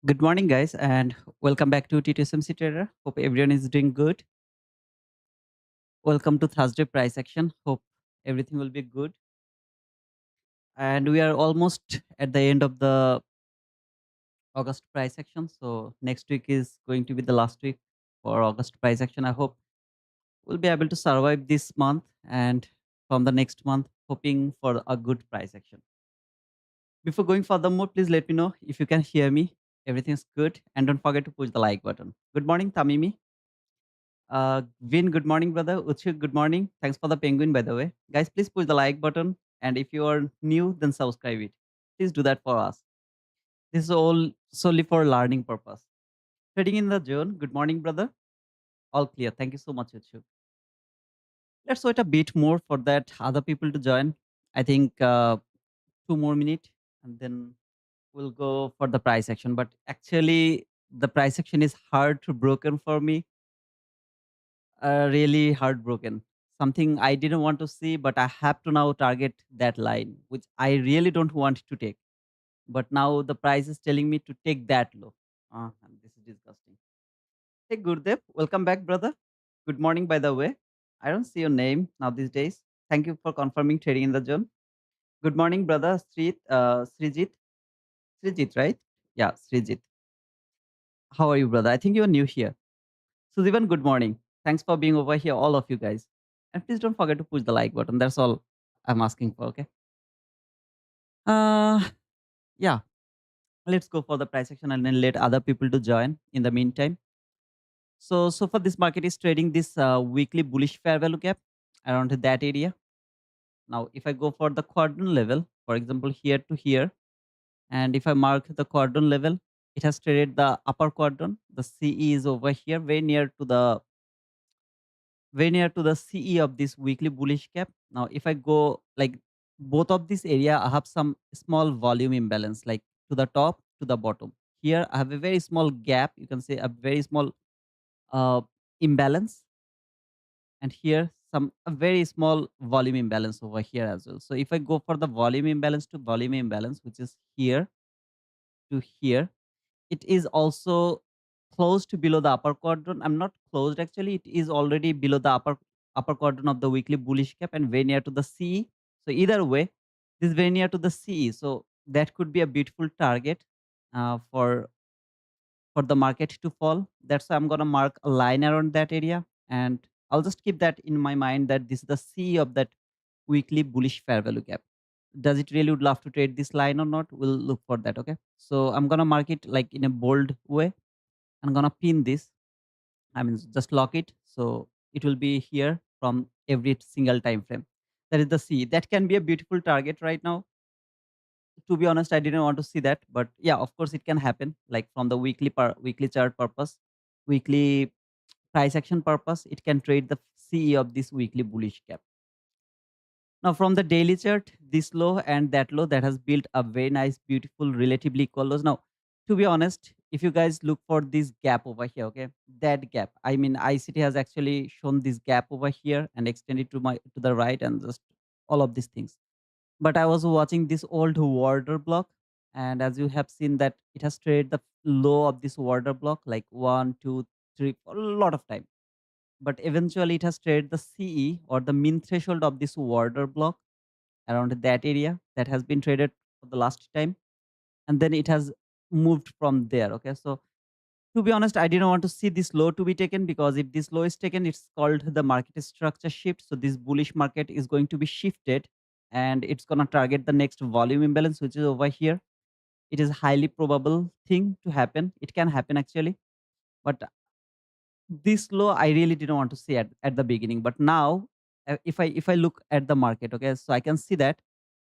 Good morning, guys, and welcome back to TTSMC Trader. Hope everyone is doing good. Welcome to Thursday price action. Hope everything will be good. And we are almost at the end of the August price action. So next week is going to be the last week for August price action. I hope we'll be able to survive this month and from the next month, hoping for a good price action. Before going furthermore, please let me know if you can hear me. Everything's good. And don't forget to push the like button. Good morning, Tamimi. Vin, good morning, brother. Uchuk, good morning. Thanks for the penguin, by the way. Guys, please push the like button. And if you are new, then subscribe it. Please do that for us. This is all solely for learning purpose. Trading in the zone. Good morning, brother. All clear. Thank you so much, Uchuk. Let's wait a bit more for that other people to join. I think 2 more minutes, and then we'll go for the price action. But actually, the price action is hard to broken for me, really heartbroken. Something I didn't want to see, but I have to now target that line, which I really don't want to take. But now the price is telling me to take that low. And this is disgusting. Hey, Gurdev, welcome back, brother. Good morning, by the way. I don't see your name now these days. Thank you for confirming trading in the zone. Good morning, brother Srijit. Srijit, right? Yeah, Srijit. How are you, brother? I think you're new here. Sujivan, good morning. Thanks for being over here, all of you guys. And please don't forget to push the like button. That's all I'm asking for, okay? Uh yeah, let's go for the price action and then let other people to join in the meantime. So for this market is trading this weekly bullish fair value gap around that area. Now, if I go for the quadrant level, for example, here to here, and if I mark the quadrant level, it has traded the upper quadrant. The CE is over here, very near to the CE of this weekly bullish cap. Now, if I go like both of this area, I have some small volume imbalance, like to the top, to the bottom. Here, I have a very small gap. You can say a very small uh, imbalance, and here some a very small volume imbalance over here as well. So if I go for the volume imbalance to volume imbalance, which is here to here, it is also closed below the upper quadrant. I'm not closed actually. It is already below the upper quadrant of the weekly bullish cap and very near to the CE. So either way, this is very near to the CE. So that could be a beautiful target for the market to fall. That's why I'm gonna mark a line around that area, and I'll just keep that in my mind that this is the CE of that weekly bullish fair value gap. Does it really would love to trade this line or not? We'll look for that. Okay. So I'm gonna mark it like in a bold way. I'm gonna pin this. I mean just lock it. So it will be here from every single time frame. That is the C. That can be a beautiful target right now. To be honest, I didn't want to see that. But yeah, of course it can happen. Like from the weekly chart purpose, weekly price action purpose, it can trade the CE of this weekly bullish gap. Now, from the daily chart, this low and that low that has built a very nice, beautiful, relatively equal lows. Now, to be honest, if you guys look for this gap over here, okay, that gap. I mean, ICT has actually shown this gap over here and extended to the right and just all of these things. But I was watching this old water block, and as you have seen that it has traded the low of this water block like 1, 2, 3 for a lot of time, but eventually it has traded the CE or the mean threshold of this water block around that area that has been traded for the last time, and then it has moved from there. Okay, so to be honest, I didn't want to see this low to be taken, because if this low is taken, it's called the market structure shift. So this bullish market is going to be shifted, and it's going to target the next volume imbalance, which is over here. It is highly probable thing to happen. It can happen actually, but this low I really didn't want to see at the beginning. But now, if I look at the market, okay, so I can see that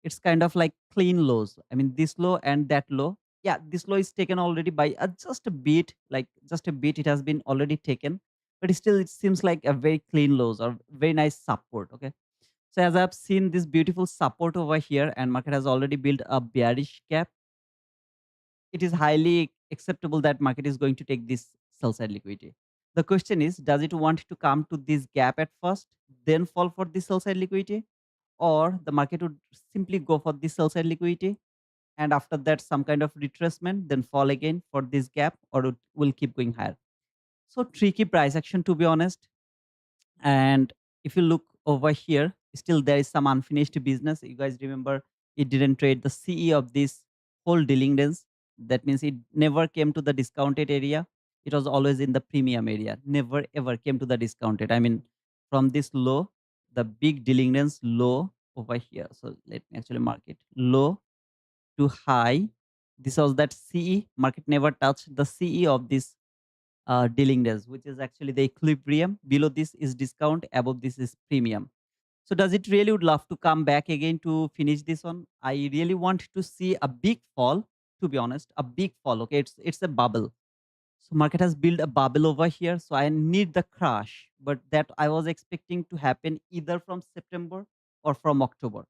it's kind of like clean lows. I mean, this low and that low. Yeah, this low is taken already by just a bit, like just a bit. It has been already taken, but still, it seems like a very clean lows or very nice support. Okay, so as I've seen this beautiful support over here, and market has already built a bearish gap, it is highly acceptable that market is going to take this sell side liquidity. The question is, does it want to come to this gap at first, then fall for this sell side liquidity, or the market would simply go for this sell side liquidity and after that some kind of retracement, then fall again for this gap, or it will keep going higher. So tricky price action, to be honest. And if you look over here, still there is some unfinished business. You guys remember, it didn't trade the CE of this whole dealing days. That means it never came to the discounted area. It was always in the premium area. Never ever came to the discounted. I mean, from this low, the big dealing days low over here. So let me actually mark it low to high. This was that CE. Market never touched the CE of this dealing days, which is actually the equilibrium. Below this is discount, above this is premium. So does it really would love to come back again to finish this one? I really want to see a big fall, to be honest, a big fall. Okay, it's a bubble. So market has built a bubble over here. So I need the crash, but that I was expecting to happen either from September or from October.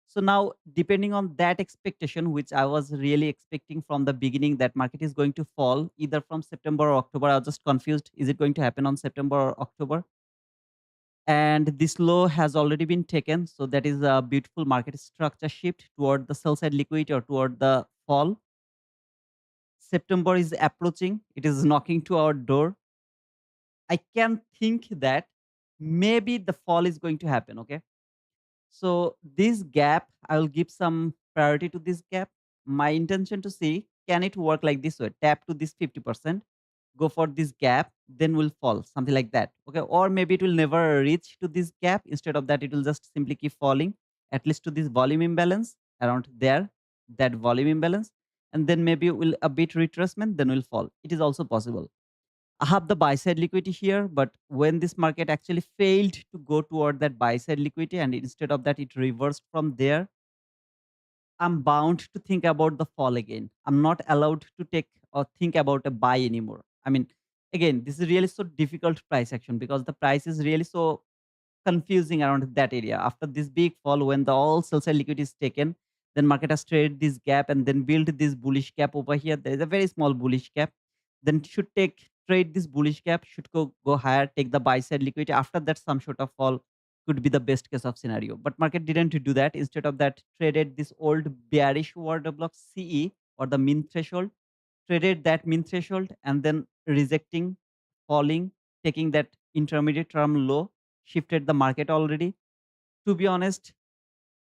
So now, depending on that expectation, which I was really expecting from the beginning, that market is going to fall either from September or October. I was just confused. Is it going to happen on September or October? And this low has already been taken. So that is a beautiful market structure shift toward the sell side liquidity or toward the fall. September is approaching. It is knocking to our door. I can think that maybe the fall is going to happen. Okay. So this gap, I will give some priority to this gap. My intention to see, can it work like this way? Tap to this 50%, go for this gap, then will fall, something like that. Okay. Or maybe it will never reach to this gap. Instead of that, it will just simply keep falling, at least to this volume imbalance around there, that volume imbalance. And then maybe it will a bit retracement, then will fall. It is also possible. I have the buy side liquidity here, but when this market actually failed to go toward that buy side liquidity and instead of that it reversed from there, I'm bound to think about the fall again. I'm not allowed to take or think about a buy anymore. I mean, again, this is really so difficult price action because the price is really so confusing around that area. After this big fall, when the all sell side liquidity is taken, then market has traded this gap and then built this bullish gap over here. There is a very small bullish gap. Then should take trade this bullish gap, should go higher, take the buy side liquidity. After that, some sort of fall could be the best case of scenario. But market didn't do that. Instead of that, traded this old bearish order block CE or the mean threshold, traded that mean threshold and then rejecting, falling, taking that intermediate term low, shifted the market already. To be honest,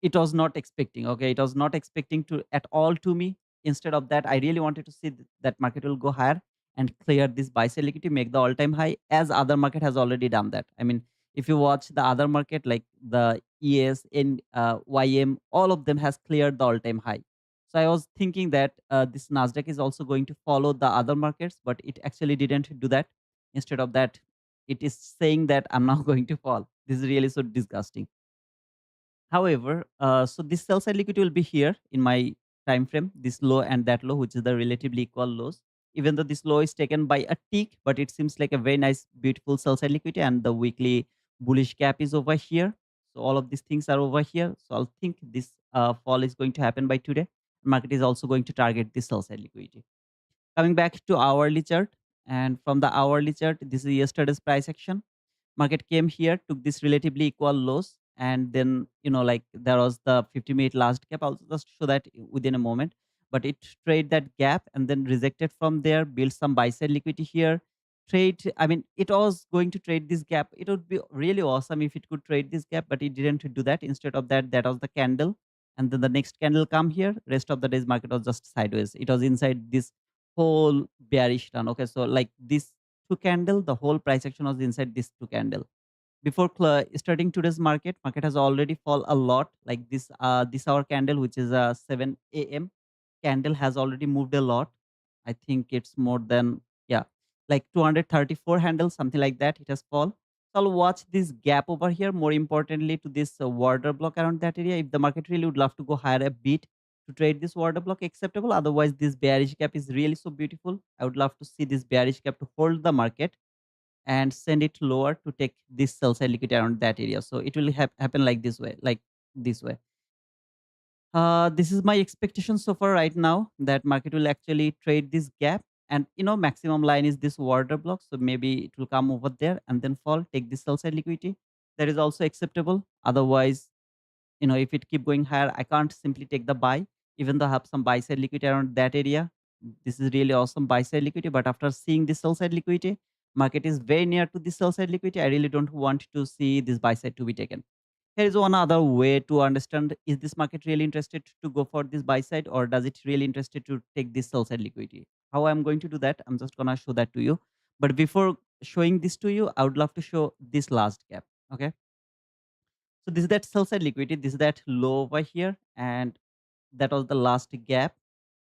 it was not expecting. Okay, it was not expecting to at all to me. Instead of that, I really wanted to see that market will go higher and clear this buy sell liquidity, make the all time high, as other market has already done that. I mean, if you watch the other market like the ES and YM, all of them has cleared the all time high. So I was thinking that this Nasdaq is also going to follow the other markets, but it actually didn't do that. Instead of that, it is saying that I'm now going to fall. This is really so disgusting. However, so this sell side liquidity will be here in my time frame, this low and that low, which is the relatively equal lows. Even though this low is taken by a tick, but it seems like a very nice, beautiful sell side liquidity, and the weekly bullish gap is over here. So all of these things are over here. So I'll think this fall is going to happen by today. Market is also going to target this sell side liquidity. Coming back to hourly chart, and from the hourly chart, this is yesterday's price action. Market came here, took this relatively equal lows, and then like there was the 50-minute last gap. I'll just show that within a moment. But it trade that gap and then rejected from there, built some buy side liquidity here. Trade, I mean, it was going to trade this gap. It would be really awesome if it could trade this gap, but it didn't do that. Instead of that, that was the candle. And then the next candle come here. Rest of the day's market was just sideways. It was inside this whole bearish run. Okay, so like this two candle, the whole price action was inside this two candle. Before starting today's market has already fall a lot. Like this hour candle, which is a 7 a.m. candle, has already moved a lot. I think it's more than, yeah, like 234 handles, something like that. It has fall. So I'll watch this gap over here. More importantly, to this water block around that area. If the market really would love to go higher a bit to trade this water block, acceptable. Otherwise, this bearish gap is really so beautiful. I would love to see this bearish gap to hold the market and send it lower to take this sell side liquidity around that area. So it will happen like this way, like this way. This is my expectation so far right now, that market will actually trade this gap, and maximum line is this water block. So maybe it will come over there and then fall, take this sell side liquidity. That is also acceptable. Otherwise, if it keep going higher, I can't simply take the buy. even though I have some buy side liquidity around that area. This is really awesome buy side liquidity. But after seeing this sell side liquidity, market is very near to the sell side liquidity. I really don't want to see this buy side to be taken. Here is one other way to understand, is this market really interested to go for this buy side, or does it really interested to take this sell side liquidity? How I'm going to do that, I'm just gonna show that to you. But before showing this to you, I would love to show this last gap. Okay. So this is that sell side liquidity. This is that low over here, and that was the last gap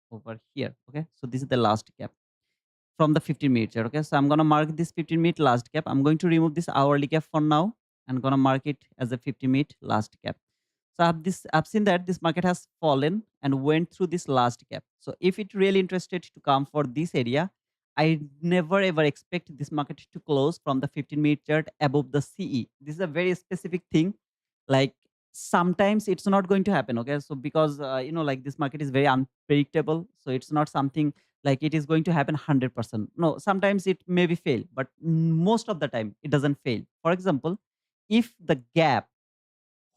over here. Okay. So this is the last gap from the 15-minute chart. Okay, so I'm gonna mark this 15-minute last gap. I'm going to remove this hourly gap for now and gonna mark it as a 50-minute last gap. So I've seen that this market has fallen and went through this last gap. So if it really interested to come for this area, I never ever expect this market to close from the 15-minute chart above the CE. This is a very specific thing. Like, sometimes it's not going to happen. Okay, so because like, this market is very unpredictable, so it's not something like it is going to happen 100%. No, sometimes it maybe fail, but most of the time it doesn't fail. For example, if the gap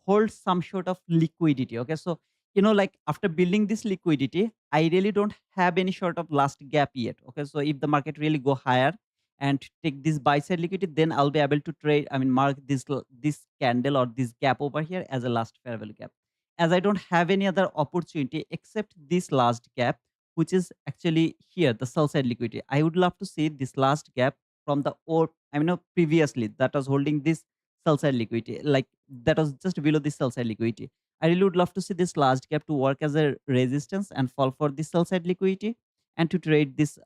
holds some sort of liquidity. Okay, so like, after building this liquidity, I really don't have any sort of last gap yet. Okay, so if the market really go higher and take this buy side liquidity, then I'll be able to trade, I mean, mark this candle or this gap over here as a last fair value gap. As I don't have any other opportunity except this last gap, which is actually here, the sell side liquidity, I would love to see this last gap from the, or I mean, no, previously that was holding this sell side liquidity, like, that was just below the sell side liquidity. I really would love to see this last gap to work as a resistance and fall for the sell side liquidity and to trade this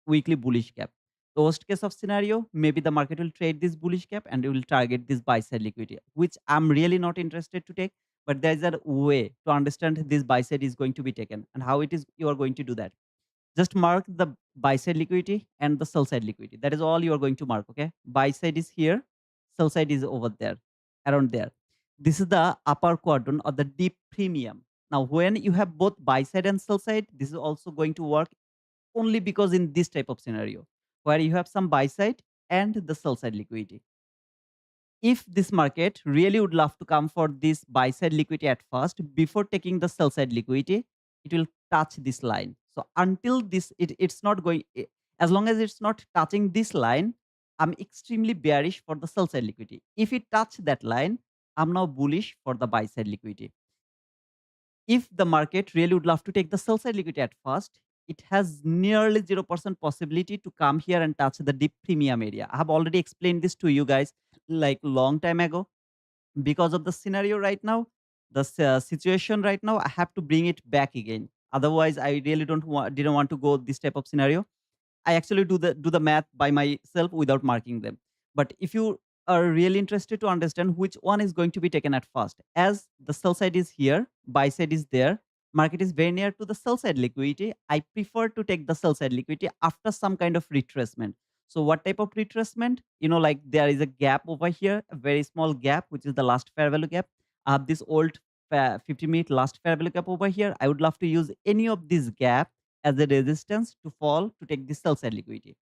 weekly bullish gap. The worst case of scenario, maybe the market will trade this bullish gap and it will target this buy side liquidity, which I'm really not interested to take. But there's a way to understand this buy side is going to be taken and how it is you are going to do that. Just mark the buy side liquidity and the sell side liquidity. That is all you are going to mark. Okay. Buy side is here, sell side is over there, around there. This is the upper quadrant or the deep premium. Now, when you have both buy side and sell side, this is also going to work only because in this type of scenario where you have some buy side and the sell side liquidity. If this market really would love to come for this buy side liquidity at first before taking the sell side liquidity, it will touch this line. So until this, it's not going, as long as it's not touching this line, I'm extremely bearish for the sell side liquidity. If it touch that line, I'm now bullish for the buy side liquidity. If the market really would love to take the sell side liquidity at first, it has nearly 0% possibility to come here and touch the deep premium area. I have already explained this to you guys like long time ago. Because of the scenario right now, the situation right now, I have to bring it back again. Otherwise, I really didn't want to go this type of scenario. I actually do the math by myself without marking them. But if you are really interested to understand which one is going to be taken at first, as the sell side is here, buy side is there, market is very near to the sell side liquidity, I prefer to take the sell side liquidity after some kind of retracement. So what type of retracement? Like, there is a gap over here, a very small gap, which is the last fair value gap. I have this old 50-minute last fair value gap over here. I would love to use any of this gap as a resistance to fall to take the sell side liquidity.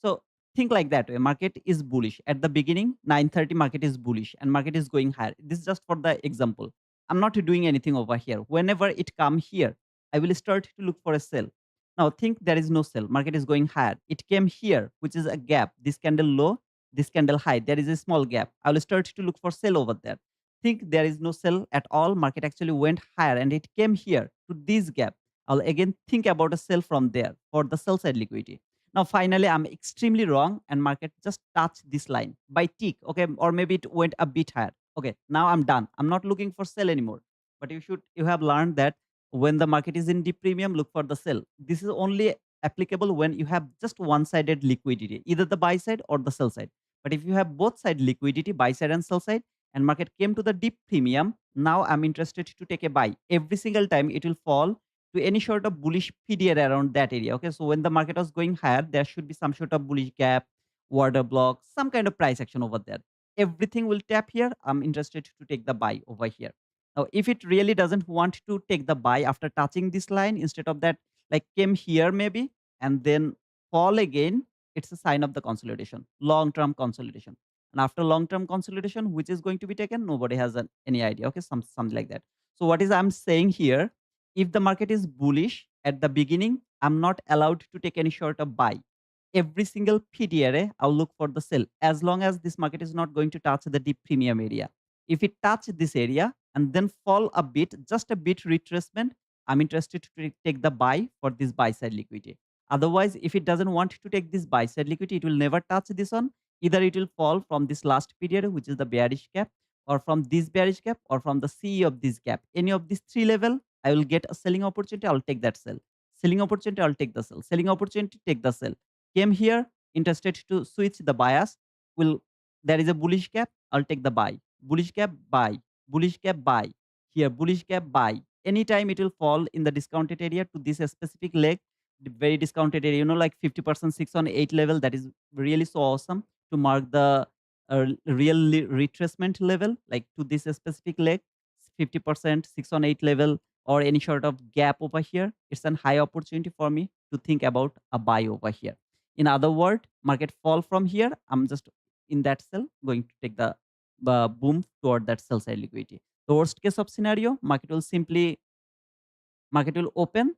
So think like that way. Market is bullish. At the beginning, 9:30 market is bullish and market is going higher. This is just for the example. I'm not doing anything over here. Whenever it come here, I will start to look for a sell. Now think there is no sell. Market is going higher. It came here, which is a gap. This candle low, this candle high. There is a small gap. I will start to look for sell over there. Think there is no sell at all. Market actually went higher and it came here to this gap. I'll again think about a sell from there for the sell side liquidity. Now, finally, I'm extremely wrong and market just touched this line by tick. Okay. Or maybe it went a bit higher. Okay. Now I'm done. I'm not looking for sell anymore. But you have learned that when the market is in deep premium, look for the sell. This is only applicable when you have just one sided liquidity, either the buy side or the sell side. But if you have both side liquidity, buy side and sell side, and market came to the deep premium, now I'm interested to take a buy. Every single time it will fall to any sort of bullish period around that area. Okay, so when the market was going higher, there should be some sort of bullish gap, order block, some kind of price action over there. Everything will tap here. I'm interested to take the buy over here. Now, if it really doesn't want to take the buy after touching this line, instead of that, like, came here maybe and then fall again, it's a sign of the consolidation, long-term consolidation. And after long-term consolidation, which is going to be taken, nobody has any idea. Okay, something like that. So what is I'm saying here? If the market is bullish at the beginning, I'm not allowed to take any sort of buy. Every single PDRA, I'll look for the sell as long as this market is not going to touch the deep premium area. If it touch this area and then fall a bit, just a bit retracement, I'm interested to take the buy for this buy side liquidity. Otherwise, if it doesn't want to take this buy side liquidity, it will never touch this one. Either it will fall from this last period, which is the bearish gap, or from this bearish gap, or from the C of this gap. Any of these three level, I will get a selling opportunity. I'll take that sell. Selling opportunity, I'll take the sell. Selling opportunity, take the sell. Came here, interested to switch the bias. Will There is a bullish gap, I'll take the buy. Bullish gap, buy. Bullish gap, buy. Here, bullish gap, buy. Anytime it will fall in the discounted area to this specific leg, the very discounted area, like 50% 6 on 8 level, that is really so awesome to mark the real retracement level, like to this specific leg, 50% 6 on 8 level, or any sort of gap over here. It's an high opportunity for me to think about a buy over here. In other word, market fall from here, I'm just in that sell going to take the boom toward that sell side liquidity. The worst case of scenario, market will open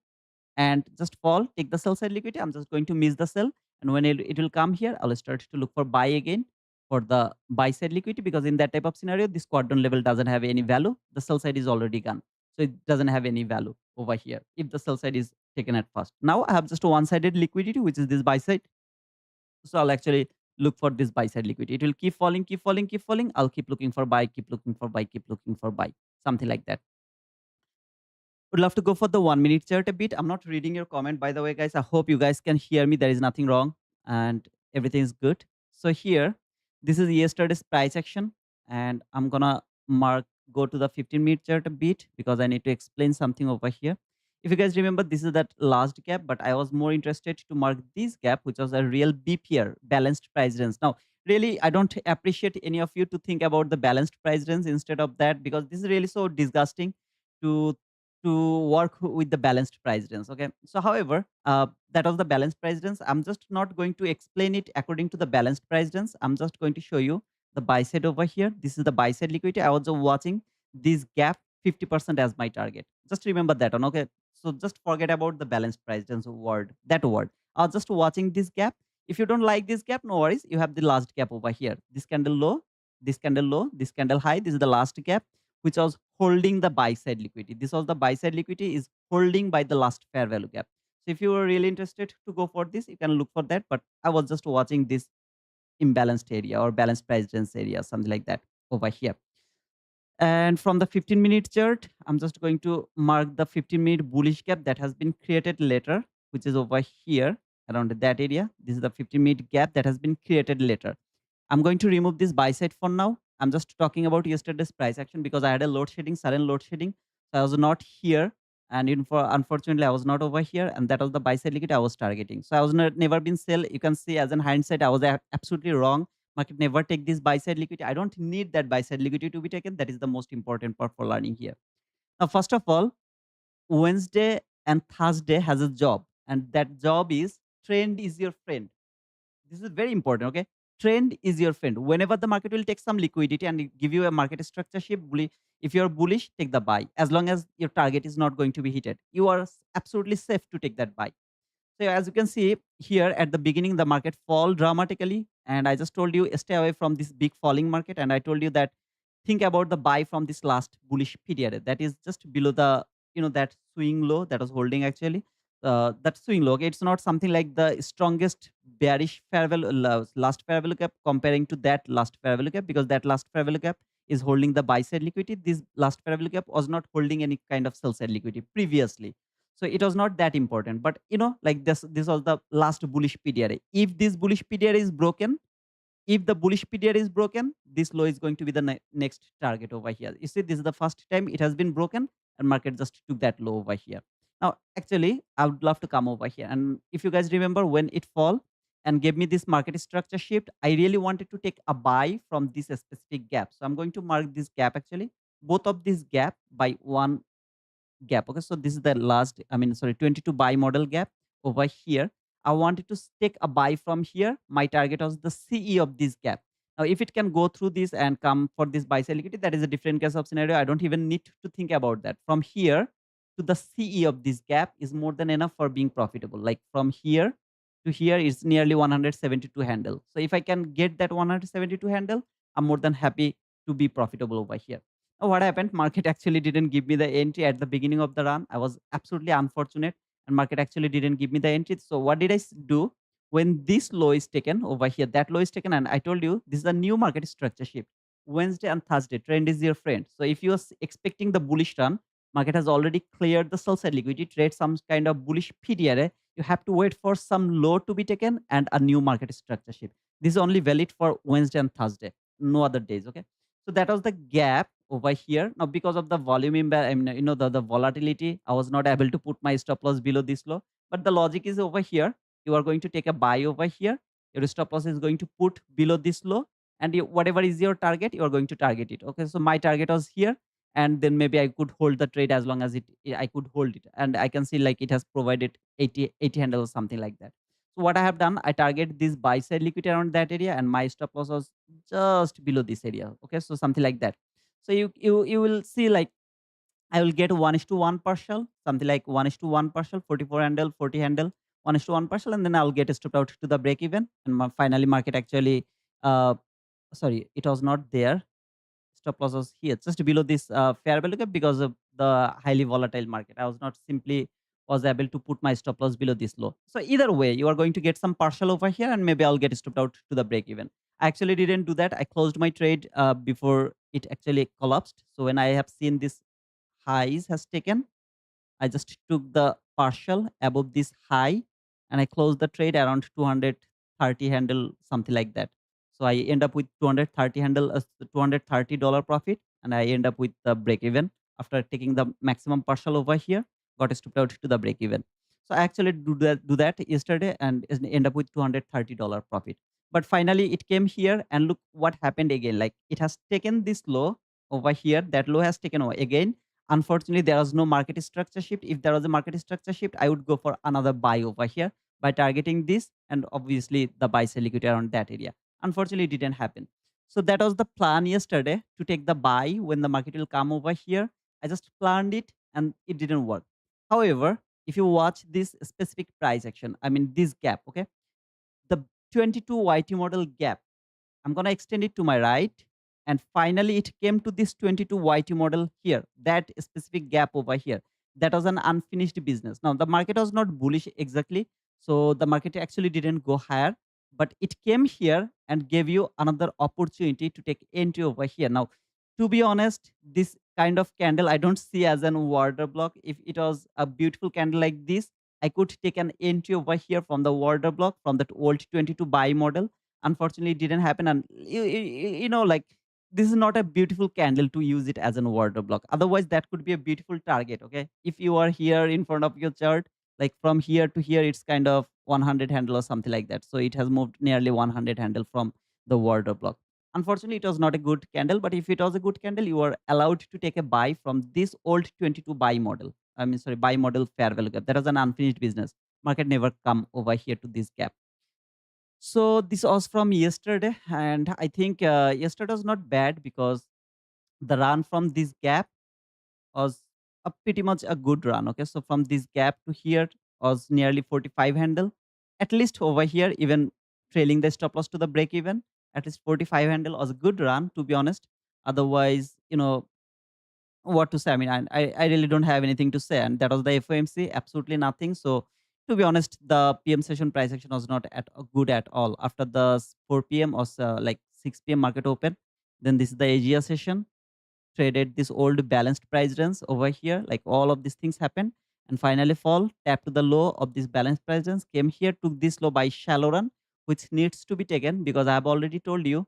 and just fall, take the sell side liquidity. I'm just going to miss the sell. And when it will come here, I'll start to look for buy again for the buy side liquidity, because in that type of scenario, this quadrant level doesn't have any value. The sell side is already gone. So it doesn't have any value over here if the sell side is taken at first. Now I have just a one-sided liquidity, which is this buy side. So I'll actually look for this buy side liquidity. It will keep falling, keep falling, keep falling. I'll keep looking for buy, keep looking for buy, keep looking for buy. Something like that. Would love to go for the 1 minute chart a bit. I'm not reading your comment, by the way, guys. I hope you guys can hear me. There is nothing wrong and everything is good. So here, this is yesterday's price action, and I'm gonna go to the 15-minute chart a bit because I need to explain something over here. If you guys remember, this is that last gap, but I was more interested to mark this gap, which was a real BPR, balanced price range. Now, really, I don't appreciate any of you to think about the balanced price range instead of that, because this is really so disgusting to work with the balanced price range. Okay. So, however, that was the balanced price range. I'm just not going to explain it according to the balanced price range. I'm just going to show you the buy side over here. This is the buy side liquidity. I was just watching this gap 50% as my target. Just remember that one. Okay. So, just forget about the balanced price range word, that word. I was just watching this gap. If you don't like this gap, no worries. You have the last gap over here. This candle low, this candle low, this candle high. This is the last gap, which was holding the buy side liquidity. This was the buy side liquidity is holding by the last fair value gap. So if you were really interested to go for this, you can look for that. But I was just watching this imbalanced area or balanced price range area, something like that over here. And from the 15-minute chart, I'm just going to mark the 15-minute bullish gap that has been created later, which is over here around that area. This is the 15-minute gap that has been created later. I'm going to remove this buy side for now. I'm just talking about yesterday's price action because I had a load shedding, sudden load shedding. So I was not here. And unfortunately, I was not over here. And that was the buy side liquid I was targeting. So I was never been sell. You can see as in hindsight, I was absolutely wrong. Market never take this buy side liquidity. I don't need that buy side liquidity to be taken. That is the most important part for learning here. Now, first of all, Wednesday and Thursday has a job. And that job is trend is your friend. This is very important. Okay, trend is your friend. Whenever the market will take some liquidity and it give you a market structure shape, if you're bullish, take the buy. As long as your target is not going to be hit, you are absolutely safe to take that buy. So as you can see here at the beginning, the market fall dramatically. And I just told you stay away from this big falling market. And I told you that think about the buy from this last bullish period. That is just below the, that swing low that was holding actually. That swing low. Okay, it's not something like the strongest bearish fair value, last fair value gap comparing to that last fair value gap, because that last fair value gap is holding the buy side liquidity. This last fair value gap was not holding any kind of sell side liquidity previously. So it was not that important. But like this was the last bullish PDRA. If this bullish PDRA is broken, if the bullish PDRA is broken, this low is going to be the next target over here. You see, this is the first time it has been broken, and market just took that low over here. Now, actually, I would love to come over here. And if you guys remember when it fall and gave me this market structure shift, I really wanted to take a buy from this specific gap. So I'm going to mark this gap actually, both of these gap by one gap. Okay, so this is the last, 22 buy model gap over here. I wanted to take a buy from here. My target was the CE of this gap. Now, if it can go through this and come for this buy sell liquidity, that is a different case of scenario. I don't even need to think about that. From here, to the CE of this gap is more than enough for being profitable. Like from here to here is nearly 172 handle. So if I can get that 172 handle, I'm more than happy to be profitable over here. Now, what happened? Market actually didn't give me the entry at the beginning of the run. I was absolutely unfortunate, and market actually didn't give me the entry. So what did do? When this low is taken over here, that low is taken, and I told you this is a new market structure shift. Wednesday and Thursday, trend is your friend. So if you are expecting the bullish run, market has already cleared the sell side liquidity, trade some kind of bullish PDRA. You have to wait for some low to be taken and a new market structure shift. This is only valid for Wednesday and Thursday, no other days. Okay. So that was the gap over here. Now, because of the volume imbalance, I mean, the volatility, I was not able to put my stop loss below this low. But the logic is over here. You are going to take a buy over here. Your stop loss is going to put below this low, and whatever is your target, you are going to target it. Okay. So my target was here, and then maybe I could hold the trade as long as I could hold it. And I can see like it has provided 80 handle or something like that. So what I have done, I target this buy side liquidity around that area, and my stop loss was just below this area. Okay, so something like that. So you will see like I will get 1 is to 1 partial, something like 1 is to 1 partial, 44 handle, 40 handle, 1 is to 1 partial, and then I'll get stopped out to the break even. And finally, market actually, uh, sorry, it was not there. Stop loss was here, just below this fair value gap because of the highly volatile market. I was not simply was able to put my stop loss below this low. So either way, you are going to get some partial over here, and maybe I'll get stopped out to the break even. I actually didn't do that. I closed my trade before it actually collapsed. So when I have seen this highs has taken, I just took the partial above this high, and I closed the trade around 230 handle, something like that. So I end up with 230 handle, $230 profit, and I end up with the break even after taking the maximum partial over here. Got stopped out to the break even. So I actually do that yesterday and end up with $230 profit. But finally, it came here, and look what happened again. Like it has taken this low over here. That low has taken over again. Unfortunately, there was no market structure shift. If there was a market structure shift, I would go for another buy over here by targeting this, and obviously the buy sell liquidity around that area. Unfortunately, it didn't happen. So that was the plan yesterday, to take the buy when the market will come over here. I just planned it and it didn't work. However, if you watch this specific price action, I mean this gap, okay, the 22 YT model gap, I'm going to extend it to my right. And finally, it came to this 22 YT model here, that specific gap over here. That was an unfinished business. Now, the market was not bullish exactly. So the market actually didn't go higher, but it came here and gave you another opportunity to take entry over here. Now, to be honest, this kind of candle I don't see as an order block. If it was a beautiful candle like this, I could take an entry over here from the order block from that old 22 buy model. Unfortunately, it didn't happen, and like this is not a beautiful candle to use it as an order block. Otherwise, that could be a beautiful target. Okay, if you are here in front of your chart, like from here to here, it's kind of 100 handle or something like that. So it has moved nearly 100 handle from the order block. Unfortunately, it was not a good candle, but if it was a good candle, you are allowed to take a buy from this old 22 buy model. I mean, sorry, buy model fair value gap. That was an unfinished business. Market never come over here to this gap. So this was from yesterday, and I think yesterday was not bad because the run from this gap was a pretty much a good run. Okay, so from this gap to here was nearly 45 handle. At least over here, even trailing the stop loss to the break even, at least 45 handle was a good run, to be honest. Otherwise, what to say? I mean, I really don't have anything to say. And that was the FOMC, absolutely nothing. So to be honest, the PM session price action was not at good at all. After the 4 p.m. or like 6 p.m. market open, then this is the Asia session, traded this old balanced price range over here. Like all of these things happened, and finally fall, tap to the low of this balanced price range, came here, took this low by shallow run, which needs to be taken because I have already told you,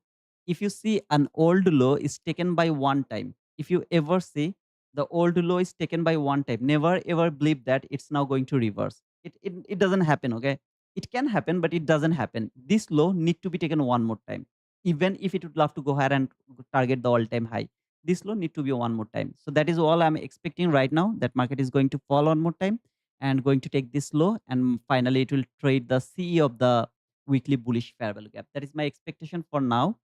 if you see an old low is taken by one time, if you ever see the old low is taken by one time, never ever believe that it's now going to reverse. It doesn't happen. Okay, it can happen, but it doesn't happen. This low need to be taken one more time, even if it would love to go higher and target the all time high. This low need to be one more time. So that is all I'm expecting right now, that market is going to fall one more time and going to take this low, and finally it will trade the CE of the weekly bullish fair value gap. That is my expectation for now.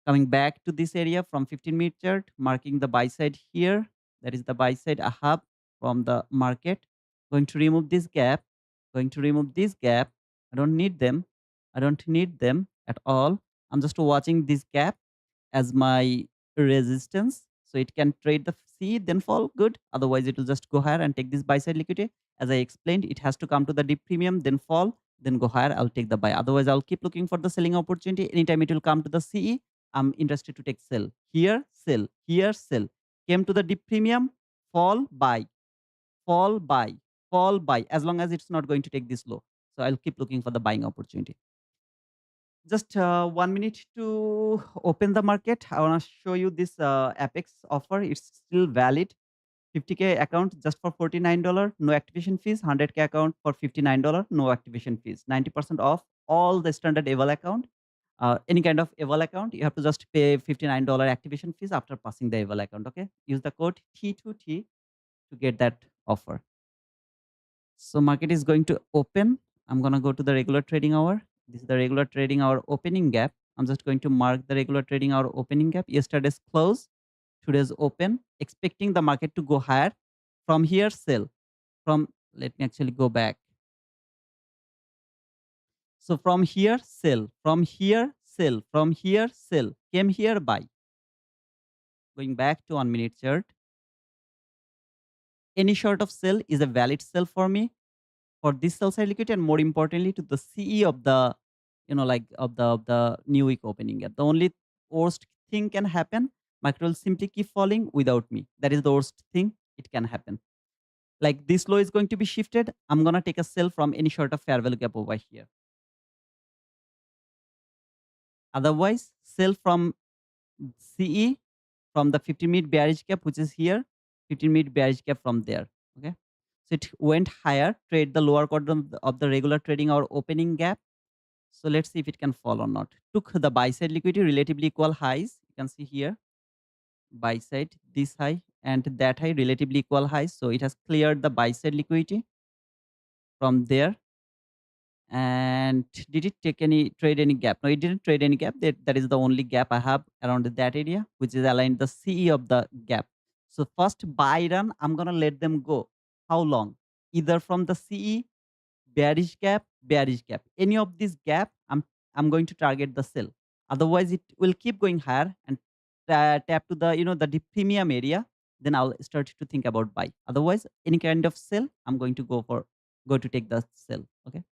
Coming back to this area from 15-minute chart, marking the buy side here. That is the buy side. Ahab. from the market. Going to remove this gap. Going to remove this gap. I don't need them. I don't need them at all. I'm just watching this gap as my resistance. So it can trade the C, then fall. Good. Otherwise, it will just go higher and take this buy side liquidity. As I explained, it has to come to the deep premium, then fall, then go higher. I'll take the buy. Otherwise, I'll keep looking for the selling opportunity. Anytime it will come to the CE, I'm interested to take sell. Here, sell. Here, sell. Came to the deep premium, fall, buy, fall, buy, fall, buy. As long as it's not going to take this low. So I'll keep looking for the buying opportunity. Just 1 minute to open the market. I want to show you this Apex offer. It's still valid. 50K account just for $49, no activation fees. 100K account for $59, no activation fees. 90% off all the standard Eval account. Any kind of Eval account, you have to just pay $59 activation fees after passing the Eval account. Okay, use the code T2T to get that offer. So market is going to open. I'm gonna go to the regular trading hour. This is the regular trading hour opening gap. I'm just going to mark the regular trading hour opening gap. Yesterday's close, today's open. Expecting the market to go higher. From here, sell. From Let me actually go back. So from here, sell. From here, sell. From here, sell. Came here, buy. Going back to 1 minute chart. Any short of sell is a valid sell for me for this sell side liquidity, and more importantly to the CE of the, like of the new week opening gap. The only worst thing can happen, market will simply keep falling without me. That is the worst thing it can happen. Like this low is going to be shifted. I'm gonna take a sell from any sort of fair value gap over here. Otherwise, sell from CE from the 15-minute bearish gap, which is here, 15-minute bearish gap from there. Okay. So it went higher, trade the lower quadrant of the regular trading or opening gap. So let's see if it can fall or not. Took the buy side liquidity, relatively equal highs. You can see here, buy side, this high and that high, relatively equal highs. So it has cleared the buy side liquidity from there. And did it take any trade any gap? No, it didn't trade any gap. That is the only gap I have around that area, which is aligned the CE of the gap. So first buy run, I'm gonna let them go. How long? Either from the CE, bearish gap. Any of this gap, I'm going to target the sell. Otherwise, it will keep going higher and tap to the the premium area. Then I'll start to think about buy. Otherwise, any kind of sell, I'm going to go to take the sell. Okay.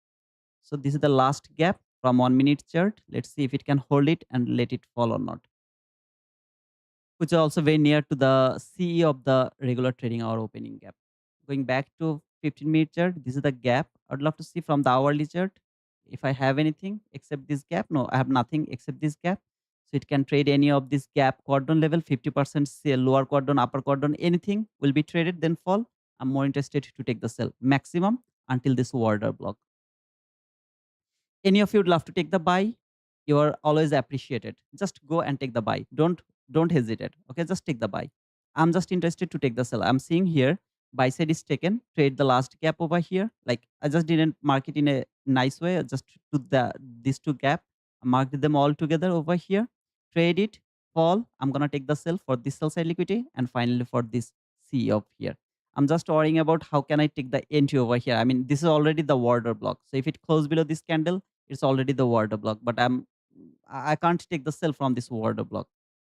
So this is the last gap from 1 minute chart. Let's see if it can hold it and let it fall or not, which is also very near to the CE of the regular trading hour opening gap. Going back to 15-minute chart, this is the gap. I'd love to see from the hourly chart if I have anything except this gap. No, I have nothing except this gap. So it can trade any of this gap quadrant level, 50% sell, lower quadrant, upper quadrant, anything will be traded, then fall. I'm more interested to take the sell maximum until this order block. Any of you would love to take the buy, you are always appreciated. Just go and take the buy. Don't hesitate. Okay, just take the buy. I'm just interested to take the sell. I'm seeing here buy side is taken. Trade the last gap over here. Like I just didn't mark it in a nice way. I just took these two gap. I marked them all together over here. Trade it. Fall. I'm gonna take the sell for this sell side liquidity and finally for this C of here. I'm just worrying about how can I take the entry over here. I mean, this is already the order block. So if it close below this candle, it's already the order block, but I can't take the sell from this order block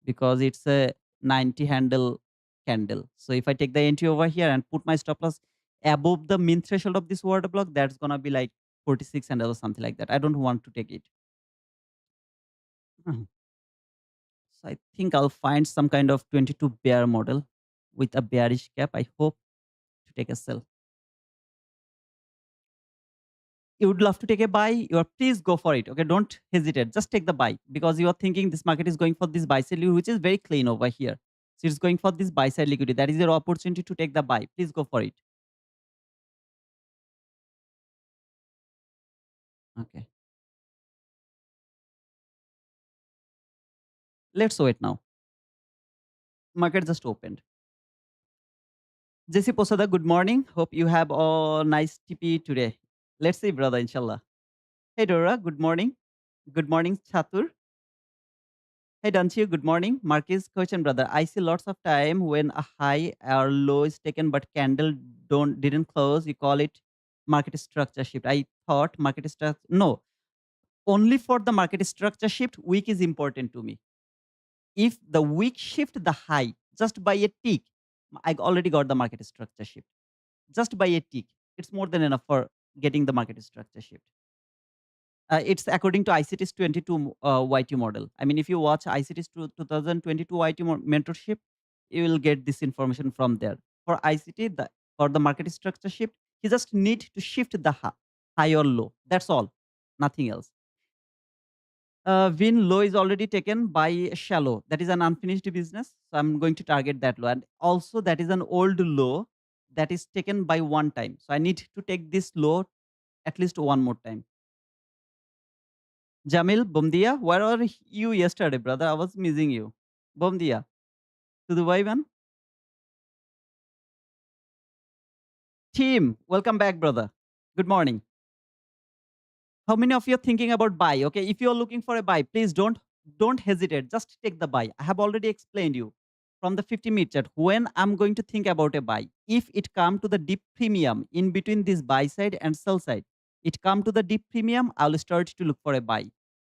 because it's a 90 handle candle. So if I take the entry over here and put my stop loss above the min threshold of this order block, that's gonna be like 46 handle or something like that. I don't want to take it. Mhm. So I think I'll find some kind of 22 bear model with a bearish cap. I hope to take a sell. You would love to take a buy, please go for it. Okay, don't hesitate. Just take the buy because you are thinking this market is going for this buy side liquidity, which is very clean over here. So it's going for this buy side liquidity. That is your opportunity to take the buy. Please go for it. Okay, let's wait now. Market just opened. Jesse Posada, good morning. Hope you have a nice TP today. Let's see, brother, inshallah. Hey, Dora, good morning. Good morning, Chatur. Hey, Danchi, good morning. Marquis question, brother. I see lots of time when a high or low is taken, but candle don't didn't close. You call it market structure shift. I thought market structure. No, only for the market structure shift, week is important to me. If the week shift the high just by a tick, I already got the market structure shift. Just by a tick, it's more than enough for getting the market structure shift. It's according to ICT's 22 YT model. I mean, if you watch ICT's 2022 YT mentorship, you will get this information from there. For ICT, for the market structure shift, you just need to shift the high or low. That's all, nothing else. Win low is already taken by shallow. That is an unfinished business. So I'm going to target that low. And also, that is an old low that is taken by one time. So I need to take this low at least one more time. Jamil, Bomdia, where were you yesterday, brother? I was missing you. Bomdia, to Dubai man. Team, welcome back, brother. Good morning. How many of you are thinking about buy? Okay, if you're looking for a buy, please don't hesitate. Just take the buy. I have already explained you from the 50-minute chart when I'm going to think about a buy. If it come to the deep premium in between this buy side and sell side, it come to the deep premium, I'll start to look for a buy.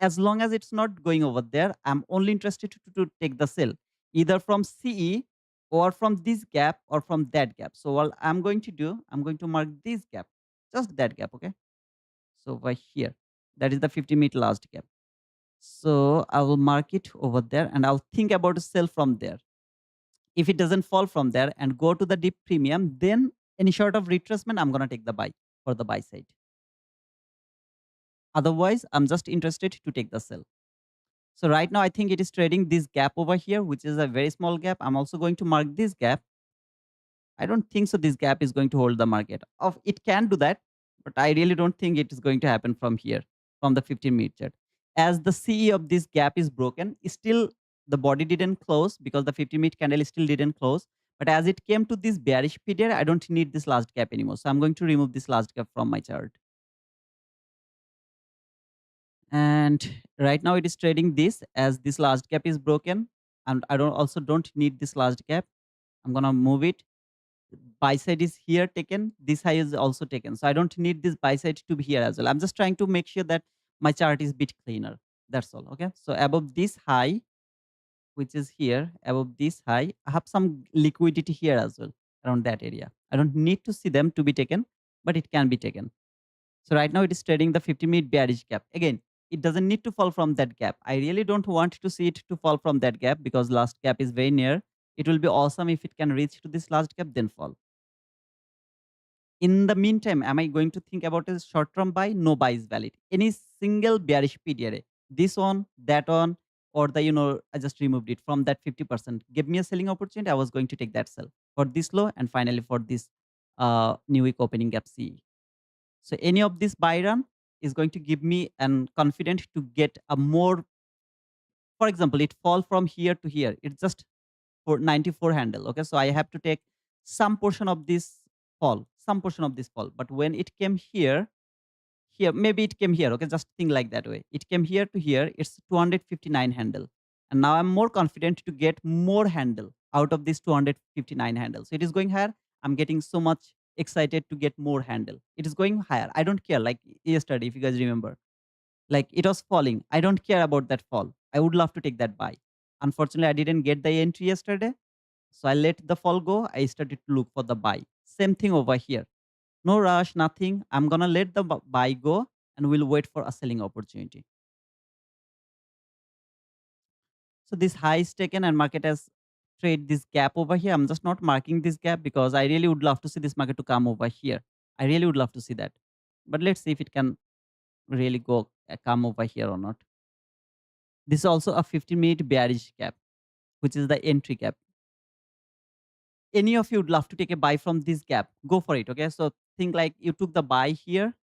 As long as it's not going over there, I'm only interested to take the sell, either from CE or from this gap or from that gap. So what I'm going to do, I'm going to mark this gap, just that gap, okay? So over here, that is the 50-minute last gap. So I will mark it over there and I'll think about a sell from there. If it doesn't fall from there and go to the deep premium, then any sort of retracement, I'm gonna take the buy for the buy side. Otherwise, I'm just interested to take the sell. So right now, I think it is trading this gap over here, which is a very small gap. I'm also going to mark this gap. I don't think so this gap is going to hold the market. Of it can do that, but I really don't think it is going to happen from here, from the 15-minute chart. As the CE of this gap is broken, still the body didn't close because the 50-minute candle still didn't close. But as it came to this bearish period, I don't need this last gap anymore. So I'm going to remove this last gap from my chart. And right now it is trading this as this last gap is broken. And I don't need this last gap. I'm gonna move it. Buy side is here taken, this high is also taken. So I don't need this buy side to be here as well. I'm just trying to make sure that my chart is bit cleaner. That's all. Okay. So above this high, which is here, above this high, I have some liquidity here as well around that area. I don't need to see them to be taken, but it can be taken. So right now it is trading the 50-minute bearish gap. Again, it doesn't need to fall from that gap. I really don't want to see it to fall from that gap because last gap is very near. It will be awesome if it can reach to this last gap, then fall. In the meantime, am I going to think about a short-term buy? No buy is valid. Any single bearish period, this one, that one, or I just removed it from that 50%. Give me a selling opportunity. I was going to take that sell for this low and finally for this new week opening gap CE. So any of this buy run is going to give me an confident to get a more, for example, it fall from here to here. It's just for 94 handle. Okay. So I have to take some portion of this fall, some portion of this fall. But when it came here, maybe it came here. Okay. Just think like that way. It came here to here. It's 259 handle. And now I'm more confident to get more handle out of this 259 handle. So it is going higher. I'm getting so much excited to get more handle. It is going higher. I don't care. Like yesterday, if you guys remember, like it was falling. I don't care about that fall. I would love to take that buy. Unfortunately, I didn't get the entry yesterday. So I let the fall go. I started to look for the buy. Same thing over here. No rush, nothing. I'm gonna let the buy go and we'll wait for a selling opportunity. So this high is taken and market has trade this gap over here. I'm just not marking this gap because I really would love to see this market to come over here. I really would love to see that. But let's see if it can really go come over here or not. This is also a 50-minute bearish gap, which is the entry gap. Any of you would love to take a buy from this gap, go for it. Okay. So think like you took the buy here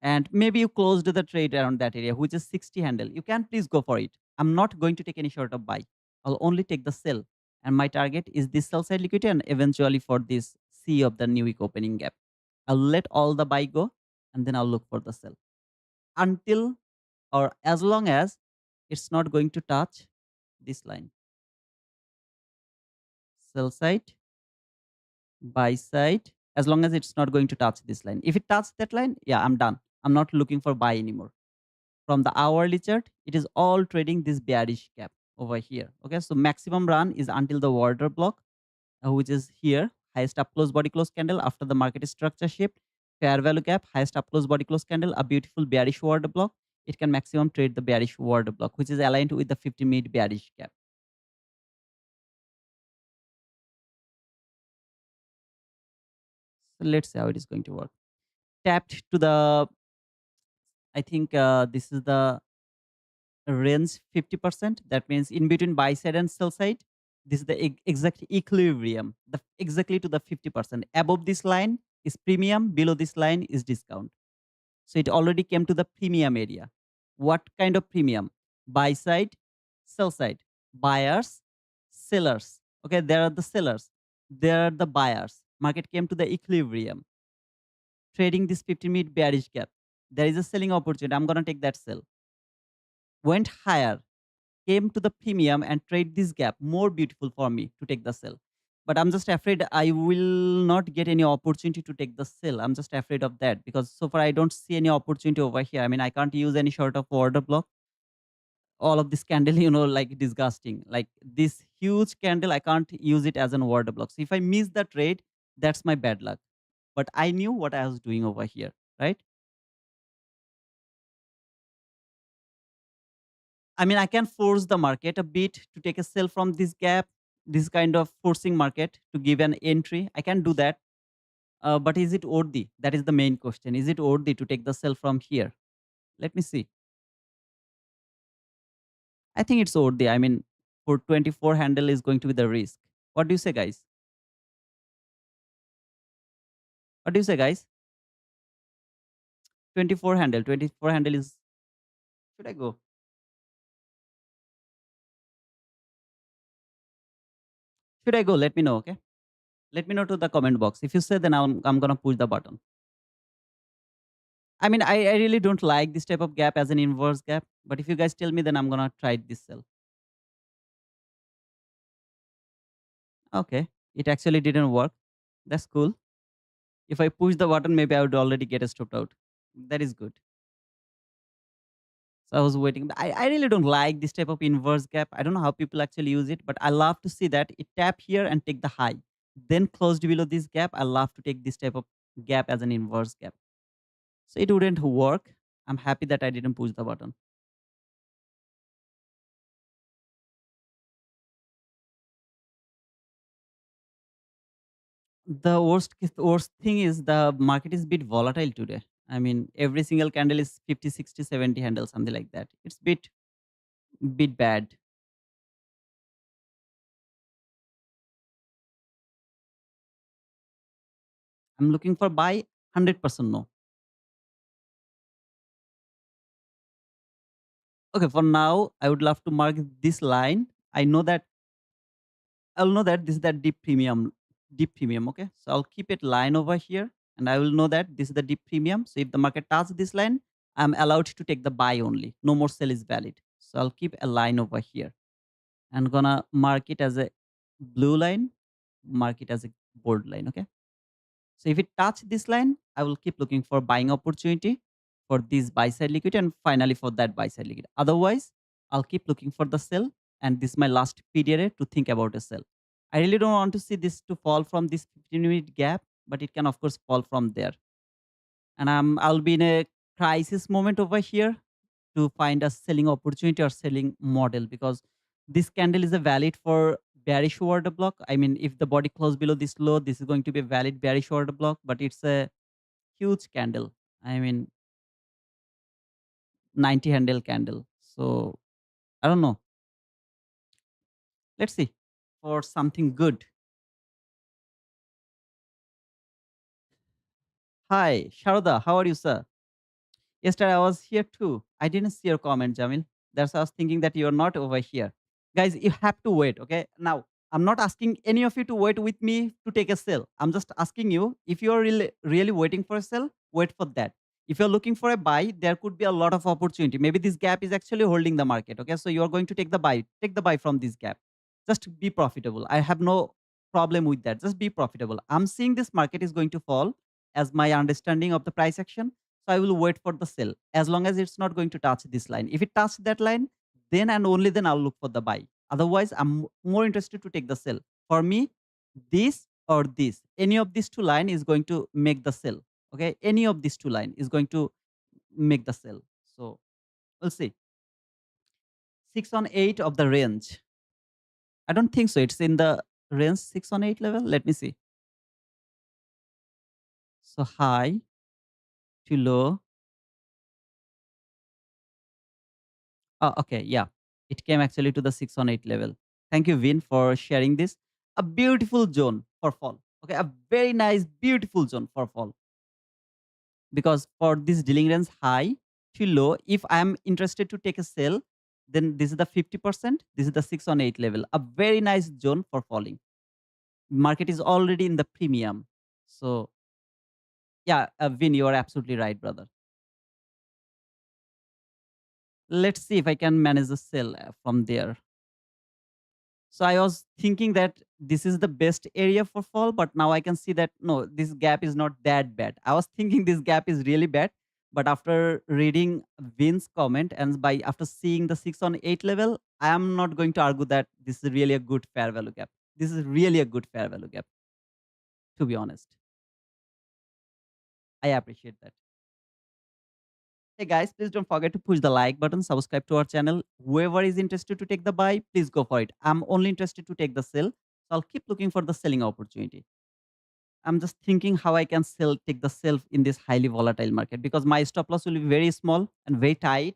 and maybe you closed the trade around that area, which is 60 handle. You can please go for it. I'm not going to take any short of buy. I'll only take the sell. And my target is this sell side liquidity and eventually for this C of the new week opening gap. I'll let all the buy go and then I'll look for the sell until or as long as it's not going to touch this line. Sell side, buy side, as long as it's not going to touch this line. If it touches that line, yeah, I'm done. I'm not looking for buy anymore. From the hourly chart, it is all trading this bearish gap over here. Okay, so maximum run is until the order block, which is here, highest up close body close candle after the market structure shift, fair value gap, highest up close body close candle, a beautiful bearish order block. It can maximum trade the bearish order block, which is aligned with the 50-minute bearish gap. So let's see how it is going to work. Tapped to the, I think this is the range 50%. That means in between buy side and sell side, this is the exact equilibrium, the exactly to the 50%. Above this line is premium, below this line is discount. So it already came to the premium area. What kind of premium? Buy side, sell side, buyers, sellers. Okay, there are the sellers, there are the buyers. Market came to the equilibrium, trading this 50-minute bearish gap. There is a selling opportunity. I'm gonna take that sell. Went higher, came to the premium and trade this gap. More beautiful for me to take the sell. But I'm just afraid I will not get any opportunity to take the sell. I'm just afraid of that because so far I don't see any opportunity over here. I mean, I can't use any sort of order block. All of this candle, like disgusting. Like this huge candle, I can't use it as an order block. So if I miss the trade, that's my bad luck. But I knew what I was doing over here, right? I mean, I can force the market a bit to take a sell from this gap, this kind of forcing market to give an entry. I can do that. But is it worthy? That is the main question. Is it worthy to take the sell from here? Let me see. I think it's worthy. I mean, for 24 handle is going to be the risk. What do you say, guys? What do you say, guys? 24 handle. 24 handle is. Should I go? Should I go? Let me know, okay? Let me know to the comment box. If you say, then I'm going to push the button. I mean, I really don't like this type of gap as an inverse gap. But if you guys tell me, then I'm going to try this sell. Okay. It actually didn't work. That's cool. If I push the button, maybe I would already get stopped out. That is good. So I was waiting. I really don't like this type of inverse gap. I don't know how people actually use it, but I love to see that it tap here and take the high. Then closed below this gap. I love to take this type of gap as an inverse gap. So it wouldn't work. I'm happy that I didn't push the button. The worst thing is the market is bit volatile today. I mean, every single candle is 50, 60, 70 handle, something like that. It's bit bad. I'm looking for buy 100% no. Okay, for now, I would love to mark this line. I know that I'll know that this is the deep premium. Okay, so I'll keep it line over here, and I will know that this is the deep premium. So if the market touches this line, I'm allowed to take the buy only. No more sell is valid. So I'll keep a line over here and gonna mark it as a blue line, mark it as a bold line. Okay. So if it touch this line, I will keep looking for buying opportunity for this buy side liquidity and finally for that buy side liquidity. Otherwise, I'll keep looking for the sell and this is my last period to think about a sell. I really don't want to see this to fall from this 15-minute gap, but it can of course fall from there. And I'll be in a crisis moment over here to find a selling opportunity or selling model because this candle is a valid for bearish order block. I mean, if the body close below this low, this is going to be a valid bearish order block, but it's a huge candle. I mean, 90 handle candle. So I don't know. Let's see for something good. Hi, Sharda. How are you, sir? Yesterday I was here too. I didn't see your comment, Jamil. That's why I was thinking that you're not over here. Guys, you have to wait, okay? Now, I'm not asking any of you to wait with me to take a sell. I'm just asking you if you're really waiting for a sell, wait for that. If you're looking for a buy, there could be a lot of opportunity. Maybe this gap is actually holding the market. Okay. So you're going to take the buy, take the buy from this gap. Just be profitable. I have no problem with that. Just be profitable. I'm seeing this market is going to fall as my understanding of the price action. So I will wait for the sell as long as it's not going to touch this line. If it touches that line, then and only then I'll look for the buy. Otherwise, I'm more interested to take the sell. For me, this or this, any of these two line is going to make the sell. Okay, any of these two line is going to make the sell. So we'll see. 6 on 8 of the range. I don't think so. It's in the range 6 on 8 level. Let me see. So high to low. Oh, okay. Yeah. It came actually to the 6 on 8 level. Thank you, Vin, for sharing this. A beautiful zone for fall. Okay. A very nice, beautiful zone for fall. Because for this dealing range high to low, if I am interested to take a sell, then this is the 50%. This is the 6 on 8 level. A very nice zone for falling. Market is already in the premium. So yeah, Vin, you are absolutely right, brother. Let's see if I can manage the sell from there. So I was thinking that this is the best area for fall, but now I can see that no, this gap is not that bad. I was thinking this gap is really bad, but after reading Vin's comment and by after seeing the 6 on 8 level, I am not going to argue that this is really a good fair value gap. This is really a good fair value gap, to be honest. I appreciate that. Hey guys, please don't forget to push the like button, subscribe to our channel. Whoever is interested to take the buy, please go for it. I'm only interested to take the sell. So I'll keep looking for the selling opportunity. I'm just thinking how I can take the sell in this highly volatile market because my stop loss will be very small and very tight.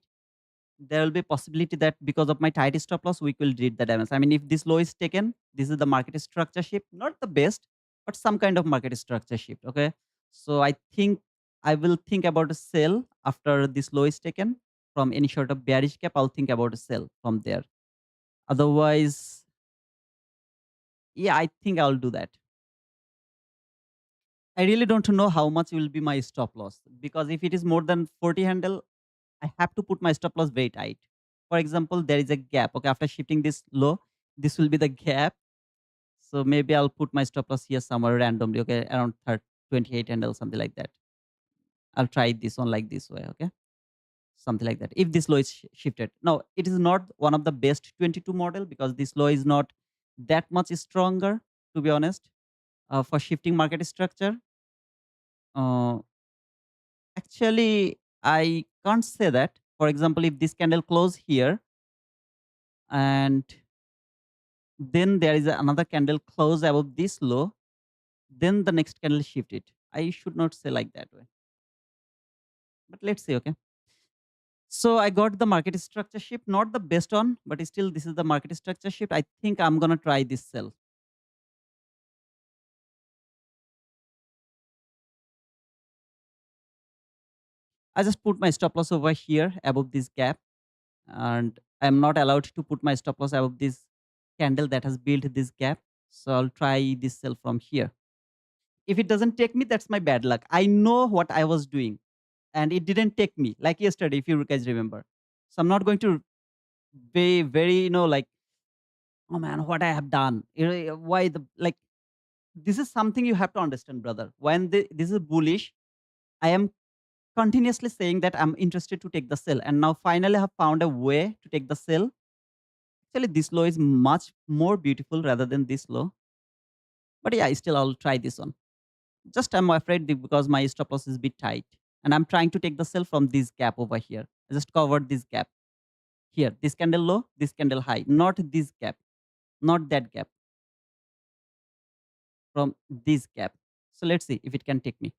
There will be possibility that because of my tight stop loss, we will read the damage. I mean, if this low is taken, this is the market structure shift, not the best, but some kind of market structure shift. Okay. So I think I will think about a sell after this low is taken from any sort of bearish cap. I'll think about a sell from there. Otherwise, yeah, I think I'll do that. I really don't know how much will be my stop loss because if it is more than 40 handle, I have to put my stop loss very tight. For example, there is a gap. Okay, after shifting this low, this will be the gap. So maybe I'll put my stop loss here somewhere randomly. Okay, around 30, 28 handle, something like that. I'll try this one like this way. Okay, something like that. If this low is shifted, no, it is not one of the best 22 model because this low is not that much stronger. To be honest, for shifting market structure. Uh, Actually, I can't say that. For example, if this candle close here and then there is another candle close above this low, then the next candle shift it. I should not say like that way. But let's see, okay. So I got the market structure shift, not the best one, but still this is the market structure shift. I think I'm gonna try this sell. I just put my stop loss over here above this gap, and I'm not allowed to put my stop loss above this candle that has built this gap. So I'll try this sell from here. If it doesn't take me, that's my bad luck. I know what I was doing and it didn't take me like yesterday, if you guys remember. So I'm not going to be very, like, oh man, what I have done. Why the, like, this is something you have to understand, brother. When this is bullish, I am continuously saying that I'm interested to take the sell. And now finally I have found a way to take the sell. Actually, this low is much more beautiful rather than this low. But yeah, still I'll try this one. Just I'm afraid because my stop loss is a bit tight. And I'm trying to take the sell from this gap over here. I just covered this gap here. This candle low, this candle high. Not this gap. Not that gap. From this gap. So let's see if it can take me.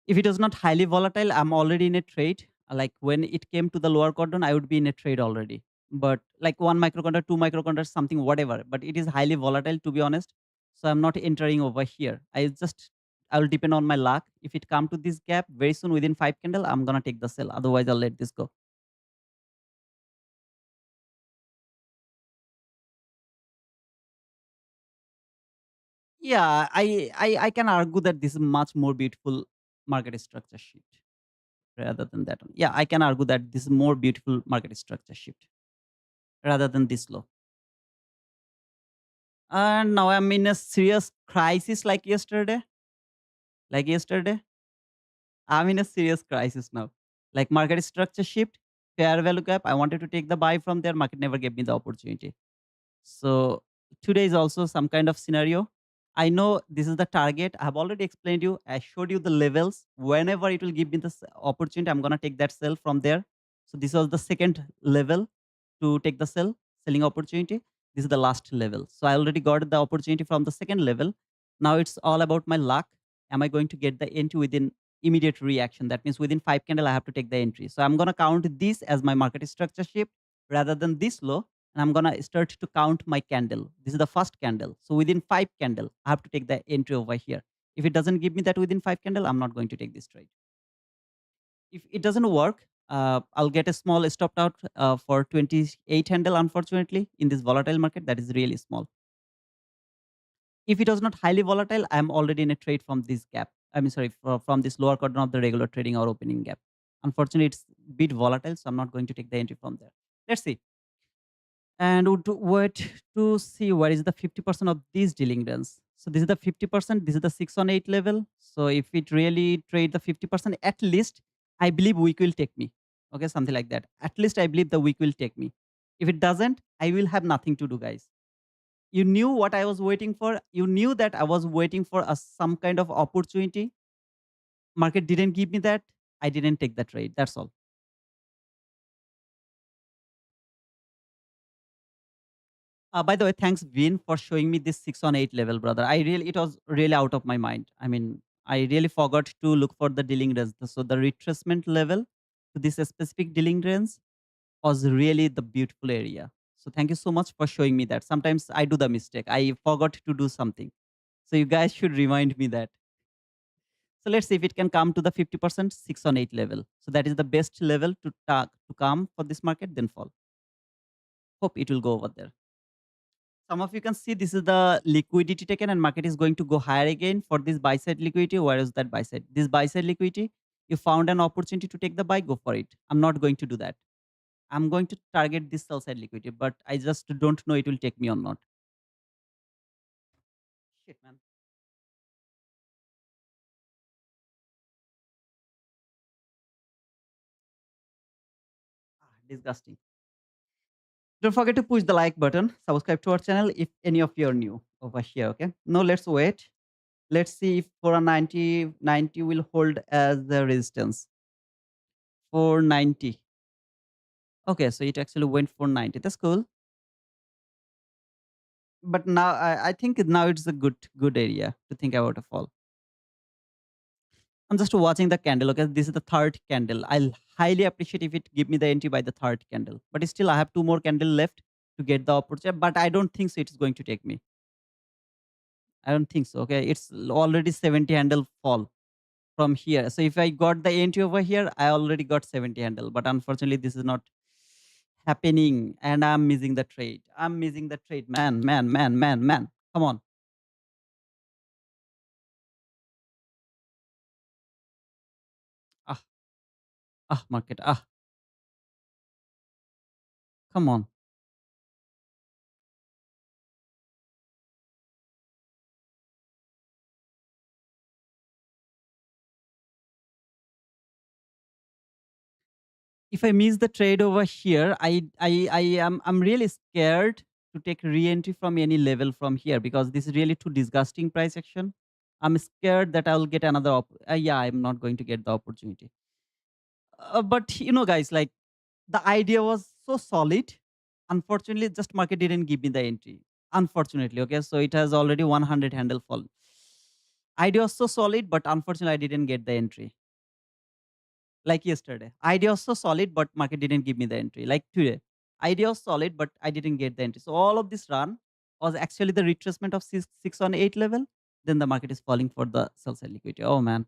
If it is not highly volatile, I'm already in a trade. Like when it came to the lower quadrant, I would be in a trade already. But like 1 microcontroller, 2 microcontroller, something, whatever. But it is highly volatile, to be honest. So I'm not entering over here. I will depend on my luck. If it come to this gap very soon within 5 candle, I'm gonna take the sell. Otherwise, I'll let this go. Yeah, I can argue that this is much more beautiful market structure shift rather than that one. Yeah, I can argue that this is more beautiful market structure shift rather than this low. And now I'm in a serious crisis like yesterday. Like yesterday, I'm in a serious crisis now. Like market structure shift, fair value gap. I wanted to take the buy from there. Market never gave me the opportunity. So today is also some kind of scenario. I know this is the target. I have already explained you. I showed you the levels. Whenever it will give me this opportunity, I'm gonna take that sell from there. So this was the second level to take the selling opportunity. This is the last level. So I already got the opportunity from the second level. Now it's all about my luck. Am I going to get the entry within immediate reaction? That means within 5 candle, I have to take the entry. So I'm gonna count this as my market structure shift rather than this low, and I'm gonna start to count my candle. This is the first candle. So within 5 candle, I have to take the entry over here. If it doesn't give me that within 5 candle, I'm not going to take this trade. If it doesn't work, I'll get a small stopped out for 28 handle. Unfortunately, in this volatile market, that is really small. If it was not highly volatile, I'm already in a trade from this gap. I mean, sorry, from this lower quadrant of the regular trading or opening gap. Unfortunately, it's bit volatile, so I'm not going to take the entry from there. Let's see. And would wait to see what is the 50% of these dealing runs. So this is the 50%, this is the 6 on 8 level. So if it really trade the 50%, at least I believe week will take me. Okay, something like that. At least I believe the week will take me. If it doesn't, I will have nothing to do, guys. You knew what I was waiting for. You knew that I was waiting for some kind of opportunity. Market didn't give me that. I didn't take the trade. That's all. By the way, thanks Vin for showing me this 6 on 8 level, brother. It was really out of my mind. I mean, I really forgot to look for the dealing range. So the retracement level to this specific dealing range was really the beautiful area. So thank you so much for showing me that. Sometimes I do the mistake. I forgot to do something. So you guys should remind me that. So let's see if it can come to the 50% 6 on 8 level. So that is the best level to come for this market, then fall. Hope it will go over there. Some of you can see this is the liquidity taken and market is going to go higher again for this buy side liquidity. Where is that buy side? This buy side liquidity, you found an opportunity to take the buy, go for it. I'm not going to do that. I'm going to target this sell side liquidity, but I just don't know it will take me or not. Shit, man. Disgusting. Don't forget to push the like button, subscribe to our channel if any of you are new over here. Okay. Now let's wait. Let's see if 490 will hold as the resistance. 490. Okay, so it actually went 490. That's cool. But now I think now it's a good area to think about a fall. I'm just watching the candle. Okay, this is the third candle. I'll highly appreciate if it give me the entry by the third candle. But still, I have two more candle left to get the opportunity. But I don't think so. It's going to take me. I don't think so. Okay, it's already 70 handle fall from here. So if I got the entry over here, I already got 70 handle. But unfortunately, this is not happening, and I'm missing the trade. I'm missing the trade, man, man, man, man, man. Come on. Ah, market. Come on. If I miss the trade over here, I'm really scared to take re-entry from any level from here because this is really too disgusting price action. I'm scared that I'll get another yeah, I'm not going to get the opportunity. But guys, like the idea was so solid. Unfortunately, just market didn't give me the entry. Unfortunately, okay, so it has already 100 handle fall. Idea was so solid, but unfortunately, I didn't get the entry. Like yesterday. Idea was so solid, but market didn't give me the entry. Like today. Idea was solid, but I didn't get the entry. So all of this run was actually the retracement of 6 on 8 level. Then the market is falling for the sell side liquidity. Oh man.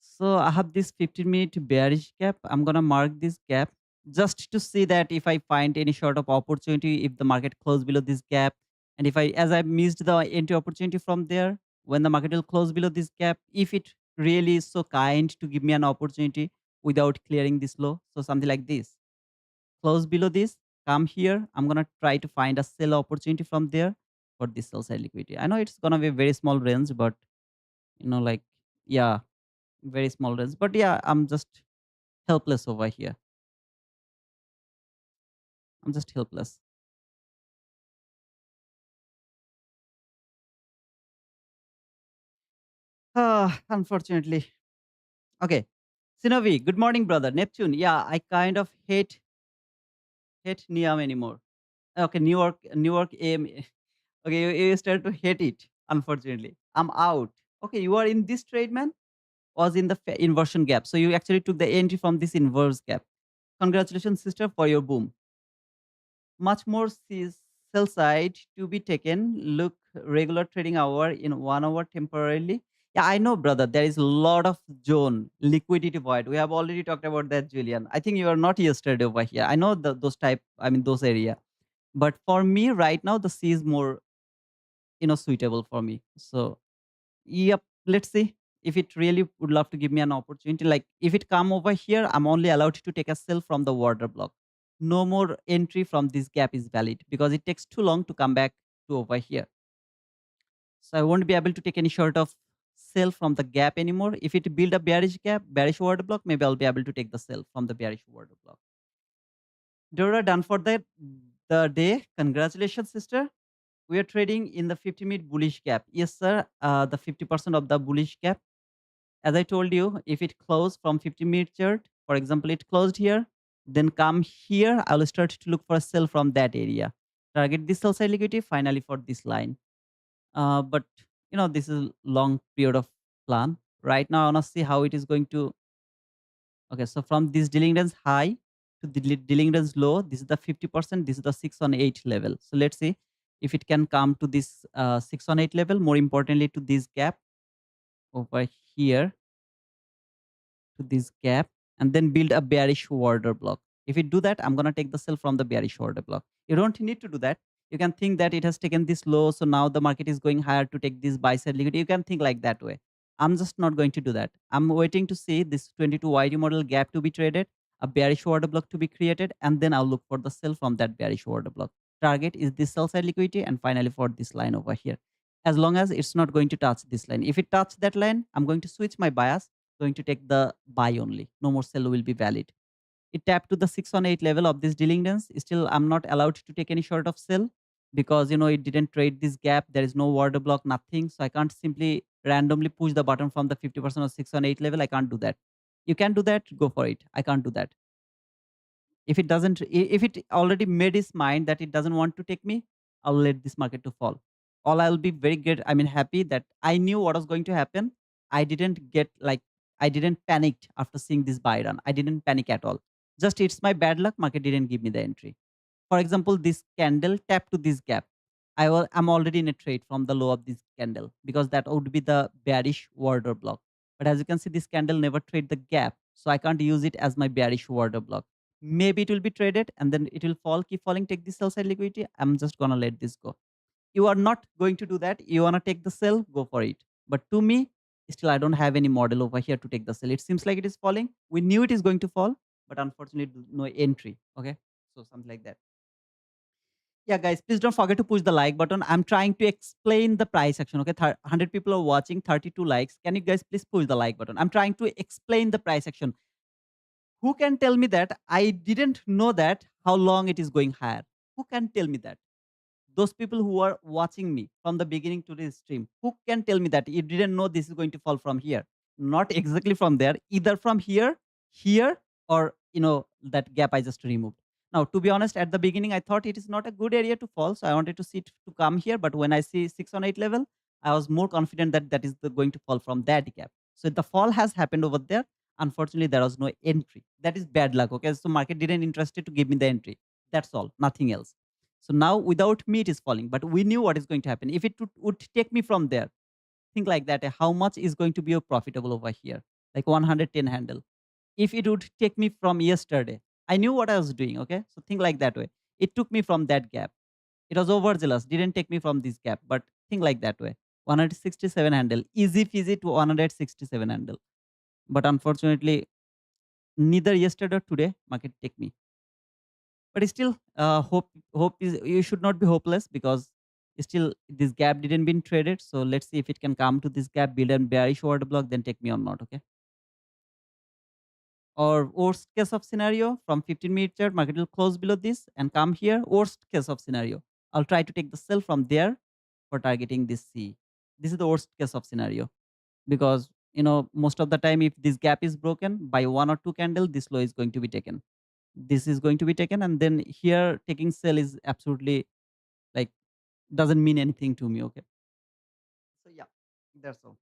So I have this 15-minute bearish gap. I'm gonna mark this gap just to see that if I find any sort of opportunity, if the market close below this gap, and if I as I missed the entry opportunity from there, when the market will close below this gap, if it really is so kind to give me an opportunity without clearing this low. So something like this. Close below this, come here. I'm gonna try to find a sell opportunity from there for this sell side liquidity. I know it's gonna be a very small range, but like, yeah, very small range. But yeah, I'm just helpless over here. I'm just helpless. Unfortunately. Okay. Sinovi, good morning, brother. Neptune. Yeah, I kind of hate Niam anymore. Okay, Newark AM. Okay, you start to hate it. Unfortunately, I'm out. Okay, you are in this trade, man. Was in the inversion gap. So you actually took the entry from this inverse gap. Congratulations, sister, for your boom. Much more sell side to be taken. Look, regular trading hour in 1 hour temporarily. Yeah, I know, brother. There is a lot of zone liquidity void. We have already talked about that, Julian. I think you are not yesterday over here. I know those type. I mean those area. But for me right now, the C is more suitable for me. So yep, let's see if it really would love to give me an opportunity. Like if it come over here, I'm only allowed to take a sell from the order block. No more entry from this gap is valid because it takes too long to come back to over here. So I won't be able to take any sort of sell from the gap anymore. If it build a bearish gap, bearish order block, maybe I'll be able to take the sell from the bearish order block. Dora done for the day. Congratulations, sister. We are trading in the 50-minute bullish gap. Yes, sir. The 50% of the bullish gap. As I told you, if it closed from 50-minute chart, for example, it closed here, then come here, I will start to look for a sell from that area. Target this sell side liquidity finally for this line. But this is long period of plan. Right now, I want to see how it is going to. Okay, so from this dealing range high to the dealing range low, this is the 50%. This is the 6 on 8 level. So let's see if it can come to this 6 on 8 level. More importantly, to this gap over here, to this gap, and then build a bearish order block. If you do that, I'm going to take the sell from the bearish order block. You don't need to do that. You can think that it has taken this low, so now the market is going higher to take this buy side liquidity. You can think like that way. I'm just not going to do that. I'm waiting to see this 22 YD model gap to be traded, a bearish order block to be created, and then I'll look for the sell from that bearish order block. Target is this sell side liquidity, and finally for this line over here. As long as it's not going to touch this line. If it touches that line, I'm going to switch my bias, going to take the buy only. No more sell will be valid. It tapped to the 6 on 8 level of this dealing range. Still, I'm not allowed to take any sort of sell because it didn't trade this gap. There is no order block, nothing. So I can't simply randomly push the button from the 50% or 6 on 8 level. I can't do that. You can do that, go for it. I can't do that. If it doesn't, if it already made its mind that it doesn't want to take me, I'll let this market to fall. All I'll be very good. I mean, happy that I knew what was going to happen. I didn't get like, I didn't panic after seeing this buy run. I didn't panic at all. Just it's my bad luck. Market didn't give me the entry. For example, this candle tapped to this gap. I'm already in a trade from the low of this candle because that would be the bearish order block. But as you can see, this candle never trade the gap. So I can't use it as my bearish order block. Maybe it will be traded and then it will fall, keep falling, take the sell side liquidity. I'm just gonna let this go. You are not going to do that. You wanna take the sell, go for it. But to me, still I don't have any model over here to take the sell. It seems like it is falling. We knew it is going to fall, but unfortunately no entry. Okay. So something like that. Yeah, guys, please don't forget to push the like button. I'm trying to explain the price action. Okay, 100 people are watching, 32 likes. Can you guys please push the like button? I'm trying to explain the price action. Who can tell me that I didn't know that how long it is going higher? Who can tell me that? Those people who are watching me from the beginning to this stream, who can tell me that you didn't know this is going to fall from here? Not exactly from there, either from here, or that gap I just removed. Now, to be honest, at the beginning, I thought it is not a good area to fall, so I wanted to see it to come here. But when I see 6 on 8 level, I was more confident that that is going to fall from that gap. So the fall has happened over there. Unfortunately, there was no entry. That is bad luck. Okay, so market didn't interested to give me the entry. That's all, nothing else. So now without me, it is falling. But we knew what is going to happen. If it would take me from there, think like that. How much is going to be profitable over here? Like 110 handle. If it would take me from yesterday, I knew what I was doing. Okay. So think like that way. It took me from that gap. It was overzealous. Didn't take me from this gap. But think like that way. 167 handle. Easy peasy to 167 handle. But unfortunately, neither yesterday or today market take me. But still, hope is, you should not be hopeless, because still this gap didn't been traded. So let's see if it can come to this gap, build and bearish order block, then take me or not. Okay. Or worst case of scenario, from 15-minute chart, market will close below this and come here. Worst case of scenario, I'll try to take the sell from there for targeting this C. This is the worst case of scenario, because most of the time, if this gap is broken by one or two candle, this low is going to be taken. This is going to be taken, and then here taking sell is absolutely, like, doesn't mean anything to me. Okay. So yeah, that's all.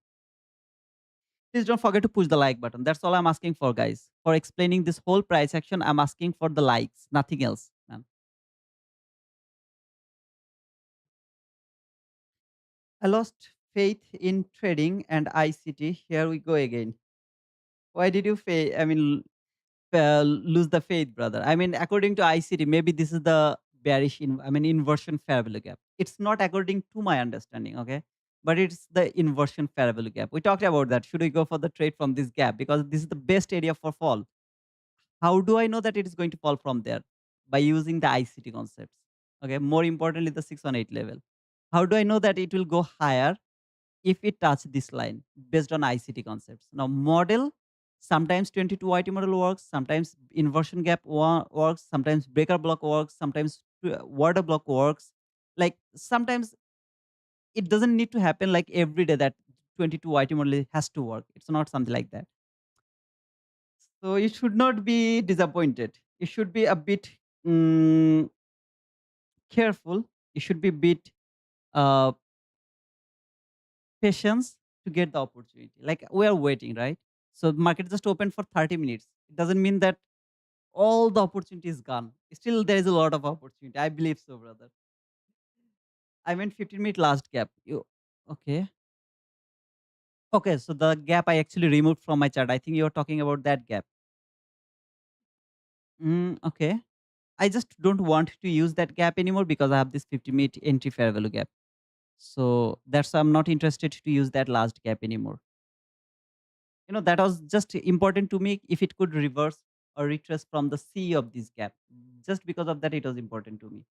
Please don't forget to push the like button. That's all I'm asking for, guys. For explaining this whole price action, I'm asking for the likes, nothing else, man. I lost faith in trading and ICT. Here we go again. Why did you lose the faith, brother? I mean, according to ICT, maybe this is the inversion fair value gap. It's not according to my understanding, okay? But it's the inversion fair value gap. We talked about that. Should we go for the trade from this gap? Because this is the best area for fall. How do I know that it is going to fall from there? By using the ICT concepts. Okay. More importantly, the 618 level. How do I know that it will go higher if it touch this line based on ICT concepts? Now, model, sometimes 22 YT model works, sometimes inversion gap works, sometimes breaker block works, sometimes water block works. Like sometimes it doesn't need to happen like every day that 22 YT model has to work. It's not something like that. So you should not be disappointed. You should be a bit mm, careful. You should be a bit uh, patience to get the opportunity. Like we are waiting, right? So market just opened for 30 minutes. It doesn't mean that all the opportunity is gone. Still, there is a lot of opportunity. I believe so, brother. I meant 15-minute last gap. You okay? Okay, so the gap I actually removed from my chart. I think you're talking about that gap. Okay. I just don't want to use that gap anymore because I have this 50-minute entry fair value gap. So that's why I'm not interested to use that last gap anymore. That was just important to me if it could reverse or retrace from the C of this gap. Just because of that, it was important to me.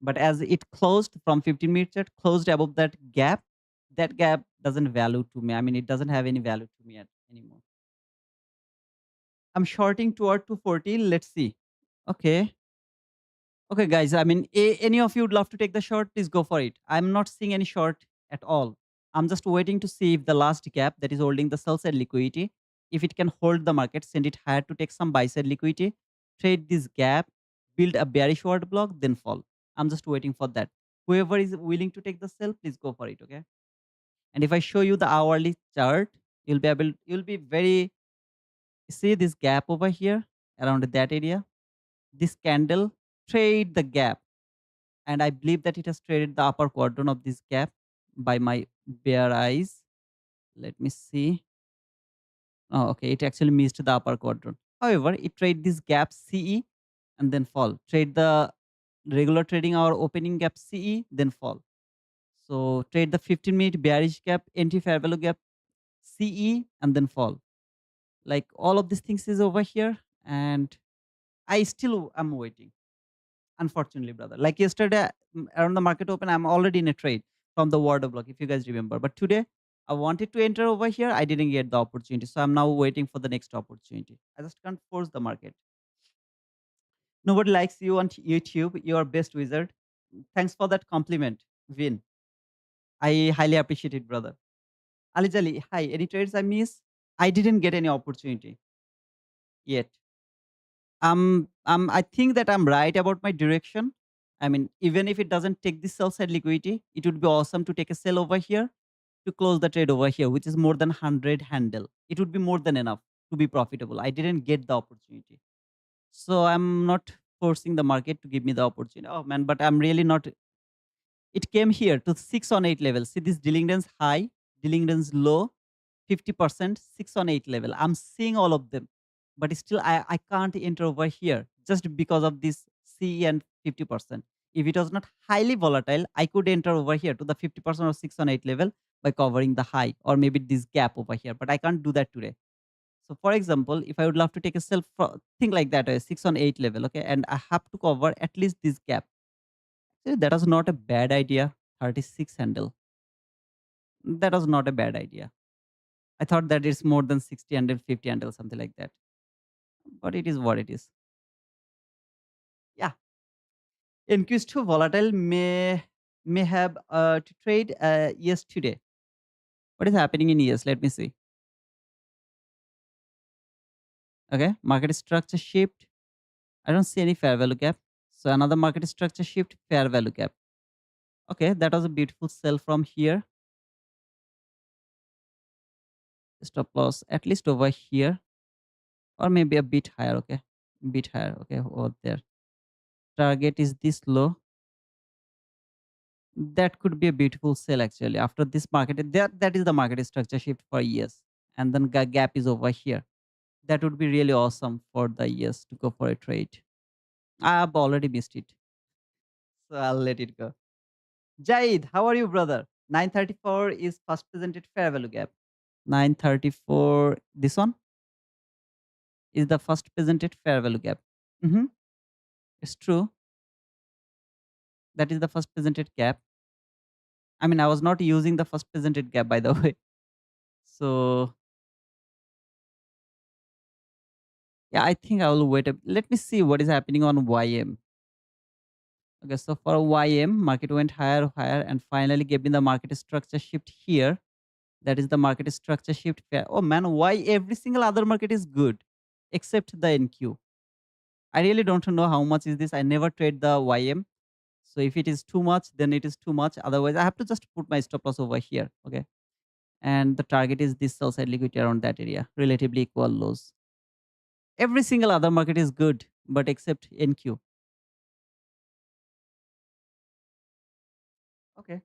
But as it closed from 15 minutes, it closed above that gap doesn't value to me. I mean, it doesn't have any value to me anymore. I'm shorting toward 240. Let's see. Okay. Okay, guys. I mean, any of you would love to take the short, please go for it. I'm not seeing any short at all. I'm just waiting to see if the last gap that is holding the sell side liquidity, if it can hold the market, send it higher to take some buy side liquidity, trade this gap, build a bearish order block, then fall. I'm just waiting for that. Whoever is willing to take the sell, please go for it. Okay. And if I show you the hourly chart, you'll be very, see this gap over here around that area. This candle, trade the gap, and I believe that it has traded the upper quadrant of this gap by my bare eyes. Let me see. Oh, okay. It actually missed the upper quadrant. However, it trade this gap CE and then fall. Trade the regular trading hour opening gap CE, then fall. So trade the 15-minute bearish gap, anti fair value gap CE, and then fall. Like all of these things is over here, and I still am waiting. Unfortunately, brother. Like yesterday, around the market open, I'm already in a trade from the water block, if you guys remember. But today, I wanted to enter over here. I didn't get the opportunity. So I'm now waiting for the next opportunity. I just can't force the market. Nobody likes you on YouTube. You're best wizard. Thanks for that compliment, Vin. I highly appreciate it, brother. Ali Jali, hi. Any trades I miss? I didn't get any opportunity yet. I think that I'm right about my direction. I mean, even if it doesn't take the sell side liquidity, it would be awesome to take a sell over here to close the trade over here, which is more than 100 handle. It would be more than enough to be profitable. I didn't get the opportunity. So I'm not forcing the market to give me the opportunity. Oh man, but I'm really not. It came here to 6 on 8 level. See this dealing range high, dealing range low, 50%, 6 on 8 level. I'm seeing all of them, but still I can't enter over here just because of this C and 50%. if it was not highly volatile, I could enter over here to the 50% or 618 level by covering the high or maybe this gap over here. But I can't do that today. So for example, if I would love to take a sell for thing like that, a 6 on 8 level, okay, and I have to cover at least this gap. That was not a bad idea. 36 handle. That was not a bad idea. I thought that it's more than 60 handle, 50 handle, something like that. But it is what it is. Yeah. Increased to volatile may have to trade yesterday. What is happening in years? Let me see. Okay, market structure shift. I don't see any fair value gap. So another market structure shift, fair value gap. Okay, that was a beautiful sell from here. Stop loss at least over here, or maybe a bit higher. Okay, bit higher. Okay, over there. Target is this low. That could be a beautiful sell actually. After this market, that is the market structure shift for years, and then gap is over here. That would be really awesome for the years to go for a trade. I've already missed it, so I'll let it go. Jaid, how are you, brother? 934 is first presented fair value gap. 934, this one is the first presented fair value gap. Mm-hmm. It's true. That is the first presented gap. I mean, I was not using the first presented gap, by the way. So, yeah, I think I will wait. Let me see what is happening on YM. Okay, so for YM, market went higher, higher, and finally gave me the market structure shift here. That is the market structure shift. Oh man, why every single other market is good except the NQ? I really don't know how much is this. I never trade the YM. So if it is too much, then it is too much. Otherwise, I have to just put my stop loss over here. Okay. And the target is this sell side liquidity around that area, relatively equal lows. Every single other market is good, but except NQ. Okay.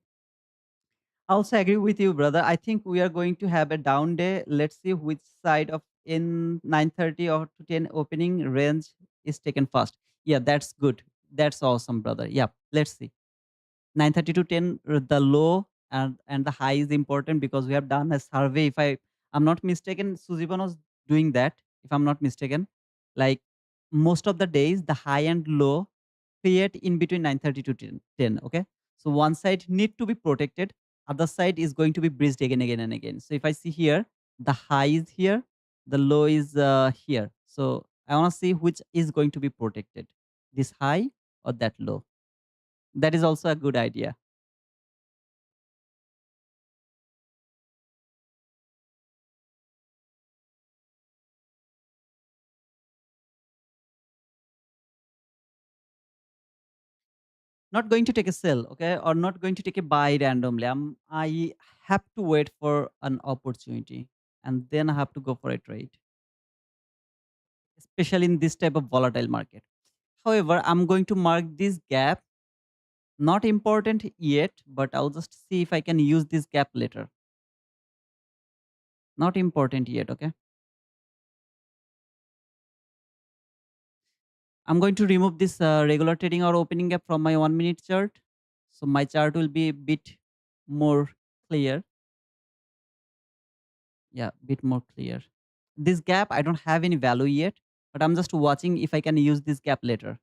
I also agree with you, brother. I think we are going to have a down day. Let's see which side of in 9:30 or to 10 opening range is taken first. Yeah, that's good. That's awesome, brother. Yeah, let's see. 9:30 to 10, the low and the high is important because we have done a survey. If I'm not mistaken, Sujiban was doing that. If I'm not mistaken, like most of the days, the high and low create in between 9:30 to 10. Okay, so one side need to be protected, other side is going to be breached again and again. So if I see here, the high is here, the low is here. So I want to see which is going to be protected, this high or that low. That is also a good idea. Not going to take a sell, okay, or not going to take a buy randomly. I have to wait for an opportunity, and then I have to go for a trade, especially in this type of volatile market. However, I'm going to mark this gap. Not important yet, but I'll just see if I can use this gap later. Not important yet, okay. I'm going to remove this regular trading or opening gap from my 1 minute chart, so my chart will be a bit more clear. Yeah, bit more clear. This gap, I don't have any value yet, but I'm just watching if I can use this gap later.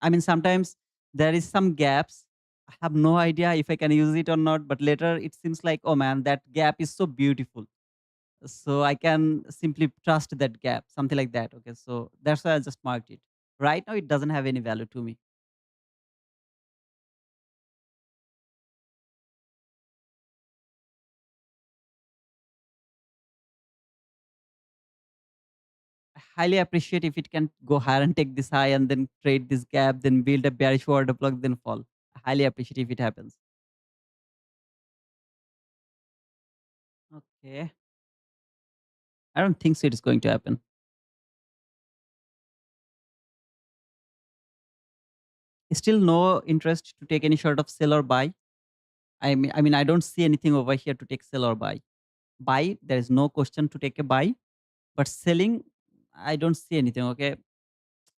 I mean, sometimes there is some gaps. I have no idea if I can use it or not, but later it seems like, oh man, that gap is so beautiful. So I can simply trust that gap, something like that. Okay, so that's why I just marked it. Right now, it doesn't have any value to me. I highly appreciate if it can go higher and take this high and then trade this gap, then build a bearish order block, then fall. I highly appreciate if it happens. Okay. I don't think so it is going to happen. Still no interest to take any sort of sell or buy. I mean, I don't see anything over here to take sell or buy. Buy, there is no question to take a buy, but selling, I don't see anything. Okay,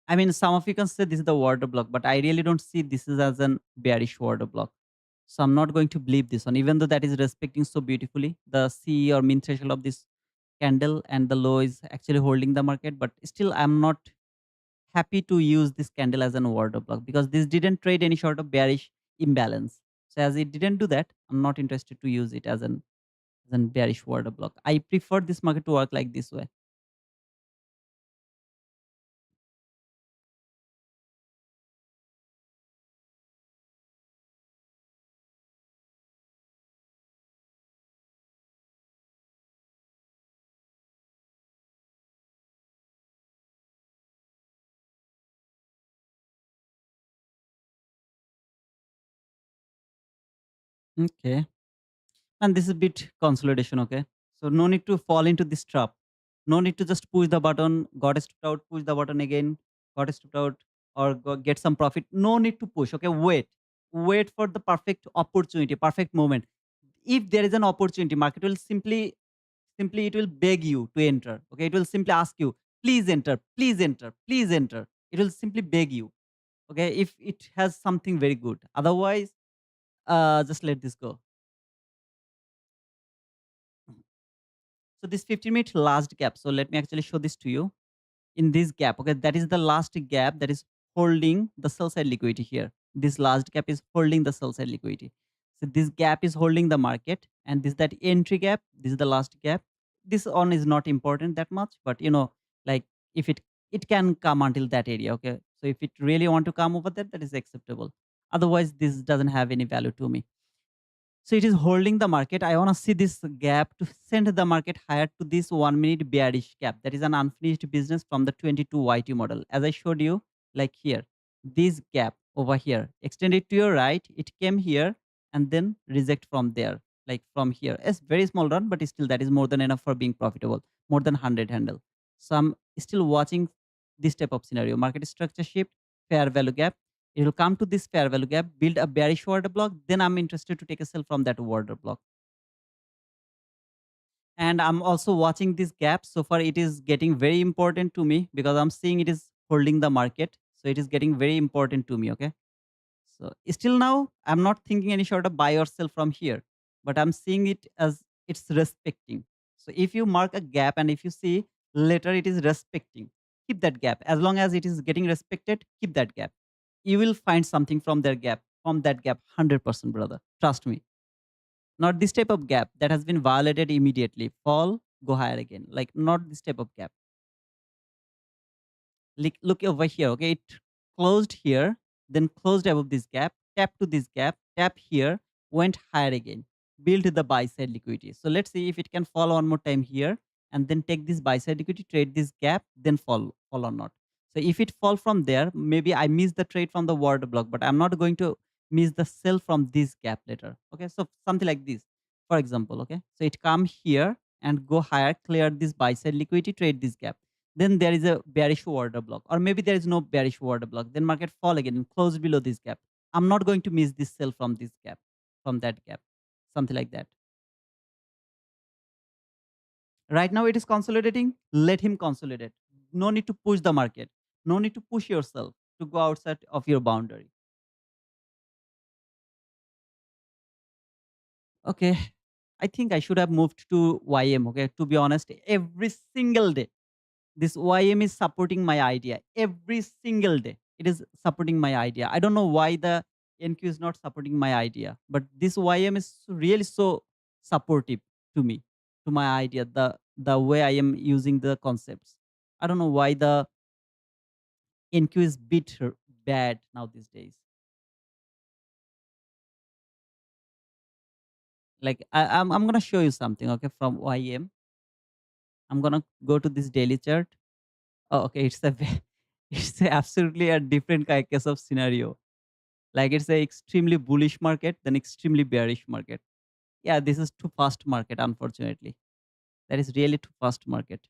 I mean, some of you can say this is the order block, but I really don't see this is as an bearish order block. So I'm not going to believe this one, even though that is respecting so beautifully the C or mean threshold of this candle, and the low is actually holding the market. But still, I'm not happy to use this candle as an order block because this didn't trade any sort of bearish imbalance. So as it didn't do that, I'm not interested to use it as an bearish order block. I prefer this market to work like this way. Okay. And this is a bit consolidation, okay? So no need to fall into this trap. No need to just push the button, got stopped out, push the button again, got stopped out, or get some profit. No need to push, okay? Wait. Wait for the perfect opportunity, perfect moment. If there is an opportunity, market will simply it will beg you to enter. Okay, it will simply ask you, please enter, please enter, please enter. It will simply beg you. Okay, if it has something very good. Otherwise, just let this go. So this 15-minute last gap. So let me actually show this to you. In this gap, okay, that is the last gap that is holding the sell side liquidity here. This last gap is holding the sell side liquidity. So this gap is holding the market, and this that entry gap. This is the last gap. This one is not important that much, but like if it can come until that area. Okay, so if it really want to come over there, that is acceptable. Otherwise, this doesn't have any value to me. So it is holding the market. I want to see this gap to send the market higher to this 1 minute bearish gap. That is an unfinished business from the 22 YT model. As I showed you, like here, this gap over here, extend it to your right. It came here and then reject from there, like from here. It's very small run, but still that is more than enough for being profitable, more than 100 handle. So I'm still watching this type of scenario. Market structure shift, fair value gap, it will come to this fair value gap, build a bearish order block. Then I'm interested to take a sell from that order block. And I'm also watching this gap. So far, it is getting very important to me because I'm seeing it is holding the market. So it is getting very important to me. Okay. So still now, I'm not thinking any sort of buy or sell from here, but I'm seeing it as it's respecting. So if you mark a gap and if you see later it is respecting, keep that gap. As long as it is getting respected, keep that gap. You will find something from that gap, 100%, brother. Trust me. Not this type of gap that has been violated immediately. Fall, go higher again. Like not this type of gap. Look over here, okay? It closed here, then closed above this gap, tap to this gap, tap here, went higher again, build the buy side liquidity. So let's see if it can fall one more time here and then take this buy side liquidity, trade this gap, then fall or not. So if it fall from there, maybe I miss the trade from the word block, but I'm not going to miss the sell from this gap later. Okay, so something like this, for example. Okay, so it come here and go higher, clear this buy side liquidity, trade this gap, then there is a bearish order block, or maybe there is no bearish order block, then market fall again and close below this gap. I'm not going to miss this sell from this gap, from that gap, something like that. Right now it is consolidating, let him consolidate. No need to push the market, no need to push yourself to go outside of your boundary. Okay, I think I should have moved to YM. Okay, to be honest, every single day this YM is supporting my idea. Every single day it is supporting my idea. I don't know why the NQ is not supporting my idea, but this YM is really so supportive to me, to my idea, the way I am using the concepts. I don't know why the NQ is bit bad now these days. Like I'm gonna show you something, okay, from YM. I'm gonna go to this daily chart. Oh, okay, it's a it's absolutely a different case of scenario. Like it's a extremely bullish market, then extremely bearish market. Yeah, this is too fast market, unfortunately. That is really too fast market.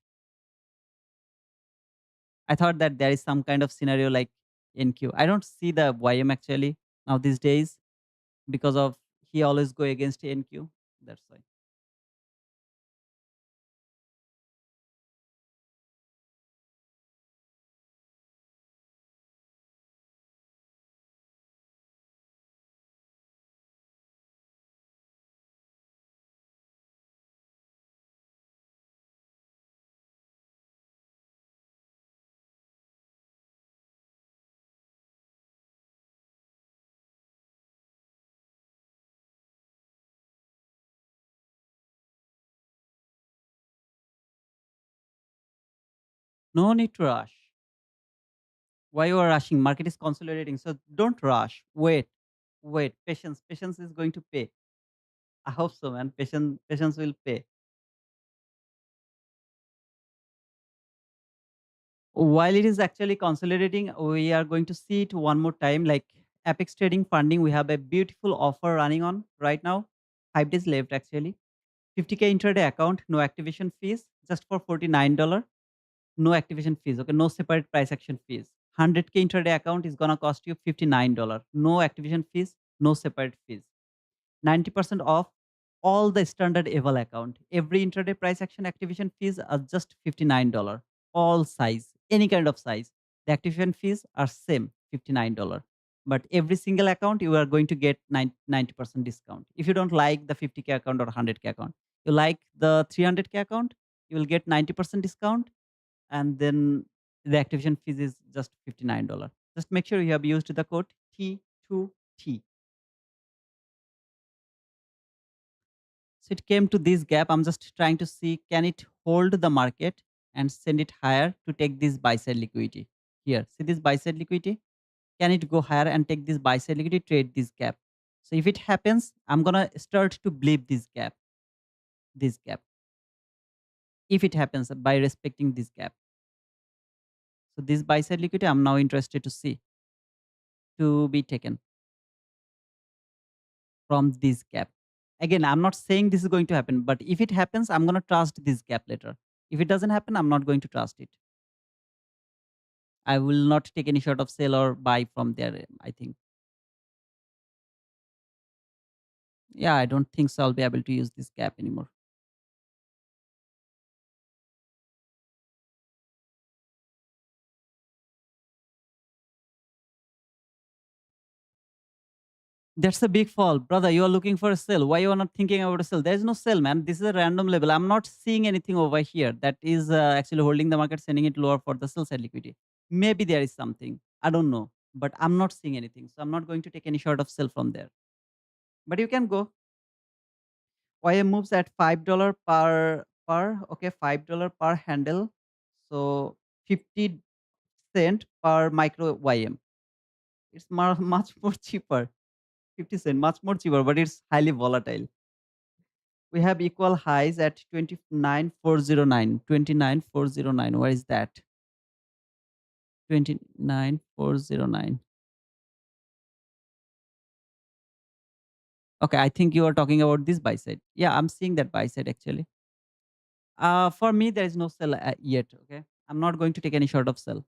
I thought that there is some kind of scenario like NQ. I don't see the YM actually now these days because of he always go against NQ. That's why. No need to rush. Why you are rushing? Market is consolidating, so don't rush. Wait, wait. Patience, patience is going to pay. I hope so, man. Patience will pay. While it is actually consolidating, we are going to see it one more time. Like Apex Trading Funding, we have a beautiful offer running on right now. 5 days left actually. 50K intraday account, no activation fees, just for $49. No activation fees. Okay, no separate price action fees. 100K intraday account is gonna cost you $59. No activation fees, no separate fees. 90% off all the standard Eval account. Every intraday price action activation fees are just $59. All size, any kind of size. The activation fees are same, $59. But every single account you are going to get 90% discount. If you don't like the 50K account or 100K account, you like the 300K account, you will get 90% discount, and then the activation fees is just $59. Just make sure you have used the code T2T. So it came to this gap. I'm just trying to see, can it hold the market and send it higher to take this buy side liquidity? Here, see this buy side liquidity? Can it go higher and take this buy side liquidity, trade this gap? So if it happens, I'm gonna start to believe this gap, this gap. If it happens by respecting this gap. So this buy side liquidity, I'm now interested to see to be taken from this gap. Again, I'm not saying this is going to happen, but if it happens, I'm gonna trust this gap later. If it doesn't happen, I'm not going to trust it. I will not take any sort of sell or buy from there, I think. Yeah, I don't think so I'll be able to use this gap anymore. That's a big fall. Brother, you are looking for a sell. Why you are not thinking about a sell? There is no sell, man. This is a random level. I'm not seeing anything over here that is actually holding the market, sending it lower for the sell side liquidity. Maybe there is something. I don't know. But I'm not seeing anything. So I'm not going to take any short of sell from there. But you can go. YM moves at $5 per okay, $5 per handle. So 50 cent per micro YM. It's much more cheaper. 50 cent, much more cheaper, but it's highly volatile. We have equal highs at 29,409. 29,409. Where is that? 29,409. Okay, I think you are talking about this buy side. Yeah, I'm seeing that buy side actually. For me, there is no sell yet. Okay, I'm not going to take any short of sell.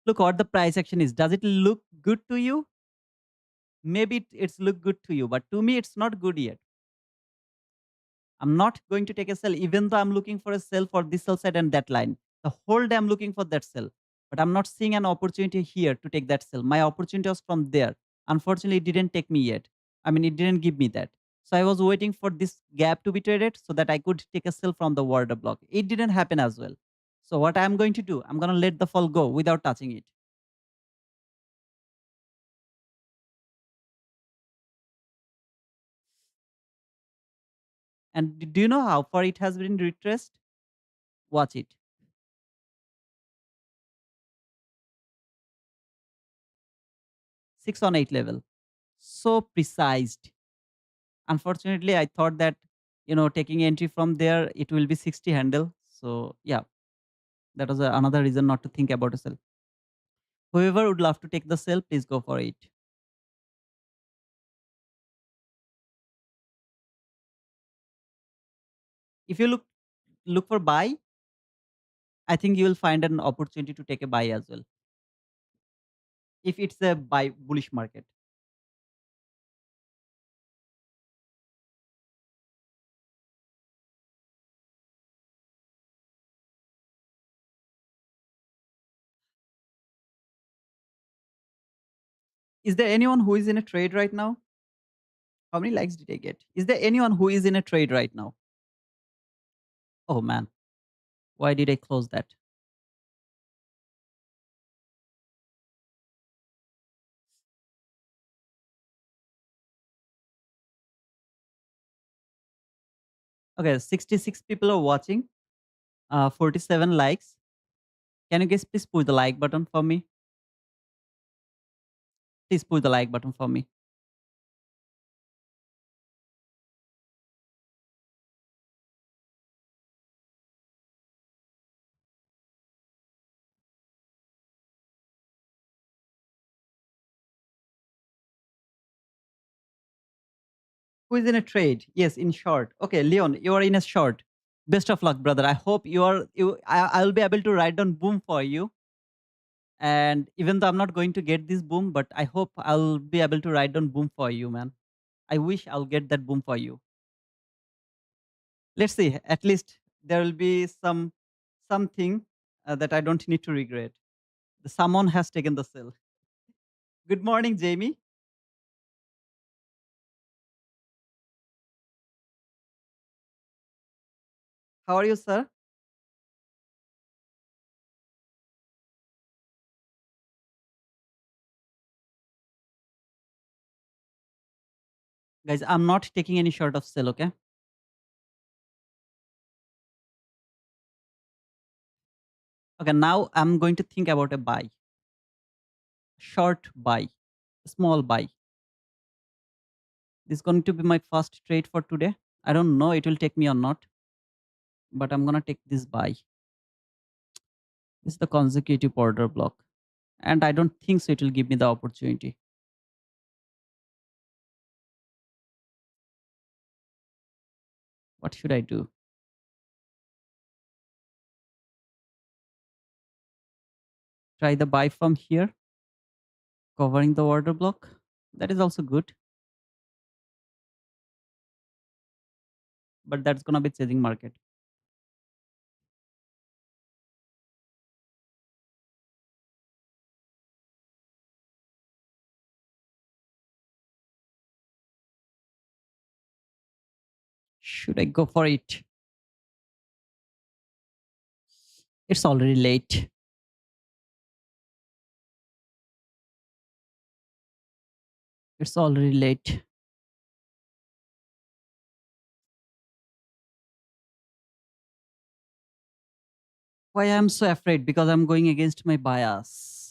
Look what the price action is. Does it look good to you? Maybe it's look good to you, but to me, it's not good yet. I'm not going to take a sell, even though I'm looking for a sell for this sell side and that line. The whole day I'm looking for that sell, but I'm not seeing an opportunity here to take that sell. My opportunity was from there. Unfortunately, it didn't take me yet. I mean, it didn't give me that. So I was waiting for this gap to be traded so that I could take a sell from the order block. It didn't happen as well. So what I'm going to do, I'm going to let the fall go without touching it. And do you know how far it has been retraced? Watch it. 6 on 8 level. So precise. Unfortunately, I thought that, taking entry from there, it will be 60 handle. So yeah, that was another reason not to think about a sell. Whoever would love to take the sell, please go for it. If you look for buy, I think you will find an opportunity to take a buy as well. If it's a buy bullish market. Is there anyone who is in a trade right now? How many likes did I get? Is there anyone who is in a trade right now? Oh man, why did I close that? Okay, 66 people are watching, 47 likes. Can you guys please push the like button for me? Please push the like button for me. Who is in a trade? Yes, in short. Okay, Leon, you are in a short. Best of luck, brother. I hope you are you. I will be able to write down boom for you. And even though I'm not going to get this boom, but I hope I'll be able to write down boom for you, man. I wish I'll get that boom for you. Let's see. At least there will be something that I don't need to regret. Someone has taken the sale. Good morning, Jamie. How are you, sir? Guys, I'm not taking any short of sale. Okay. Okay. Now I'm going to think about a buy, short buy, small buy. This is going to be my first trade for today. I don't know it will take me or not, but I'm gonna take this buy. This is the consecutive order block, and I don't think so. It will give me the opportunity. What should I do? Try the buy from here, covering the order block. That is also good, but that's gonna be chasing market. Should I go for it? It's already late. It's already late. Why I'm so afraid? Because I'm going against my bias.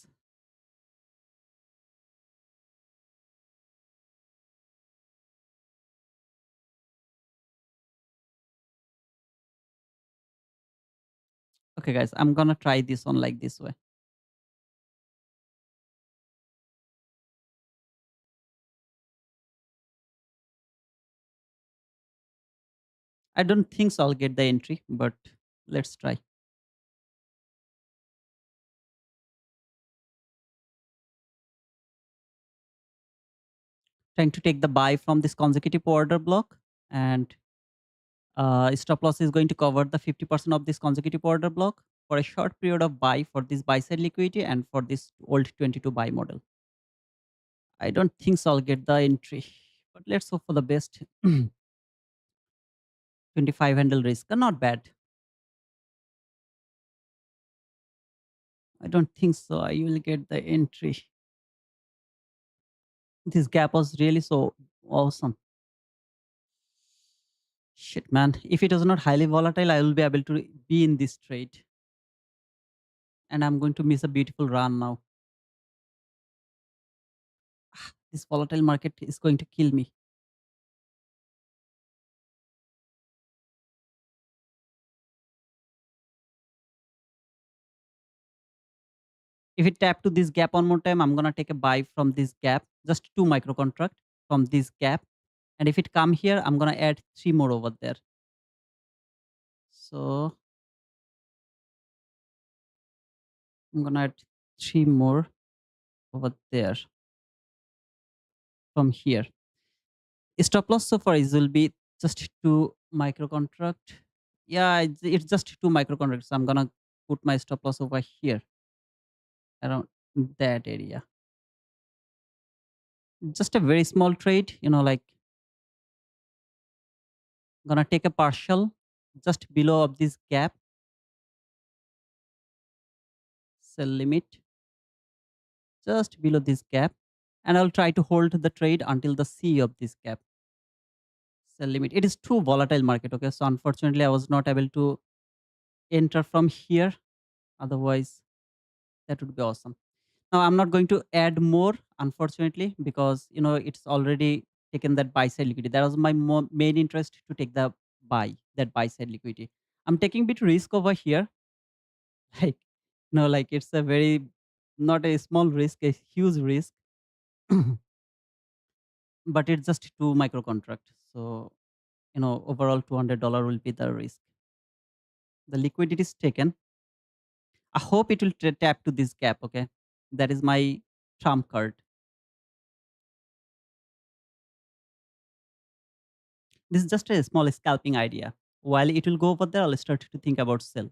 Okay, guys, I'm gonna try this one like this way. I don't think so I'll get the entry, but let's try. Trying to take the buy from this consecutive order block, and stop loss is going to cover the 50% of this consecutive order block for a short period of buy for this buy side liquidity and for this old 22 buy model. I don't think so I'll get the entry, but let's hope for the best. 25 handle risk, not bad. I don't think so I will get the entry. This gap was really so awesome. Shit, man. If it was not highly volatile, I will be able to be in this trade. And I'm going to miss a beautiful run now. This volatile market is going to kill me. If it tap to this gap one more time, I'm gonna take a buy from this gap, just two micro contract from this gap. And if it come here, I'm gonna add three more over there. So I'm gonna add three more over there from here. Stop loss so far is will be just two micro contract. Yeah, it's just two micro contracts. So I'm gonna put my stop loss over here around that area. Just a very small trade, like gonna take a partial just below of this gap, sell limit just below this gap, and I'll try to hold the trade until the C of this gap. sell limit. It is too volatile market. Okay, so unfortunately, I was not able to enter from here. Otherwise, that would be awesome. Now, I'm not going to add more, unfortunately, because it's already taken that buy side liquidity. That was my main interest to take the that buy side liquidity. I'm taking bit risk over here, like like it's a very not a small risk, a huge risk, but it's just two micro contract. So overall $200 will be the risk. The liquidity is taken. I hope it will tap to this gap. Okay, that is my trump card. This is just a small scalping idea. While it will go over there, I'll start to think about sell.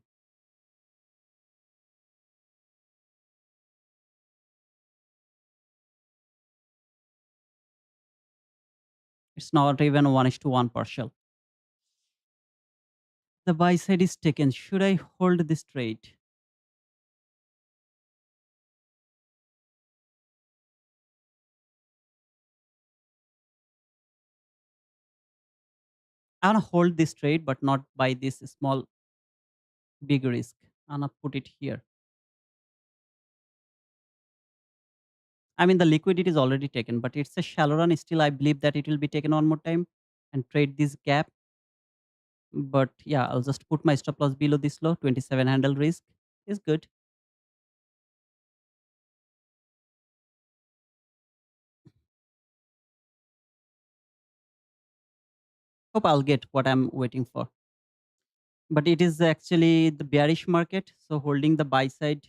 It's not even 1:1 partial. The buy side is taken. Should I hold this trade? I wanna hold this trade, but not buy this small big risk. I wanna put it here. I mean, the liquidity is already taken, but it's a shallow run. Still, I believe that it will be taken one more time and trade this gap. But yeah, I'll just put my stop loss below this low. 27 handle risk is good. Hope I'll get what I'm waiting for. But it is actually the bearish market. So holding the buy side,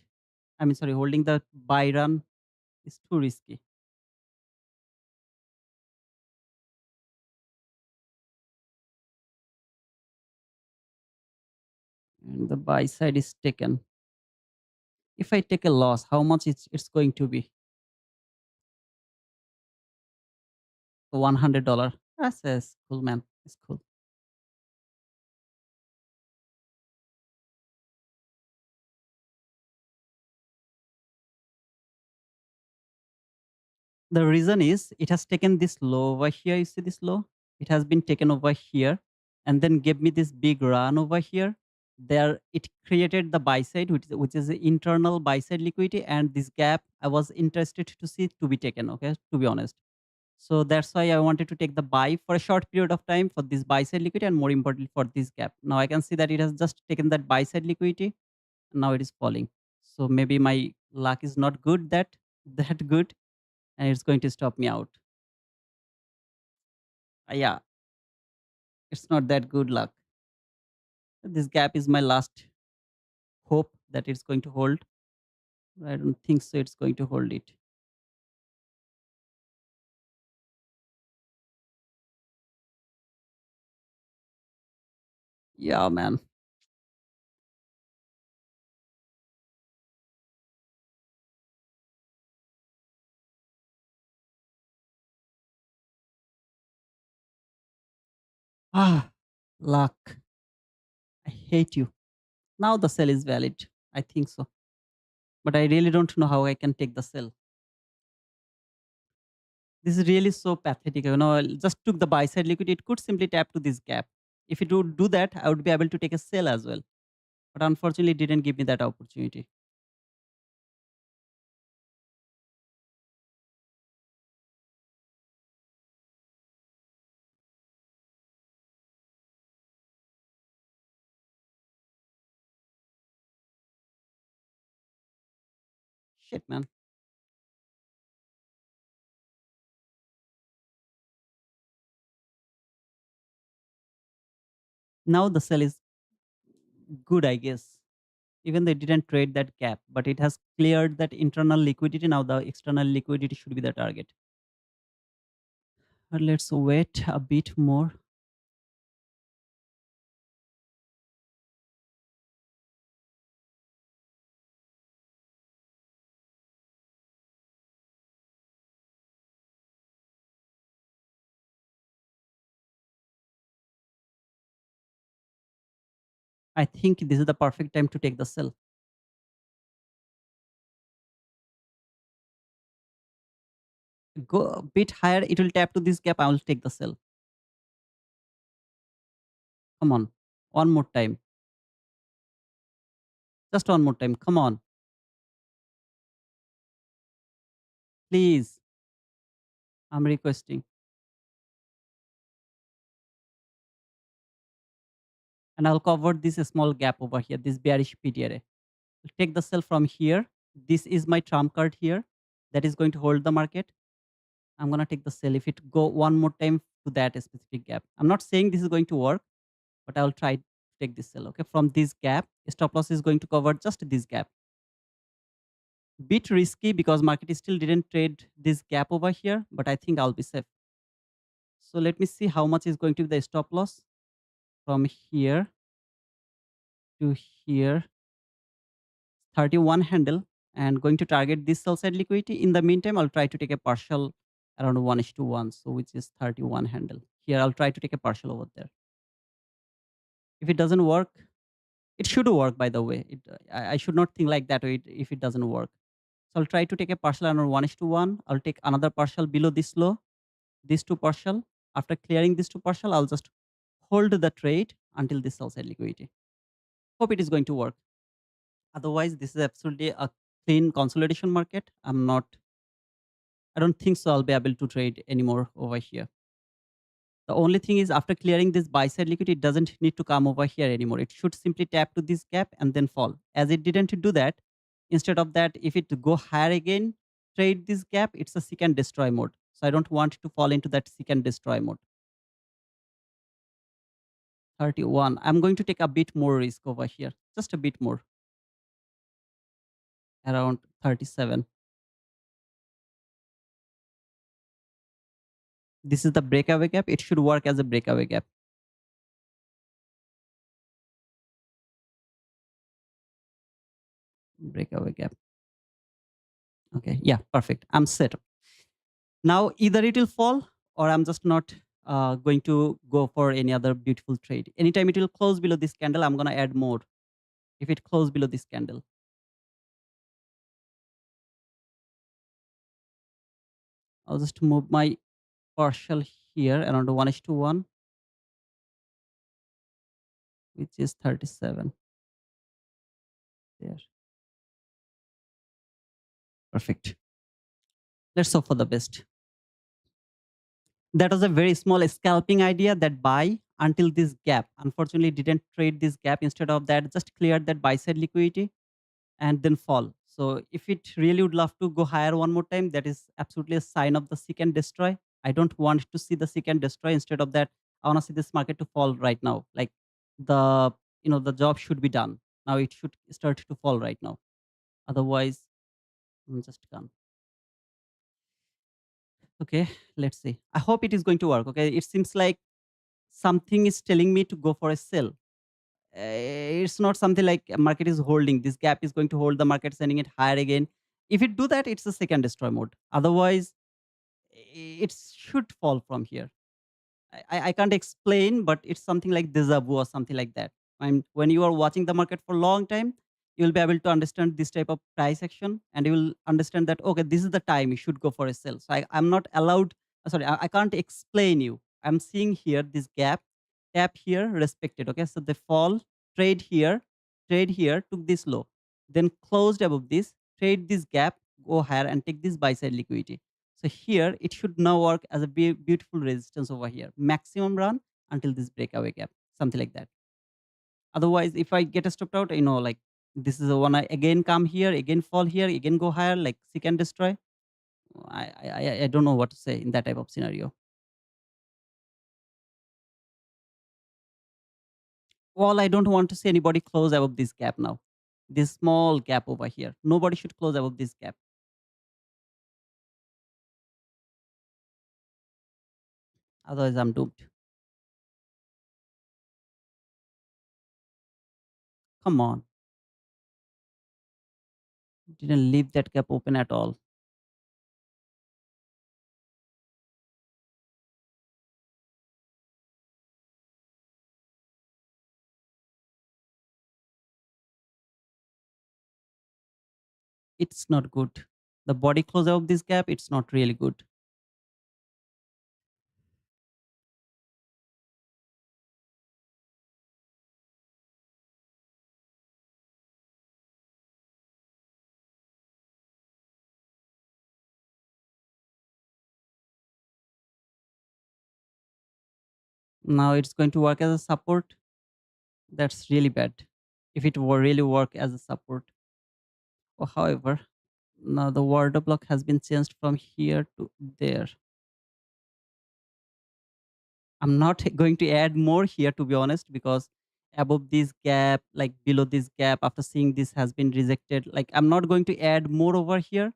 I mean, sorry, holding the buy run is too risky. And the buy side is taken. If I take a loss, how much it's going to be? $100. That's cool, man. It's cool. The reason is it has taken this low over here. You see this low? It has been taken over here and then gave me this big run over here. There, it created the buy side, which is the internal buy side liquidity, and this gap I was interested to see to be taken. Okay, to be honest. So that's why I wanted to take the buy for a short period of time for this buy side liquidity and more importantly for this gap. Now I can see that it has just taken that buy side liquidity and now it is falling. So maybe my luck is not good that good and it's going to stop me out. Yeah, it's not that good luck. This gap is my last hope that it's going to hold. I don't think so it's going to hold it. Yeah, man. Ah, luck. I hate you. Now the sell is valid. I think so. But I really don't know how I can take the sell. This is really so pathetic. I just took the buy side liquidity. It could simply tap to this gap. If it would do that, I would be able to take a sell as well. But unfortunately, it didn't give me that opportunity. Shit, man. Now the sell is good, I guess. Even they didn't trade that gap, but it has cleared that internal liquidity. Now the external liquidity should be the target. But let's wait a bit more. I think this is the perfect time to take the sell. Go a bit higher, it will tap to this gap. I will take the sell. Come on. One more time. Just one more time. Come on. Please. I'm requesting. And I'll cover this small gap over here, this bearish PDRA. Take the sell from here. This is my trump card here that is going to hold the market. I'm gonna take the sell if it go one more time to that specific gap. I'm not saying this is going to work, but I'll try to take this sell. Okay, from this gap, stop loss is going to cover just this gap. Bit risky because market still didn't trade this gap over here, but I think I'll be safe. So let me see how much is going to be the stop loss from here to here. 31 handle and going to target this sell side liquidity. In the meantime, I'll try to take a partial around 1 is to 1. So which is 31 handle. Here I'll try to take a partial over there. If it doesn't work, it should work by the way. I should not think like that way if it doesn't work. So I'll try to take a partial around 1 is to 1. I'll take another partial below this low, these two partial. After clearing these two partial, I'll just hold the trade until this sell side liquidity. Hope it is going to work. Otherwise, this is absolutely a clean consolidation market. I don't think so I'll be able to trade anymore over here. The only thing is after clearing this buy side liquidity, it doesn't need to come over here anymore. It should simply tap to this gap and then fall. As it didn't do that, instead of that, if it go higher again, trade this gap, it's a seek and destroy mode. So I don't want to fall into that seek and destroy mode. 31. I'm going to take a bit more risk over here. Just a bit more. Around 37. This is the breakaway gap. It should work as a breakaway gap. Breakaway gap. Okay. Yeah, perfect. I'm set. Now either it will fall or I'm just not going to go for any other beautiful trade. Anytime it will close below this candle, I'm going to add more. If it close below this candle, I'll just move my partial here around 1 is to 1, which is 37. There. Perfect. Let's hope for the best. That was a very small scalping idea that buy until this gap. Unfortunately, didn't trade this gap. Instead of that, just cleared that buy side liquidity and then fall. So if it really would love to go higher one more time, that is absolutely a sign of the seek and destroy. I don't want to see the seek and destroy. Instead of that, I want to see this market to fall right now. Like the the job should be done. Now it should start to fall right now. Otherwise, I'm just gone. Okay, let's see. I hope it is going to work. Okay, it seems like something is telling me to go for a sell. It's not something like a market is holding. This gap is going to hold the market, sending it higher again. If it do that, it's a second destroy mode. Otherwise, it should fall from here. I can't explain, but it's something like deja vu or something like that. When you are watching the market for a long time, you will be able to understand this type of price action, and you will understand that okay, this is the time you should go for a sell. So I'm not allowed. Sorry, I can't explain you. I'm seeing here this gap, tap here, respected. Okay, so the fall, trade here, took this low, then closed above this, trade this gap, go higher, and take this buy side liquidity. So here it should now work as a beautiful resistance over here. Maximum run until this breakaway gap, something like that. Otherwise, if I get stopped out, like this is the one I again come here, again fall here, again go higher, like seek and destroy. I don't know what to say in that type of scenario. Well, I don't want to see anybody close above this gap now. This small gap over here. Nobody should close above this gap. Otherwise, I'm doomed. Come on. Didn't leave that gap open at all. It's not good. The body close above this gap, it's not really good. Now it's going to work as a support. That's really bad. If it were really work as a support. Or however, now the order block has been changed from here to there. I'm not going to add more here to be honest, because above this gap, like below this gap, after seeing this has been rejected, like I'm not going to add more over here.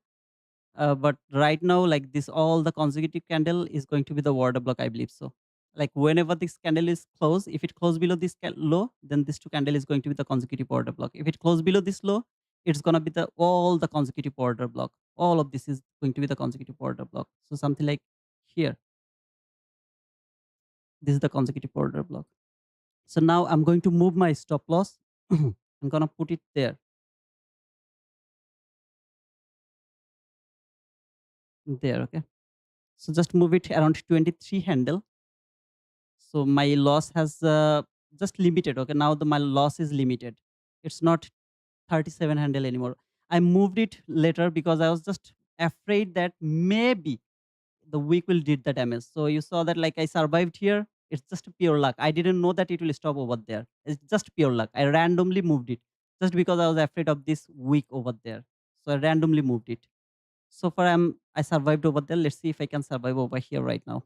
But right now, like this, all the consecutive candle is going to be the order block, I believe so. Like whenever this candle is closed, if it close below this low, then this two candle is going to be the consecutive order block. If it close below this low, it's gonna be the all the consecutive order block. All of this is going to be the consecutive order block. So something like here, this is the consecutive order block. So now I'm going to move my stop loss. I'm gonna put it there, there. Okay. So just move it around 23 handle. So my loss has just limited. Okay, now my loss is limited. It's not 37 handle anymore. I moved it later because I was just afraid that maybe the week will did the damage. So you saw that like I survived here. It's just pure luck. I didn't know that it will stop over there. It's just pure luck. I randomly moved it just because I was afraid of this week over there. So I randomly moved it. So far I survived over there. Let's see if I can survive over here right now.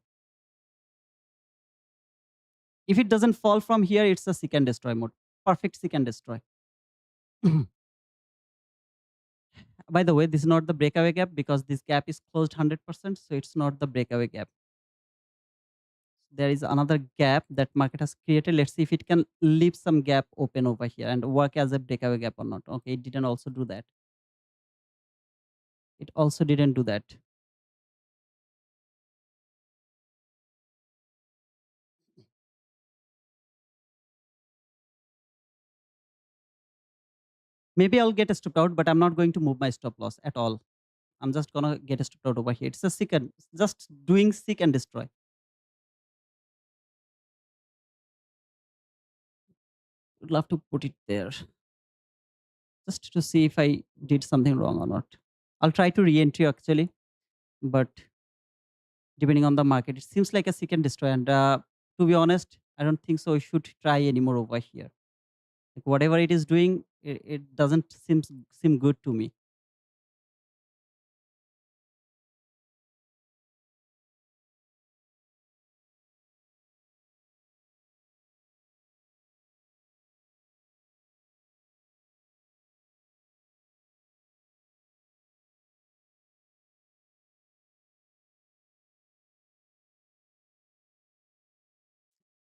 If it doesn't fall from here, it's a seek and destroy mode. Perfect seek and destroy. By the way, this is not the breakaway gap because this gap is closed 100%. So it's not the breakaway gap. There is another gap that market has created. Let's see if it can leave some gap open over here and work as a breakaway gap or not. Okay, it didn't also do that. It also didn't do that. Maybe I'll get stopped out, but I'm not going to move my stop loss at all. I'm just gonna get stopped out over here. It's a seek and just doing seek and destroy. Would love to put it there just to see if I did something wrong or not. I'll try to re-entry actually, but depending on the market, it seems like a seek and destroy. And to be honest, I don't think so. I should try anymore over here. Like whatever it is doing, it doesn't seem good to me.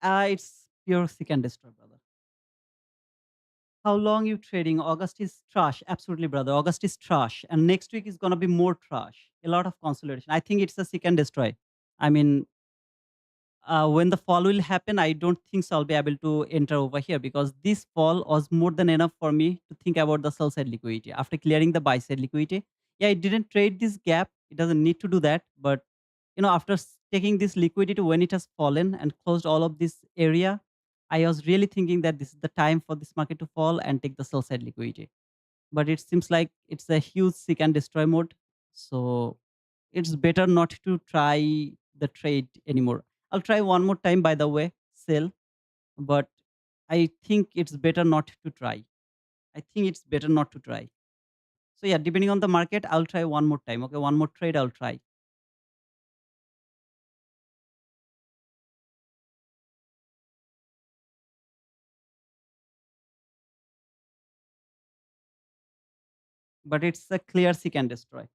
It's pure seek and destroy, brother. How long you trading? August is trash. Absolutely, brother. August is trash, and next week is gonna be more trash. A lot of consolidation. I think it's a seek and destroy. I mean, when the fall will happen, I don't think so I'll be able to enter over here because this fall was more than enough for me to think about the sell side liquidity. After clearing the buy side liquidity, yeah, it didn't trade this gap. It doesn't need to do that. But after taking this liquidity when it has fallen and closed all of this area, I was really thinking that this is the time for this market to fall and take the sell side liquidity. But it seems like it's a huge seek and destroy mode. So it's better not to try the trade anymore. I'll try one more time, by the way, sell, but I think it's better not to try. I think it's better not to try. So yeah, depending on the market, I'll try one more time. Okay, one more trade I'll try. But it's a clear seek and destroy.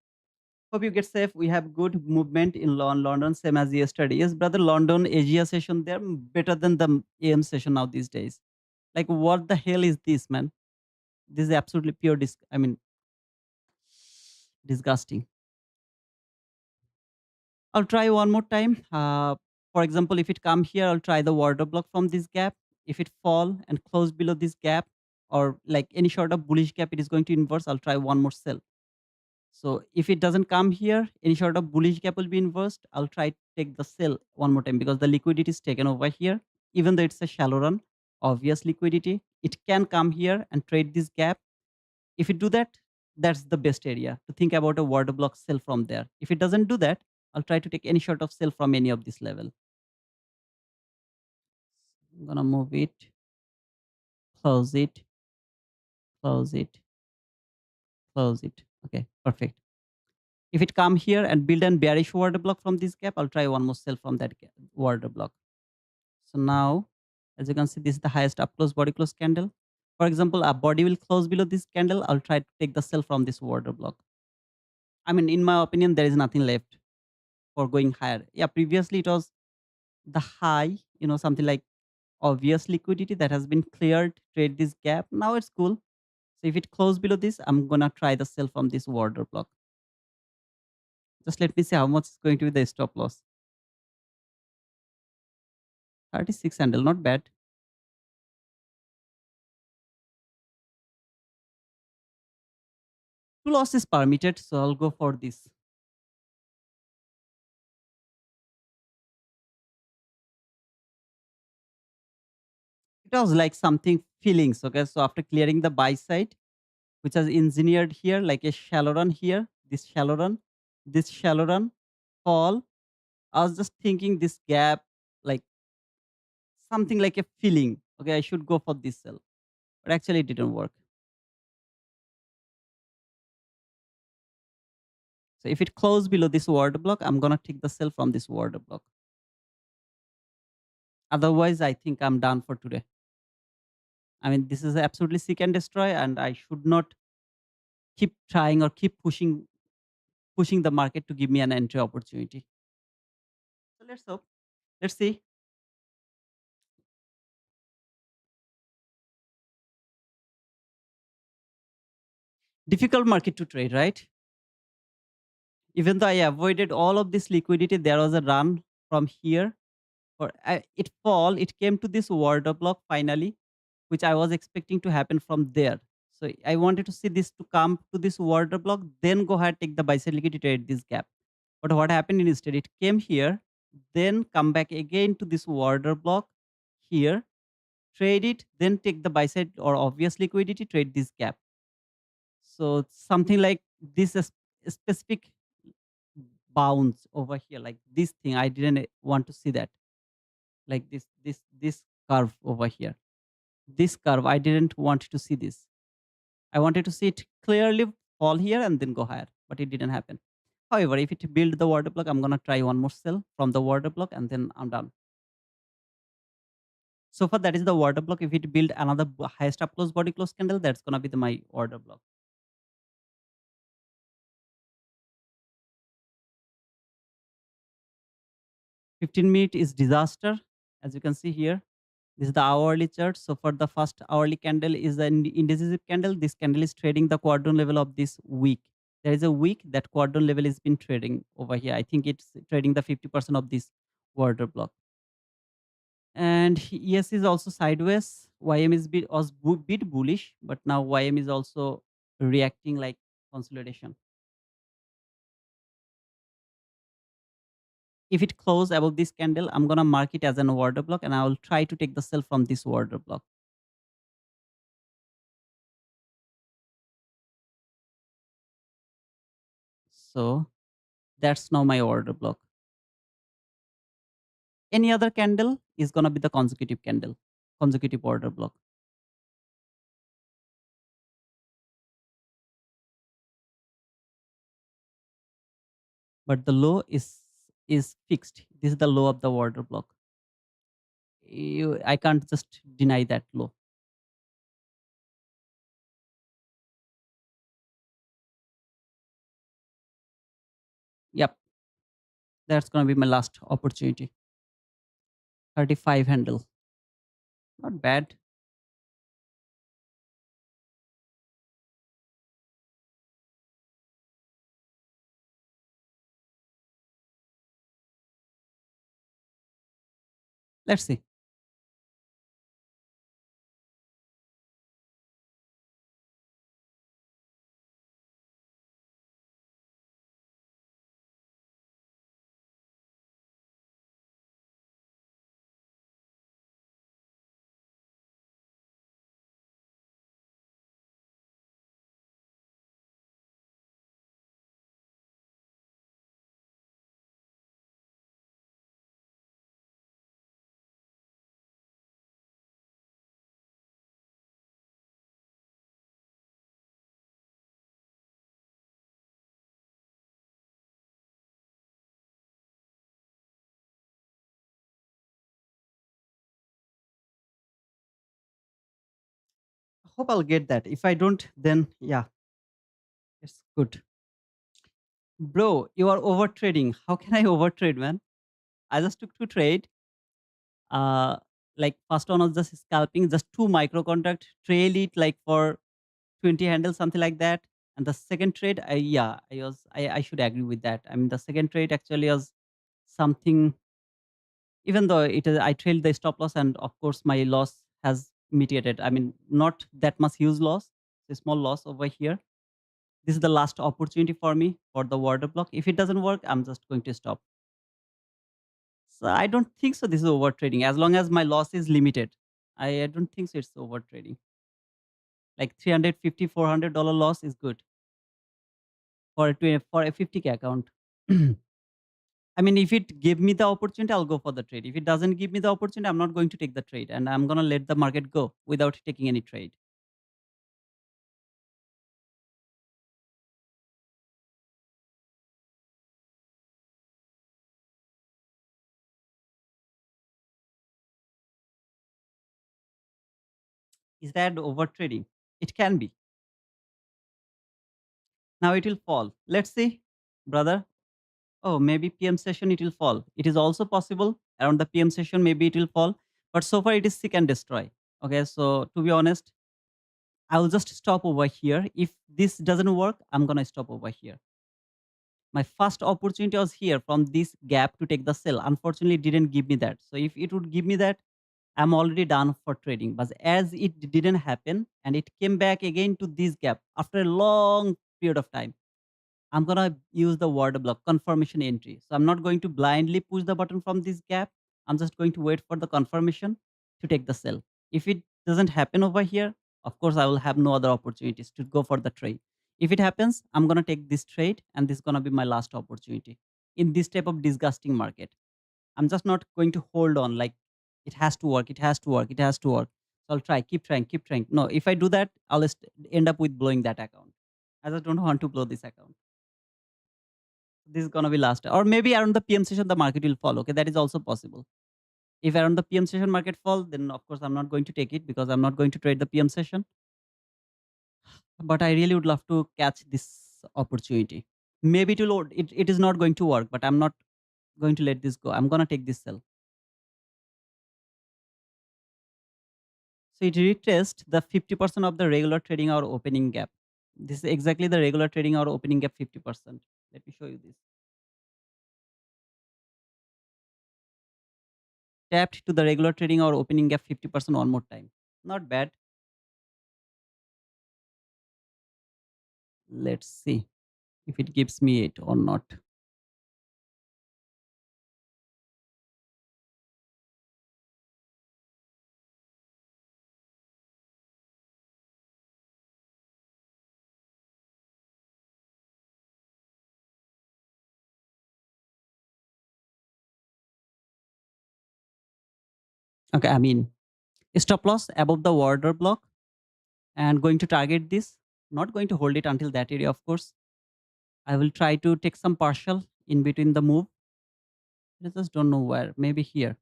Hope you get safe. We have good movement in London, same as yesterday. Yes, brother, London Asia session, they're better than the AM session now these days. Like, what the hell is this, man? This is absolutely pure I mean, disgusting. I'll try one more time. For example, if it come here, I'll try the water block from this gap. If it fall and close below this gap or like any sort of bullish gap, it is going to inverse. I'll try one more sell. So if it doesn't come here, any sort of bullish gap will be inversed. I'll try to take the sell one more time because the liquidity is taken over here. Even though it's a shallow run, obvious liquidity, it can come here and trade this gap. If it do that, that's the best area to think about a water block sell from there. If it doesn't do that, I'll try to take any sort of sell from any of this level. I'm gonna move it, close it, close it, close it. Okay, perfect. If it come here and build and bearish order block from this gap, I'll try one more sell from that order block. So now, as you can see, this is the highest up close body close candle. For example, a body will close below this candle. I'll try to take the sell from this order block. I mean, in my opinion, there is nothing left for going higher. Yeah, previously it was the high, something like obvious liquidity that has been cleared, trade this gap. Now it's cool. So if it close below this, I'm gonna try the sell from this order block. Just let me see how much is going to be the stop loss. 36 handle, not bad. Two loss is permitted, so I'll go for this. It was like something feelings. Okay, so after clearing the buy side, which was engineered here, like a shallow run here, this shallow run fall. I was just thinking this gap, like something like a feeling. Okay, I should go for this sell, but actually it didn't work. So if it close below this order block, I'm gonna take the sell from this order block. Otherwise, I think I'm done for today. I mean, this is absolutely seek and destroy, and I should not keep trying or keep pushing the market to give me an entry opportunity. So let's hope. Let's see. Difficult market to trade, right? Even though I avoided all of this liquidity, there was a run from here. Or it fall. It came to this order block finally, which I was expecting to happen from there. So I wanted to see this to come to this order block, then go ahead take the buy side liquidity trade this gap. But what happened instead? It came here, then come back again to this order block here, trade it, then take the buy side or obvious liquidity, trade this gap. So something like this specific bounce over here, like this thing, I didn't want to see that. Like this curve over here. This curve, I didn't want to see this. I wanted to see it clearly fall here and then go higher, but it didn't happen. However, if it build the order block, I'm gonna try one more sell from the order block and then I'm done. So far, that is the order block. If it build another highest up close body close candle, that's gonna be my order block. 15-minute is disaster, as you can see here. This is the hourly chart. So for the first hourly candle is an indecisive candle. This candle is trading the quadrant level of this week. There is a week that quadrant level has been trading over here. I think it's trading the 50% of this order block. And ES is also sideways. YM is bit bullish, but now YM is also reacting like consolidation. If it close above this candle, I'm gonna mark it as an order block, and I will try to take the sell from this order block. So that's now my order block. Any other candle is gonna be the consecutive candle, consecutive order block. But the low is fixed. This is the low of the order block. I can't just deny that low. Yep, that's gonna be my last opportunity. 35 handle. Not bad. Let's see. Hope I'll get that. If I don't, then yeah, it's good. Bro, you are over trading. How can I overtrade, man? I just took two trade. Uh, like first one was just scalping, just two micro contract, trail it like for 20 handles, something like that. And the second trade, I should agree with that. I mean, the second trade actually was something, even though it is, I trailed the stop loss, and of course, my loss has mitigated. I mean, not that much huge loss, a small loss over here. This is the last opportunity for me for the water block. If it doesn't work, I'm just going to stop. So I don't think so. This is over trading as long as my loss is limited. I don't think so. It's over trading. Like 350, $400 loss is good for a 50K account. I mean, if it give me the opportunity, I'll go for the trade. If it doesn't give me the opportunity, I'm not going to take the trade, and I'm gonna let the market go without taking any trade. Is that over trading? It can be. Now it will fall. Let's see, brother. Oh, maybe PM session it will fall. It is also possible around the PM session. Maybe it will fall, but so far it is seek and destroy. Okay, so to be honest, I will just stop over here. If this doesn't work, I'm gonna stop over here. My first opportunity was here from this gap to take the sell. Unfortunately, it didn't give me that. So if it would give me that, I'm already done for trading. But as it didn't happen and it came back again to this gap after a long period of time, I'm gonna use the word block confirmation entry. So I'm not going to blindly push the button from this gap. I'm just going to wait for the confirmation to take the sell. If it doesn't happen over here, of course I will have no other opportunities to go for the trade. If it happens, I'm gonna take this trade, and this is gonna be my last opportunity in this type of disgusting market. I'm just not going to hold on like it has to work, it has to work, it has to work. So I'll try, keep trying, keep trying. No, if I do that, I'll end up with blowing that account. I just don't want to blow this account. This is gonna be last, or maybe around the PM session the market will fall. Okay, that is also possible. If around the PM session market fall, then of course I'm not going to take it because I'm not going to trade the PM session. But I really would love to catch this opportunity. Maybe it is not going to work, but I'm not going to let this go. I'm gonna take this sell. So it retraced the 50% of the regular trading or opening gap. This is exactly the regular trading or opening gap 50%. Let me show you this. Tapped to the regular trading or opening gap 50% one more time. Not bad. Let's see if it gives me it or not. Okay, I mean, stop loss above the order block and going to target this. Not going to hold it until that area, of course. I will try to take some partial in between the move. I just don't know where. Maybe here.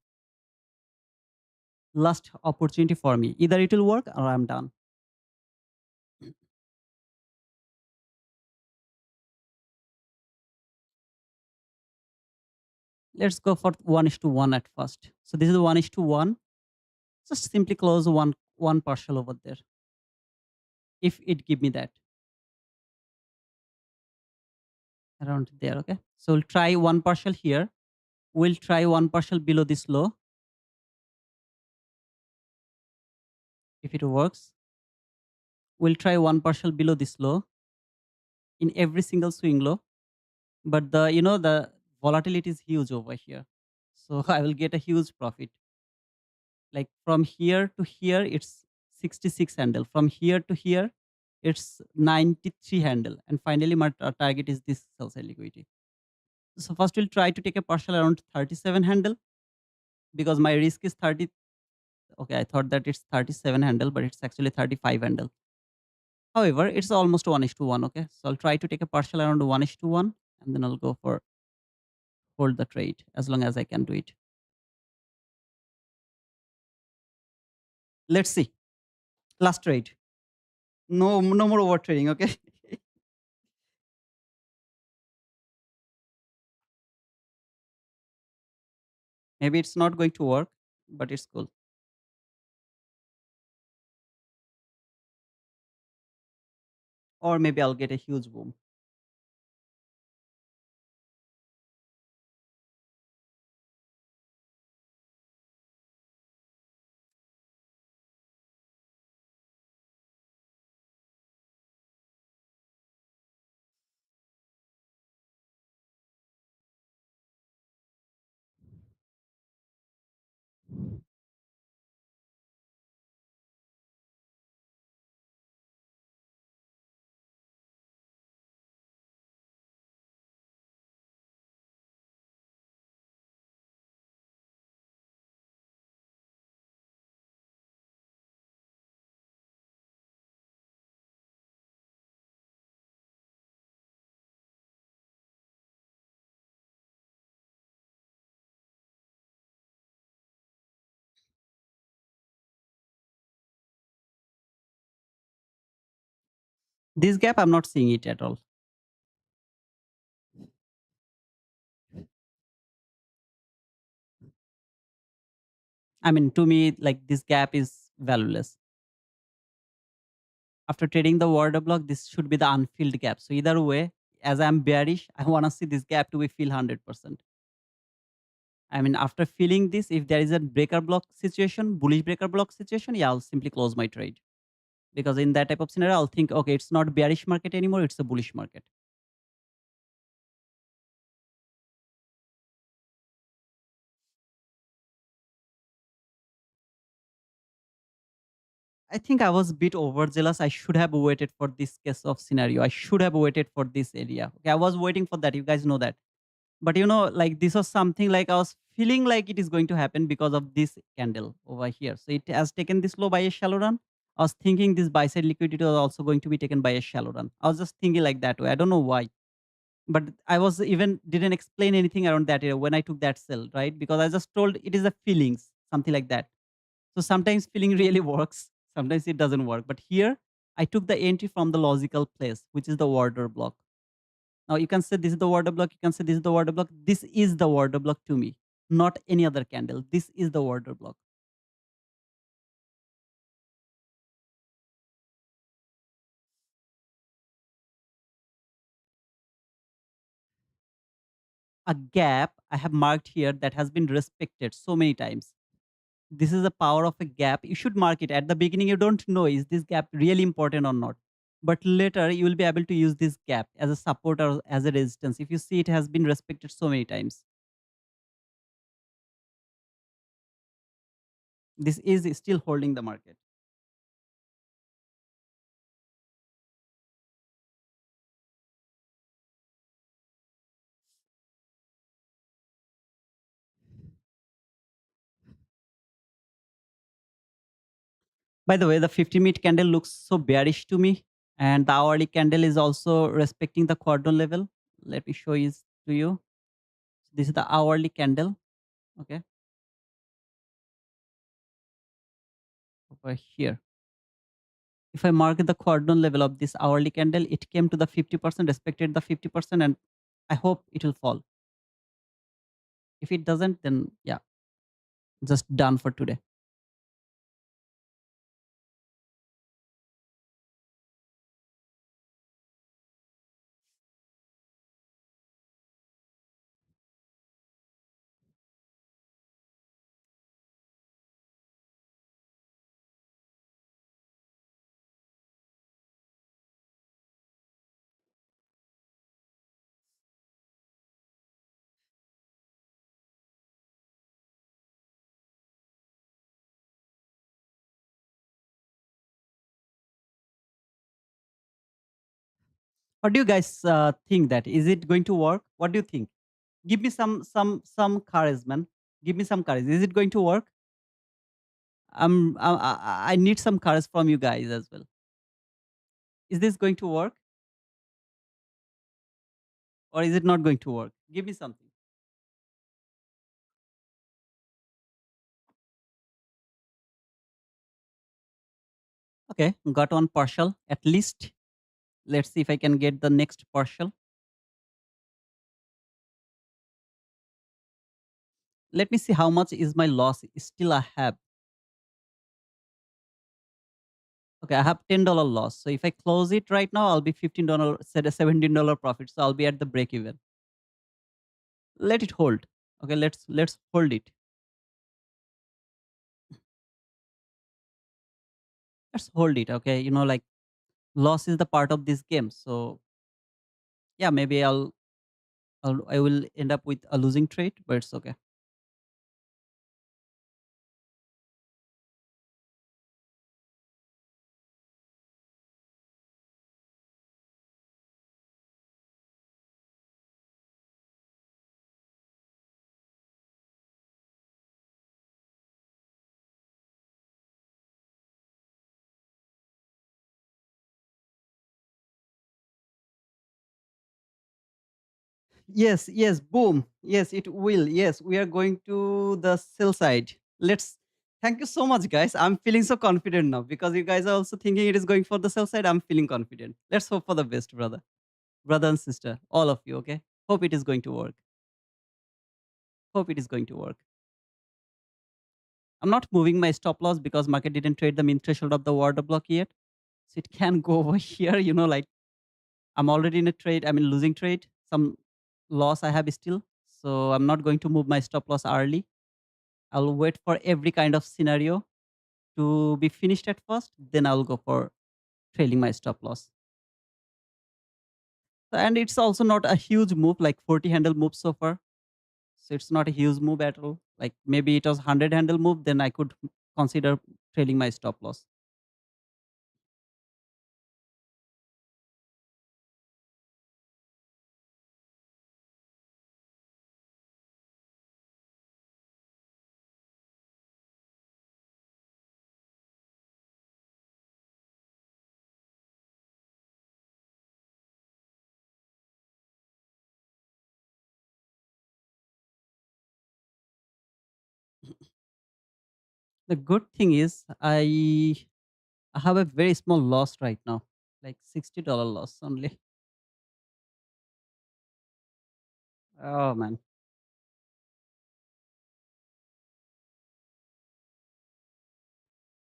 Last opportunity for me. Either it will work or I'm done. Let's go for 1:1 at first. So this is 1:1. Just simply close one partial over there. If it give me that around there, okay. So we'll try one partial here. We'll try one partial below this low. If it works, we'll try one partial below this low in every single swing low. But the volatility is huge over here. So I will get a huge profit. Like from here to here, it's 66 handle. From here to here, it's 93 handle. And finally, my target is this sell side liquidity. So first we'll try to take a partial around 37 handle because my risk is 30. Okay, I thought that it's 37 handle, but it's actually 35 handle. However, it's almost 1:1. Okay, so I'll try to take a partial around 1:1, and then I'll go for hold the trade as long as I can do it. Let's see. Last trade. No more overtraining, okay? Maybe it's not going to work, but it's cool. Or maybe I'll get a huge boom. This gap, I'm not seeing it at all. I mean, to me, like this gap is valueless. After trading the order block, this should be the unfilled gap. So either way, as I'm bearish, I want to see this gap to be filled 100%. I mean, after filling this, if there is a breaker block situation, bullish breaker block situation, yeah, I'll simply close my trade. Because in that type of scenario, I'll think, okay, it's not bearish market anymore, it's a bullish market. I think I was a bit overzealous. I should have waited for this case of scenario. I should have waited for this area. Okay, I was waiting for that. You guys know that. But like this was something like I was feeling like it is going to happen because of this candle over here. So it has taken this low by a shallow run. I was thinking this buy side liquidity was also going to be taken by a shallow run. I was just thinking like that way. I don't know why. But I was even didn't explain anything around that area when I took that sell, right? Because I just told it is a feelings, something like that. So sometimes feeling really works, sometimes it doesn't work. But here I took the entry from the logical place, which is the order block. Now you can say this is the order block, you can say this is the order block. This is the order block to me, not any other candle. This is the order block. A gap I have marked here that has been respected so many times. This is the power of a gap. You should mark it. At the beginning, you don't know is this gap really important or not. But later, you will be able to use this gap as a support or as a resistance. If you see it has been respected so many times, this is still holding the market. By the way, the 50-minute candle looks so bearish to me, and the hourly candle is also respecting the quadrant level. Let me show you to you. This is the hourly candle. Okay, over here. If I mark the quadrant level of this hourly candle, it came to the 50%, respected the 50%, and I hope it will fall. If it doesn't, then yeah, just done for today. What do you guys think that is it going to work? What do you think? Give me some courage, man. Give me some courage. Is it going to work? I need some courage from you guys as well. Is this going to work or is it not going to work? Give me something. Okay, got one partial at least. Let's see if I can get the next partial. Let me see how much is my loss still I have. Okay, I have $10 loss. So if I close it right now, I'll be $15, said a $17 profit. So I'll be at the break even. Let it hold. Okay, let's hold it. Let's hold it. Okay, like loss is the part of this game. So yeah, maybe I will end up with a losing trade, but it's okay. Yes, yes, boom. Yes, it will. Yes, we are going to the sell side. Let's Thank you so much, guys. I'm feeling so confident now because you guys are also thinking it is going for the sell side. I'm feeling confident. Let's hope for the best, brother and sister, all of you. Okay. Hope it is going to work. Hope it is going to work. I'm not moving my stop loss because market didn't trade the mean threshold of the order block yet. So it can go over here, like I'm already in a trade. I'm in losing trade. Some loss I have still. So I'm not going to move my stop loss early. I'll wait for every kind of scenario to be finished at first. Then I'll go for trailing my stop loss. And it's also not a huge move, like 40 handle move so far. So it's not a huge move at all. Like maybe it was 100 handle move, then I could consider trailing my stop loss. The good thing is I have a very small loss right now, like $60 loss only. Oh man.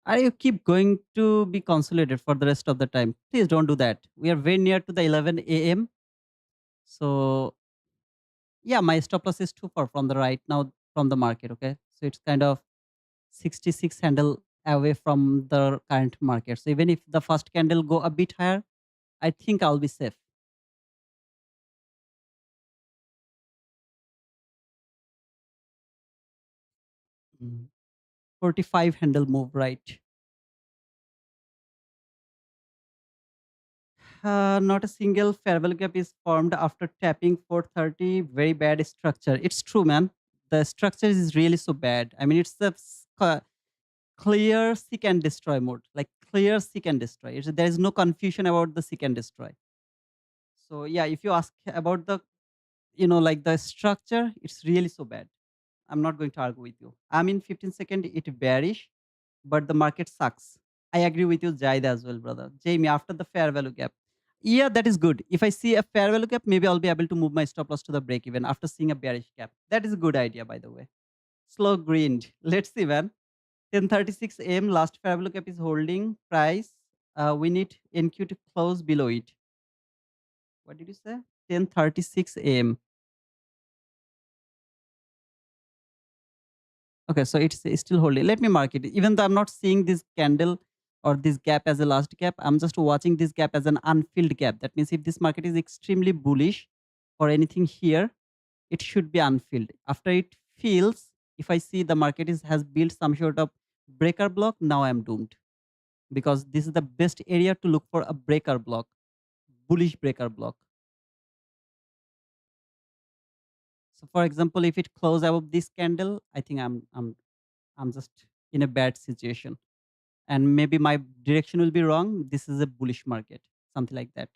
Are you keep going to be consolidated for the rest of the time? Please don't do that. We are very near to the 11 a.m. So yeah, my stop loss is too far from the right now from the market. Okay. So it's kind of 66 handle away from the current market. So even if the first candle go a bit higher, I think I'll be safe. Mm. 45 handle move, right? Not a single fair value gap is formed after tapping 430. Very bad structure. It's true, man. The structure is really so bad. I mean, it's the clear seek and destroy mode, like clear seek and destroy. There is no confusion about the seek and destroy. So yeah, if you ask about the like the structure, it's really so bad. I'm not going to argue with you. I'm in 15 second, it bearish, but the market sucks. I agree with you, Jaid, as well, brother. Jamie, after the fair value gap. Yeah, that is good. If I see a fair value gap, maybe I'll be able to move my stop loss to the break even after seeing a bearish gap. That is a good idea, by the way. Slow green. Let's see, man. 10:36 a.m. Last fair value gap is holding price. We need NQ to close below it. What did you say? 10:36 a.m. Okay, so it's still holding. Let me mark it. Even though I'm not seeing this candle or this gap as a last gap, I'm just watching this gap as an unfilled gap. That means if this market is extremely bullish or anything here, it should be unfilled. After it fills, if I see the market has built some sort of breaker block, now I'm doomed because this is the best area to look for a breaker block, bullish breaker block. So, for example, if it close above this candle, I think I'm just in a bad situation and maybe my direction will be wrong. This is a bullish market, something like that.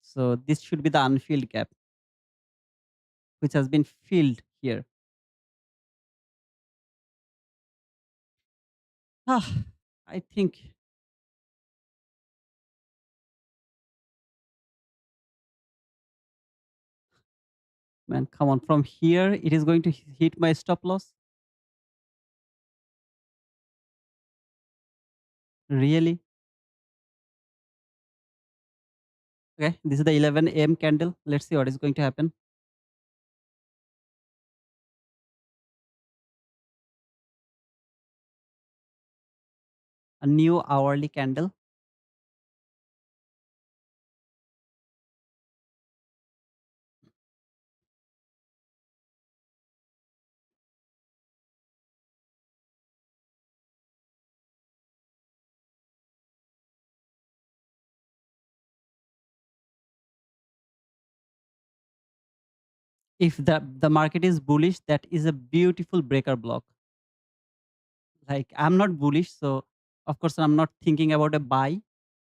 So this should be the unfilled gap, which has been filled here. Ah, I think, man, come on. From here, it is going to hit my stop loss. Really? Okay, this is the 11 a.m. candle. Let's see what is going to happen. A new hourly candle. If the market is bullish, that is a beautiful breaker block. Like, I'm not bullish, so of course I'm not thinking about a buy.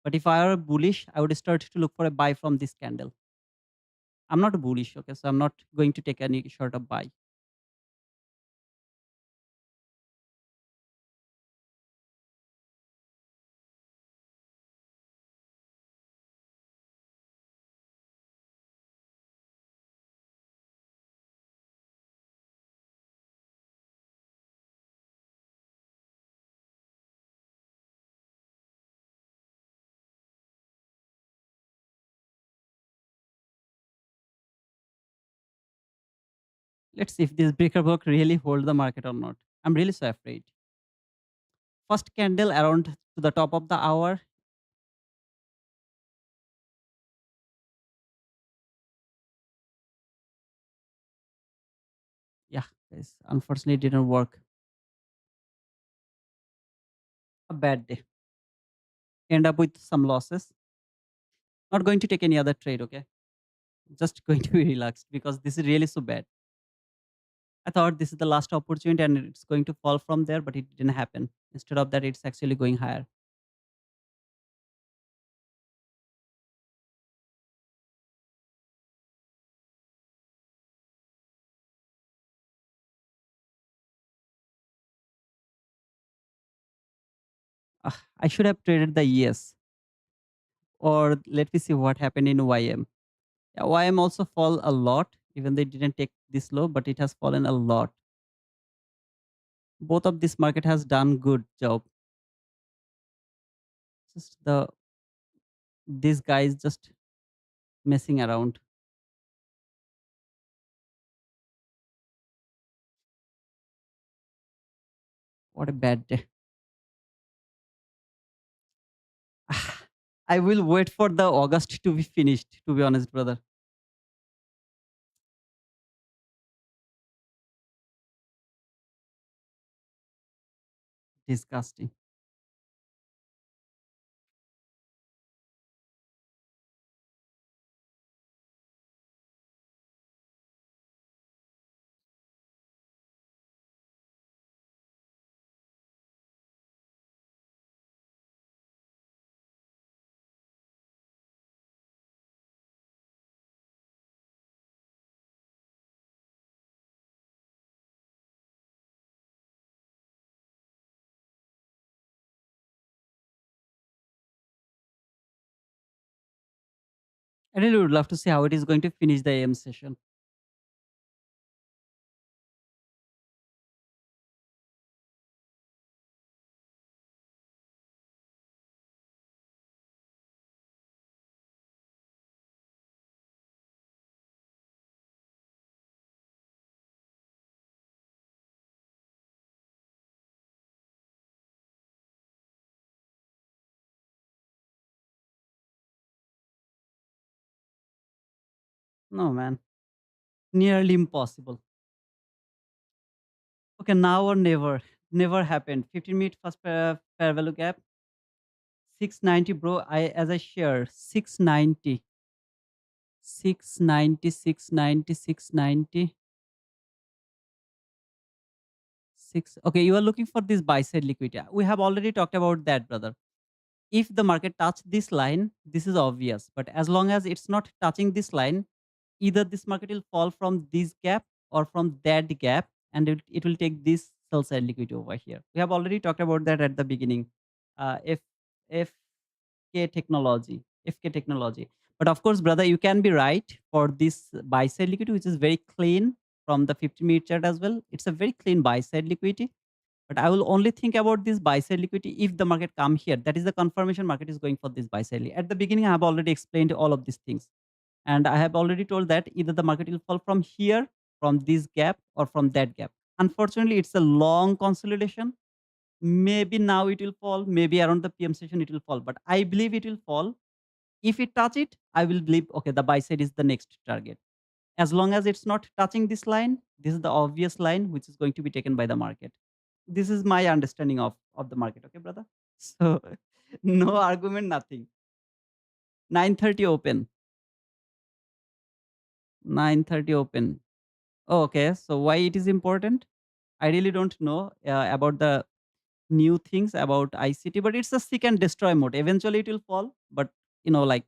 But if I were bullish, I would start to look for a buy from this candle. I'm not bullish, okay, so I'm not going to take any short of buy. Let's see if this breaker block really hold the market or not. I'm really so afraid. First candle around to the top of the hour. Yeah, guys, unfortunately it didn't work. A bad day. End up with some losses. Not going to take any other trade, okay? Just going to be relaxed because this is really so bad. I thought this is the last opportunity and it's going to fall from there, but it didn't happen. Instead of that, it's actually going higher. I should have traded the ES, or let me see what happened in YM. Yeah, YM also fall a lot, even though it didn't take this low, but it has fallen a lot. Both of this market has done good job. Just this guy is just messing around. What a bad day. I will wait for the August to be finished, to be honest, brother. Disgusting. I really would love to see how it is going to finish the AM session. No, man. Nearly impossible. Okay, now or never. Never happened. 15-minute first fair value gap. 690, bro. As I share, 690. 690, 690, 690. 6. Okay, you are looking for this buy side liquidity. We have already talked about that, brother. If the market touch this line, this is obvious. But as long as it's not touching this line, either this market will fall from this gap or from that gap, and it will take this sell side liquidity over here. We have already talked about that at the beginning. If FK technology, FK technology. But of course, brother, you can be right for this buy side liquidity, which is very clean from the 50-minute chart as well. It's a very clean buy side liquidity. But I will only think about this buy side liquidity if the market come here. That is the confirmation market is going for this buy side. At the beginning, I have already explained all of these things. And I have already told that either the market will fall from here, from this gap, or from that gap. Unfortunately, it's a long consolidation. Maybe now it will fall, maybe around the PM session it will fall. But I believe it will fall. If it touch it, I will believe, okay, the buy side is the next target. As long as it's not touching this line, this is the obvious line which is going to be taken by the market. This is my understanding of the market. Okay, brother? So no argument, nothing. 9:30 open. 9:30 open. Oh, okay. So why it is important? I really don't know about the new things about ICT, but it's a seek and destroy mode. Eventually it will fall, but like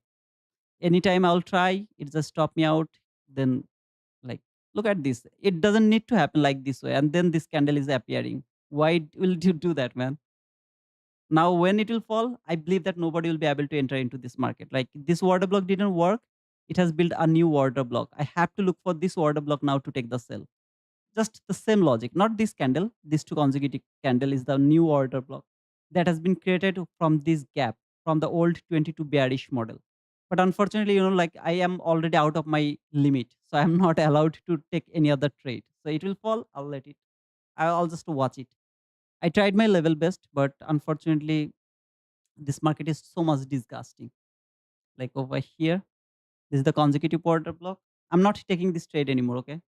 anytime I'll try, it just stop me out. Then like look at this. It doesn't need to happen like this way. And then this candle is appearing. Why will you do that, man? Now, when it will fall, I believe that nobody will be able to enter into this market. Like this order block didn't work. It has built a new order block. I have to look for this order block now to take the sell. Just the same logic, not this candle. This two consecutive candle is the new order block that has been created from this gap from the old 22 bearish model. But unfortunately, like I am already out of my limit. So I'm not allowed to take any other trade. So it will fall. I'll let it. I'll just watch it. I tried my level best, but unfortunately, this market is so much disgusting. Like over here, this is the consecutive order block. I'm not taking this trade anymore. Okay.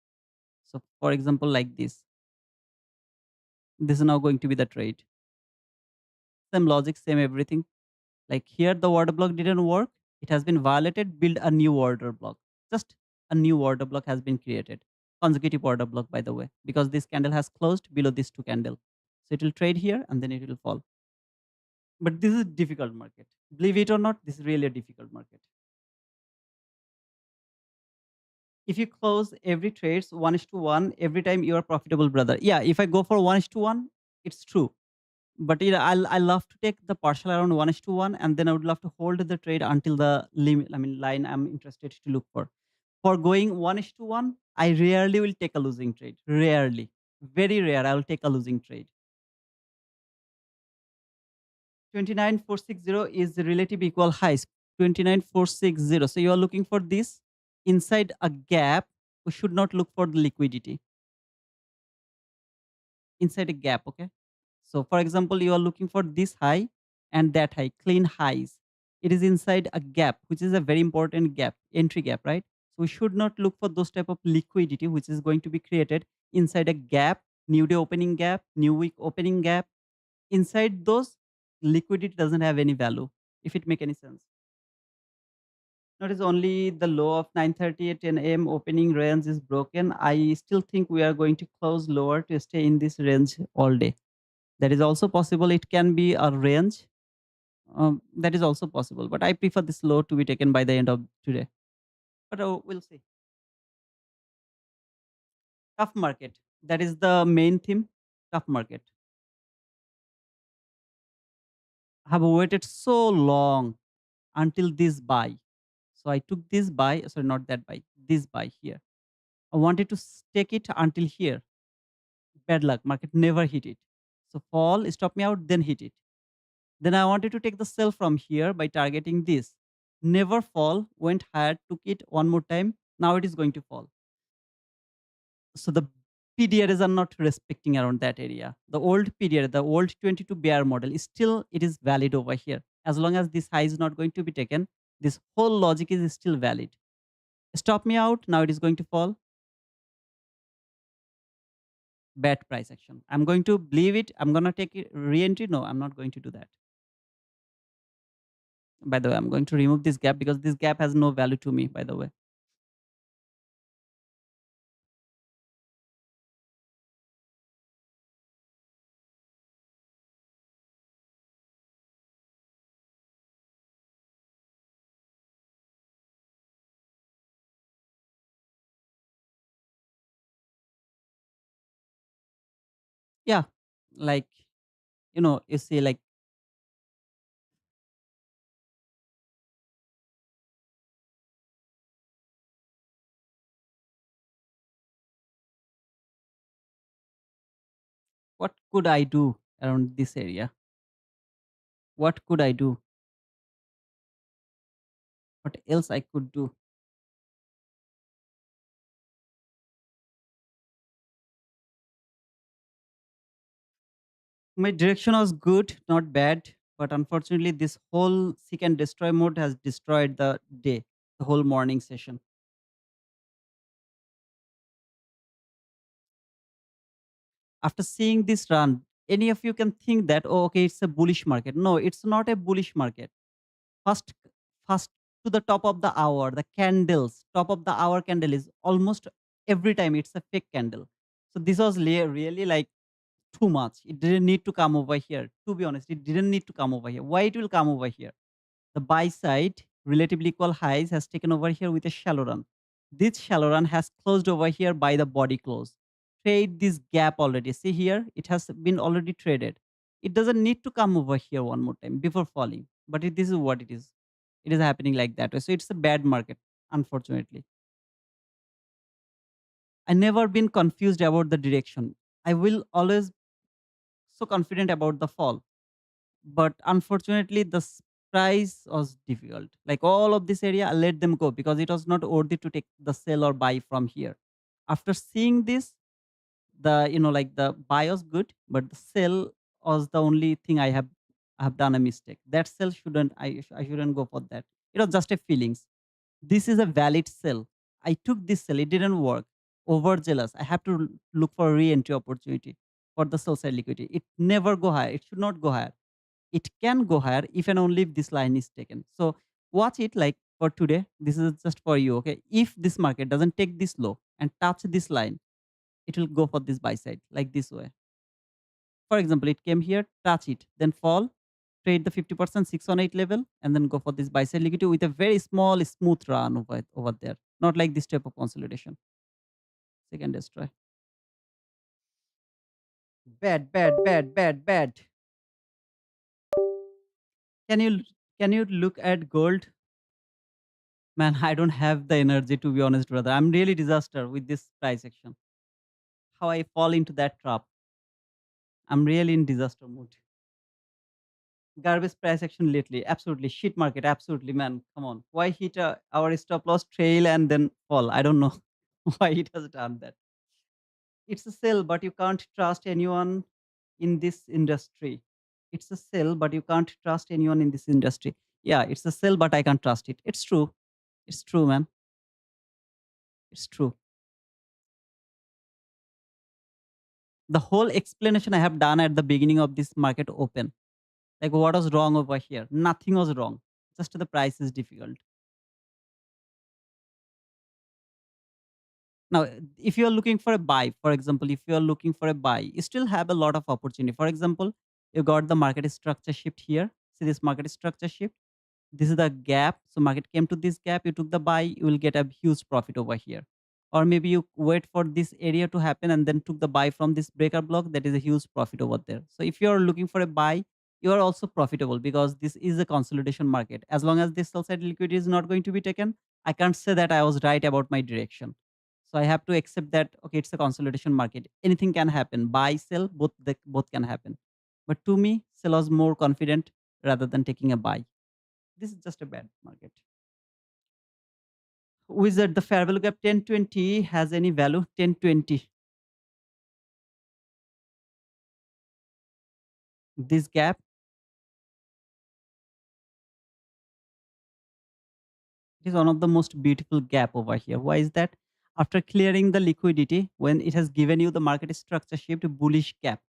So for example, like this is now going to be the trade. Same logic, same everything. Like here, the order block didn't work. It has been violated. Build a new order block. Just a new order block has been created. Consecutive order block, by the way, because this candle has closed below this two candle. So it will trade here and then it will fall. But this is a difficult market. Believe it or not, this is really a difficult market. If you close every trades 1:1 every time you are profitable, brother. Yeah, if I go for 1:1, it's true. But I love to take the partial around 1:1, and then I would love to hold the trade until the limit. I mean line I'm interested to look for. For going 1:1, I rarely will take a losing trade. Rarely, very rare. I will take a losing trade. 29460 is the relative equal highs. 29460. So you are looking for this inside a gap. We should not look for the liquidity inside a gap. Okay. So, for example, you are looking for this high and that high, clean highs. It is inside a gap, which is a very important gap, entry gap, right? So, we should not look for those type of liquidity, which is going to be created inside a gap, new day opening gap, new week opening gap. Inside those, liquidity doesn't have any value, if it make any sense. Notice only the low of 9:30 at 10 a.m. opening range is broken. I still think we are going to close lower to stay in this range all day. That is also possible. It can be a range. That is also possible. But I prefer this low to be taken by the end of today. But we'll see. Tough market. That is the main theme. Tough market. I have waited so long until this buy. So I took this buy. Sorry, not that buy. This buy here. I wanted to take it until here. Bad luck. Market never hit it. So fall, stop me out, then hit it. Then I wanted to take the sell from here by targeting this. Never fall, went higher, took it one more time. Now it is going to fall. So the PDRs are not respecting around that area. The old PDR, the old 22 bear model is still, it is valid over here. As long as this high is not going to be taken, this whole logic is still valid. Stop me out. Now it is going to fall. Bad price action. I'm going to believe it. I'm going to take it re-entry. No, I'm not going to do that. By the way, I'm going to remove this gap because this gap has no value to me, by the way. Yeah, like, you see, like, what could I do around this area? What could I do? What else I could do? My direction was good, not bad, but unfortunately, this whole seek and destroy mode has destroyed the day, the whole morning session. After seeing this run, any of you can think that, oh, okay, it's a bullish market. No, it's not a bullish market. First, first to the top of the hour, the candles, top of the hour candle is almost every time it's a fake candle. So this was really like too much. It didn't need to come over here. To be honest, it didn't need to come over here. Why it will come over here? The buy side, relatively equal highs, has taken over here with a shallow run. This shallow run has closed over here by the body close. Trade this gap already. See here, it has been already traded. It doesn't need to come over here one more time before falling. But this is what it is. It is happening like that way. So it's a bad market, unfortunately. I never been confused about the direction. I will always so confident about the fall. But unfortunately, the price was difficult. Like all of this area, I let them go because it was not worthy to take the sell or buy from here. After seeing this, the like the buy was good, but the sell was the only thing I have done a mistake. That sell shouldn't I shouldn't go for that. It was just a feelings. This is a valid sell. I took this sell. It didn't work. Overzealous. I have to look for a re-entry opportunity for the sell side liquidity. It never go higher. It should not go higher. It can go higher if and only if this line is taken. So watch it like for today. This is just for you. Okay. If this market doesn't take this low and touch this line, it will go for this buy side like this way. For example, it came here, touch it, then fall, trade the 50% 618 level, and then go for this buy side liquidity with a very small, smooth run over there. Not like this type of consolidation. Second destroy. Bad, bad, bad, bad, bad. Can you can you look at gold? Man, I don't have the energy to be honest, brother. I'm really disaster with this price action. How I fall into that trap. I'm really in disaster mood. Garbage price action lately. Absolutely. Shit market. Absolutely, man. Come on. Why hit our stop loss trail and then fall? I don't know why it has done that. It's a sell, but you can't trust anyone in this industry. It's a sell, but you can't trust anyone in this industry. Yeah, it's a sell, but I can't trust it. It's true. It's true, man. It's true. The whole explanation I have done at the beginning of this market open. Like what was wrong over here? Nothing was wrong. Just the price is difficult. Now, if you are looking for a buy, for example, if you are looking for a buy, you still have a lot of opportunity. For example, you got the market structure shift here. See this market structure shift. This is the gap. So market came to this gap, you took the buy, you will get a huge profit over here. Or maybe you wait for this area to happen and then took the buy from this breaker block, that is a huge profit over there. So if you're looking for a buy, you are also profitable because this is a consolidation market. As long as this sell side liquidity is not going to be taken, I can't say that I was right about my direction. So I have to accept that okay, it's a consolidation market. Anything can happen. Buy, sell, both can happen. But to me, sell was more confident rather than taking a buy. This is just a bad market. Wizard, the fair value gap 1020 has any value? 1020. This gap is one of the most beautiful gap over here. Why is that? After clearing the liquidity, when it has given you the market structure shift bullish gap,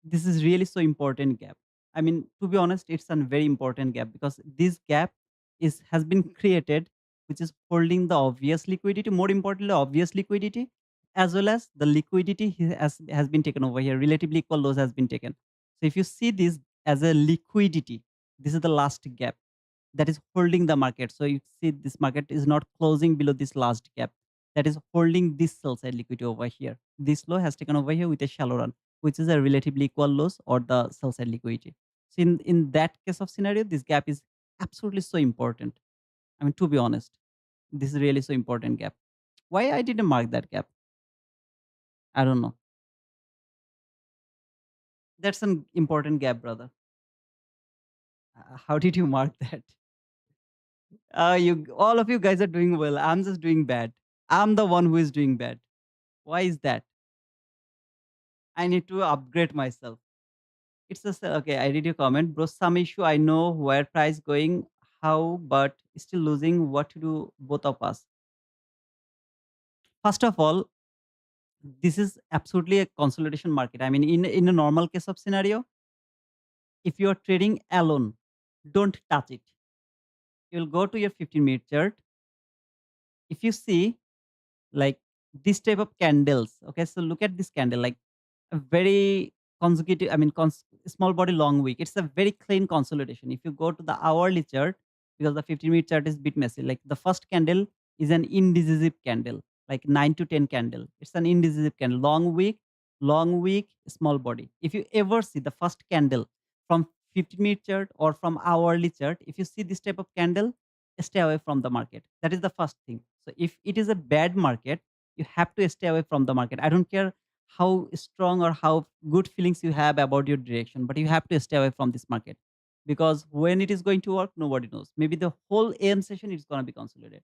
this is really so important gap. I mean, to be honest, it's a very important gap because this gap is has been created, which is holding the obvious liquidity. More importantly, obvious liquidity, as well as the liquidity has been taken over here. Relatively equal lows has been taken. So if you see this as a liquidity, this is the last gap that is holding the market. So you see this market is not closing below this last gap that is holding this sell side liquidity over here. This low has taken over here with a shallow run. which is a relatively equal loss or the sell side liquidity. So in that case of scenario, this gap is absolutely so important. I mean, to be honest, this is really so important gap. Why I didn't mark that gap? I don't know. That's an important gap, brother. How did you mark that? You all of you guys are doing well. I'm just doing bad. I'm the one who is doing bad. Why is that? I need to upgrade myself. It's just okay. I read your comment, bro. Some issue I know where price going, how, but still losing. What to do? Both of us. First of all, this is absolutely a consolidation market. I mean, in a normal case of scenario, if you are trading alone, don't touch it. You'll go to your 15-minute chart. If you see like this type of candles, okay, so look at this candle, like a very consecutive, I mean, small body long week. It's a very clean consolidation. If you go to the hourly chart, because the 15-minute chart is bit messy, like the first candle is an indecisive candle, like 9 to 10 candle. It's an indecisive candle, long week, small body. If you ever see the first candle from 15-minute chart or from hourly chart, if you see this type of candle, stay away from the market. That is the first thing. So if it is a bad market, you have to stay away from the market. I don't care how strong or how good feelings you have about your direction, but you have to stay away from this market, because when it is going to work, nobody knows. Maybe the whole AM session is going to be consolidated.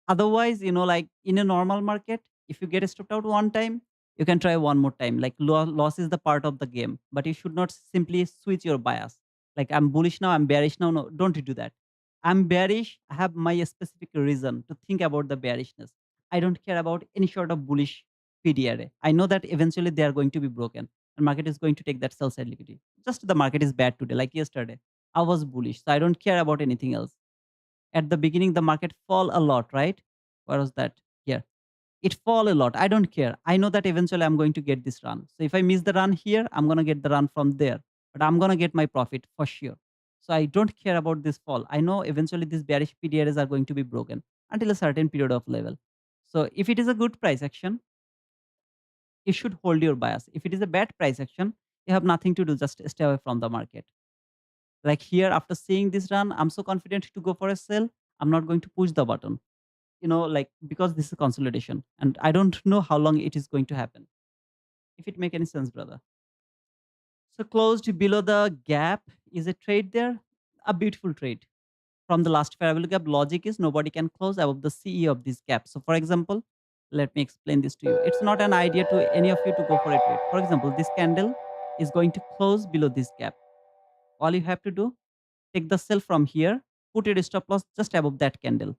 Otherwise, like in a normal market, if you get stopped out one time, you can try one more time. Like loss is the part of the game, but you should not simply switch your bias. Like I'm bullish now, I'm bearish now. No, don't do that. I'm bearish. I have my specific reason to think about the bearishness. I don't care about any sort of bullish PDRA. I know that eventually they are going to be broken and market is going to take that sell side liquidity. Just the market is bad today, like yesterday. I was bullish, so I don't care about anything else. At the beginning the market fall a lot, right? Where was that? Here. It fall a lot. I don't care. I know that eventually I'm going to get this run. So if I miss the run here, I'm going to get the run from there, but I'm going to get my profit for sure. So I don't care about this fall. I know eventually these bearish PDRs are going to be broken until a certain period of level. So if it is a good price action, you should hold your bias. If it is a bad price action, you have nothing to do, just stay away from the market. Like here, after seeing this run, I'm so confident to go for a sell. I'm not going to push the button, like because this is consolidation and I don't know how long it is going to happen. If it make any sense, brother. So closed below the gap is a trade there, a beautiful trade. From the last fair value gap, logic is nobody can close above the CE of this gap. So for example, let me explain this to you. It's not an idea to any of you to go for a trade. For example, this candle is going to close below this gap. All you have to do, take the sell from here, put your stop loss just above that candle.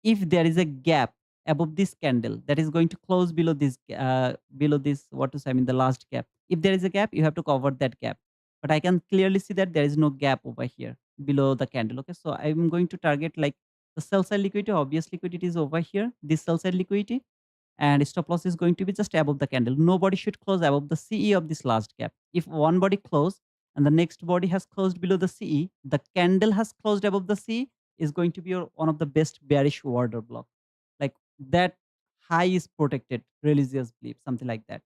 If there is a gap above this candle that is going to close below this, what to say, I mean the last gap. If there is a gap, you have to cover that gap. But I can clearly see that there is no gap over here below the candle. Okay, so I'm going to target like the sell side liquidity. Obvious liquidity is over here. This sell side liquidity, and stop loss is going to be just above the candle. Nobody should close above the CE of this last gap. If one body close and the next body has closed below the CE, the candle has closed above the CE, is going to be one of the best bearish order block. Like that high is protected, religious belief, something like that.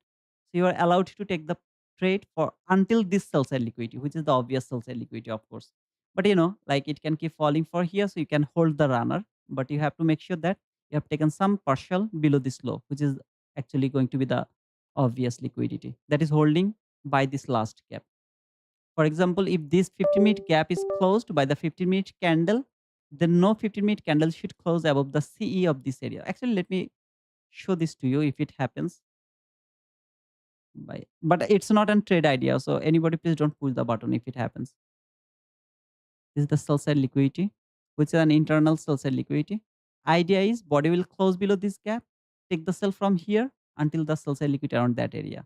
So you are allowed to take the trade for until this sell side liquidity, which is the obvious sell side liquidity, of course. But like it can keep falling for here, so you can hold the runner, but you have to make sure that you have taken some partial below this low, which is actually going to be the obvious liquidity that is holding by this last gap. For example, if this 15-minute gap is closed by the 15-minute candle, then no 15-minute candle should close above the CE of this area. Actually, let me show this to you if it happens. But it's not a trade idea, so anybody please don't push the button if it happens. This is the sell side liquidity, which is an internal sell side liquidity. Idea is body will close below this gap, take the sell from here until the sell side liquidity around that area.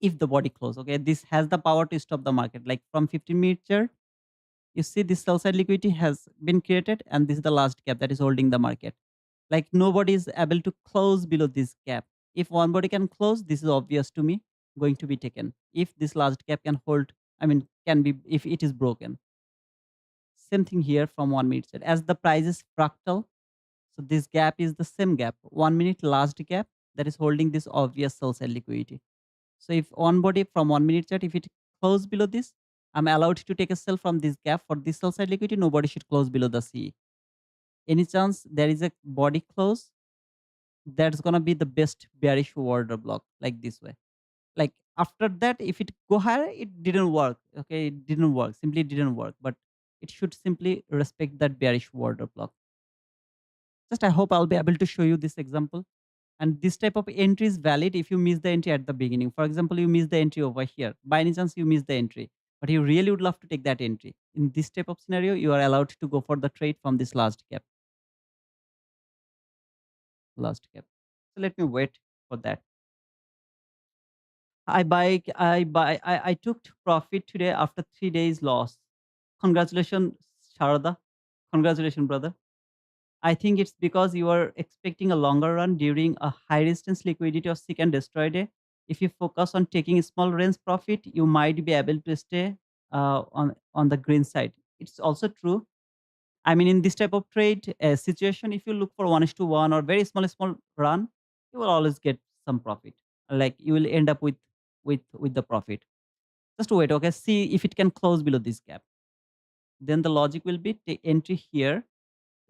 If the body close, okay, this has the power to stop the market. Like from 15-minute chart, you see this sell side liquidity has been created, and this is the last gap that is holding the market. Like nobody is able to close below this gap. If one body can close, this is obvious to me, going to be taken. If this last gap can hold, I mean, can be, if it is broken. Same thing here from 1 minute chart. As the price is fractal, so this gap is the same gap. 1 minute last gap. that is holding this obvious sell side liquidity. So if one body from 1 minute chart, if it close below this, I'm allowed to take a sell from this gap for this sell side liquidity. Nobody should close below the C. Any chance there is a body close, that's gonna be the best bearish order block like this way. Like after that, if it go higher, it didn't work. Okay, it didn't work. Simply didn't work. But it should simply respect that bearish order block. Just I hope I'll be able to show you this example. And this type of entry is valid if you miss the entry at the beginning. For example, you miss the entry over here. By any chance, you miss the entry, but you really would love to take that entry. In this type of scenario, you are allowed to go for the trade from this last gap. Last gap. So let me wait for that. I took profit today after 3 days loss. Congratulations, Sharada. Congratulations, brother. I think it's because you are expecting a longer run during a high resistance liquidity or seek and destroy day. If you focus on taking a small range profit, you might be able to stay on the green side. It's also true. I mean, in this type of trade situation, if you look for 1:1 or very small run, you will always get some profit. Like you will end up with the profit. Just wait, okay? See if it can close below this gap. Then the logic will be take entry here,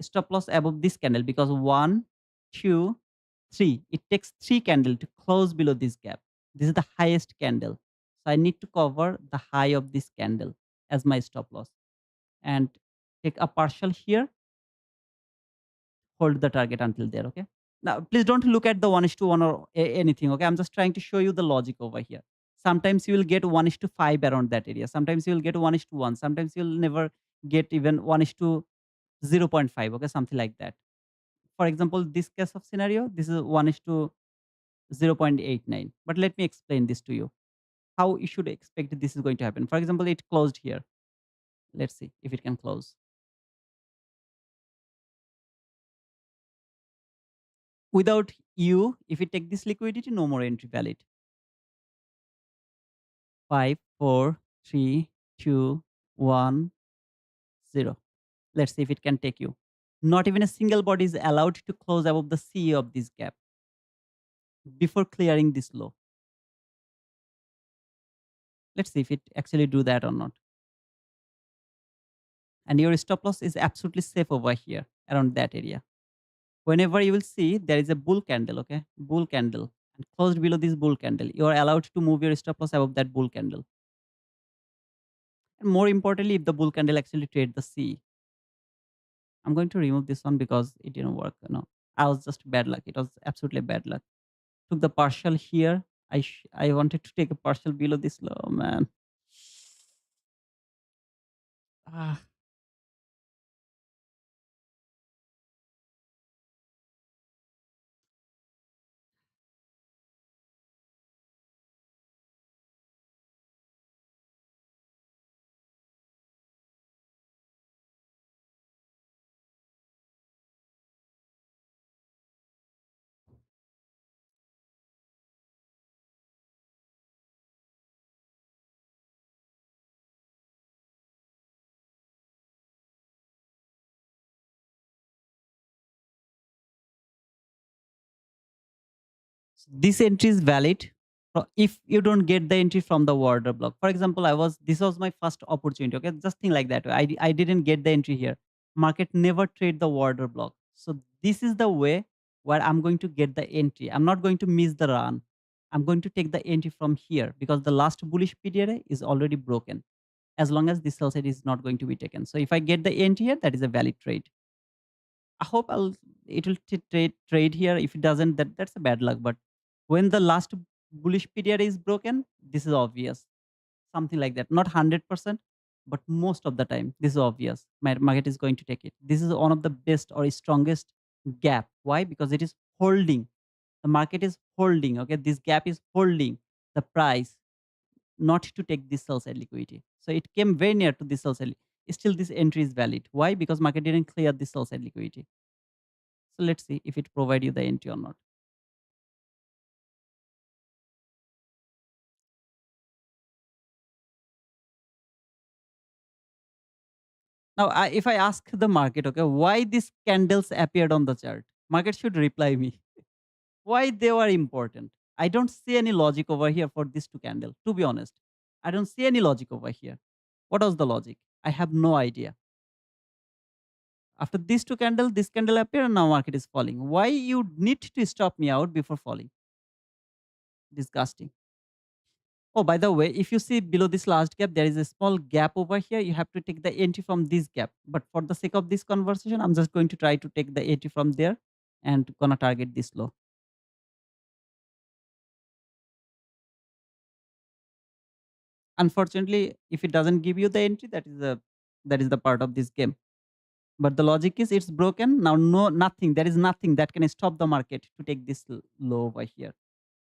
stop loss above this candle because one, two, three. It takes three candle to close below this gap. This is the highest candle. So I need to cover the high of this candle as my stop loss and take a partial here, hold the target until there. Okay. Now, please don't look at the 1:1 or anything. Okay. I'm just trying to show you the logic over here. Sometimes you will get 1:5 around that area. Sometimes you will get 1:1. Sometimes you'll never get even 1:0.5. Okay. Something like that. For example, this case of scenario, this is 1:0.89. But let me explain this to you. How you should expect this is going to happen. For example, it closed here. Let's see if it can close. Without you, if you take this liquidity, no more entry valid. 5, 4, 3, 2, 1, 0. Let's see if it can take you. Not even a single body is allowed to close above the C of this gap before clearing this low. Let's see if it actually do that or not. And your stop loss is absolutely safe over here around that area. Whenever you will see there is a bull candle, okay, bull candle, and closed below this bull candle, you are allowed to move your stop loss above that bull candle. And more importantly, if the bull candle actually trade the C, I'm going to remove this one because it didn't work. No, I was just bad luck. It was absolutely bad luck. Took the partial here. I wanted to take a partial below this low, man. Ah, this entry is valid if you don't get the entry from the order block. For example, this was my first opportunity. Okay, just think like that. I didn't get the entry here. Market never trade the order block. So this is the way where I'm going to get the entry. I'm not going to miss the run. I'm going to take the entry from here because the last bullish period is already broken. As long as this sell side is not going to be taken. So if I get the entry here, that is a valid trade. I hope it will trade here. If it doesn't, that's a bad luck. But when the last bullish period is broken, this is obvious. Something like that. Not 100%, but most of the time, this is obvious. My market is going to take it. This is one of the best or strongest gap. Why? Because it is holding. The market is holding. Okay, this gap is holding the price not to take this sell side liquidity. So it came very near to this sell side. Still, this entry is valid. Why? Because market didn't clear this sell side liquidity. So let's see if it provide you the entry or not. Now, if I ask the market, okay, why these candles appeared on the chart, market should reply me. Why they were important? I don't see any logic over here for these two candles, to be honest. I don't see any logic over here. What was the logic? I have no idea. After these two candles, this candle appear and now market is falling. Why you need to stop me out before falling? Disgusting. Oh, by the way, if you see below this last gap, there is a small gap over here. You have to take the entry from this gap. But for the sake of this conversation, I'm just going to try to take the entry from there and gonna target this low. Unfortunately, if it doesn't give you the entry, that is the part of this game. But the logic is it's broken. Now no nothing. There is nothing that can stop the market to take this low over here.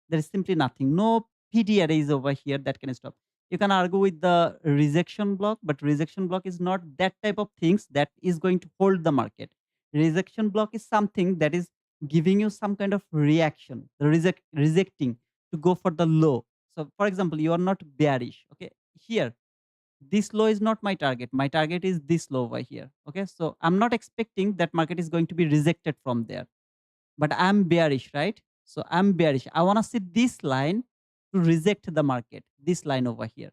There is simply nothing. No PD arrays over here that can stop. You can argue with the rejection block, but rejection block is not that type of things that is going to hold the market. Rejection block is something that is giving you some kind of reaction, the rejecting to go for the low. So, for example, you are not bearish. Okay, here this low is not my target. My target is this low over here. Okay, so I'm not expecting that market is going to be rejected from there, but I'm bearish, right? So I'm bearish. I want to see this line to reject the market, this line over here.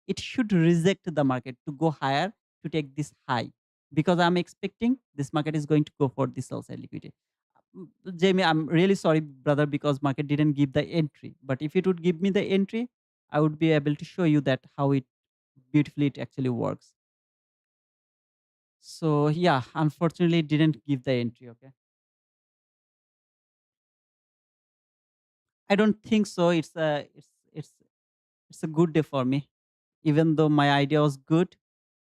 It should reject the market to go higher to take this high because I'm expecting this market is going to go for this sell side liquidity. Jamie, I'm really sorry, brother, because market didn't give the entry. But if it would give me the entry, I would be able to show you that how it beautifully it actually works. So yeah, unfortunately, it didn't give the entry. Okay, I don't think so. It's a good day for me. Even though my idea was good,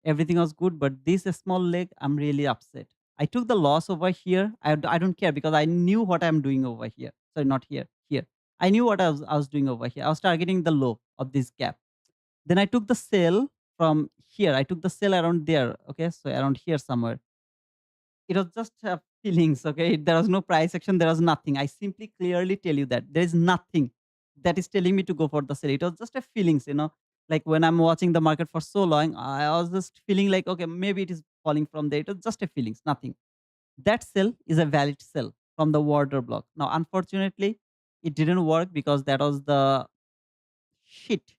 everything was good, but this small leg, I'm really upset. I took the loss over here. I don't care because I knew what I'm doing over here. Sorry, not here. Here, I knew what I was doing over here. I was targeting the low of this gap. Then I took the sell from here. I took the sell around there. Okay, so around here somewhere. It was just feelings. Okay, there was no price action. There was nothing. I simply clearly tell you that there is nothing that is telling me to go for the sell. It was just a feelings. Like when I'm watching the market for so long, I was just feeling like okay, maybe it is falling from there. It was just a feelings, nothing. That sell is a valid sell from the order block. Now, unfortunately, it didn't work because that was the shit,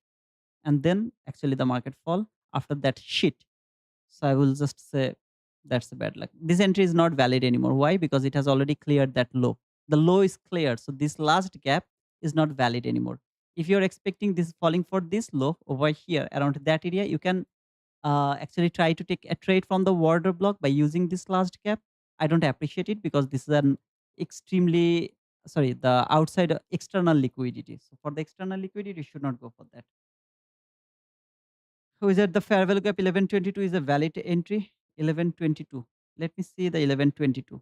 and then actually the market fall after that shit. So I will just say that's a bad luck. This entry is not valid anymore. Why? Because it has already cleared that low. The low is cleared. So this last gap is not valid anymore. If you're expecting this falling for this low over here around that area, you can actually try to take a trade from the order block by using this last gap. I don't appreciate it because this is an extremely sorry the outside external liquidity. So for the external liquidity, you should not go for that. So is that the fair value gap 1122 is a valid entry? 1122. Let me see the 1122.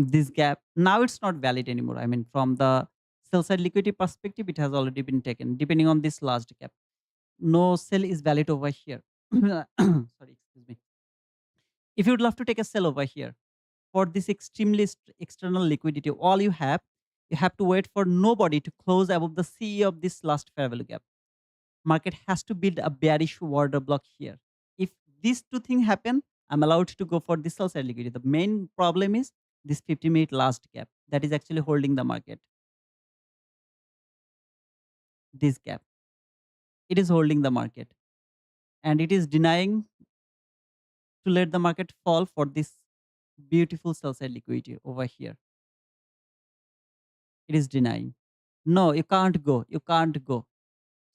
This gap, now it's not valid anymore. I mean, from the sell side liquidity perspective, it has already been taken, depending on this last gap. No sell is valid over here. Sorry, excuse me. If you would love to take a sell over here for this extremely external liquidity, all you have to wait for nobody to close above the CE of this last fair value gap. Market has to build a bearish order block here. If these two things happen, I'm allowed to go for this sell side liquidity. The main problem is this 50-minute last gap that is actually holding the market. This gap, it is holding the market and it is denying to let the market fall for this beautiful sell side liquidity over here. It is denying. No, you can't go. You can't go.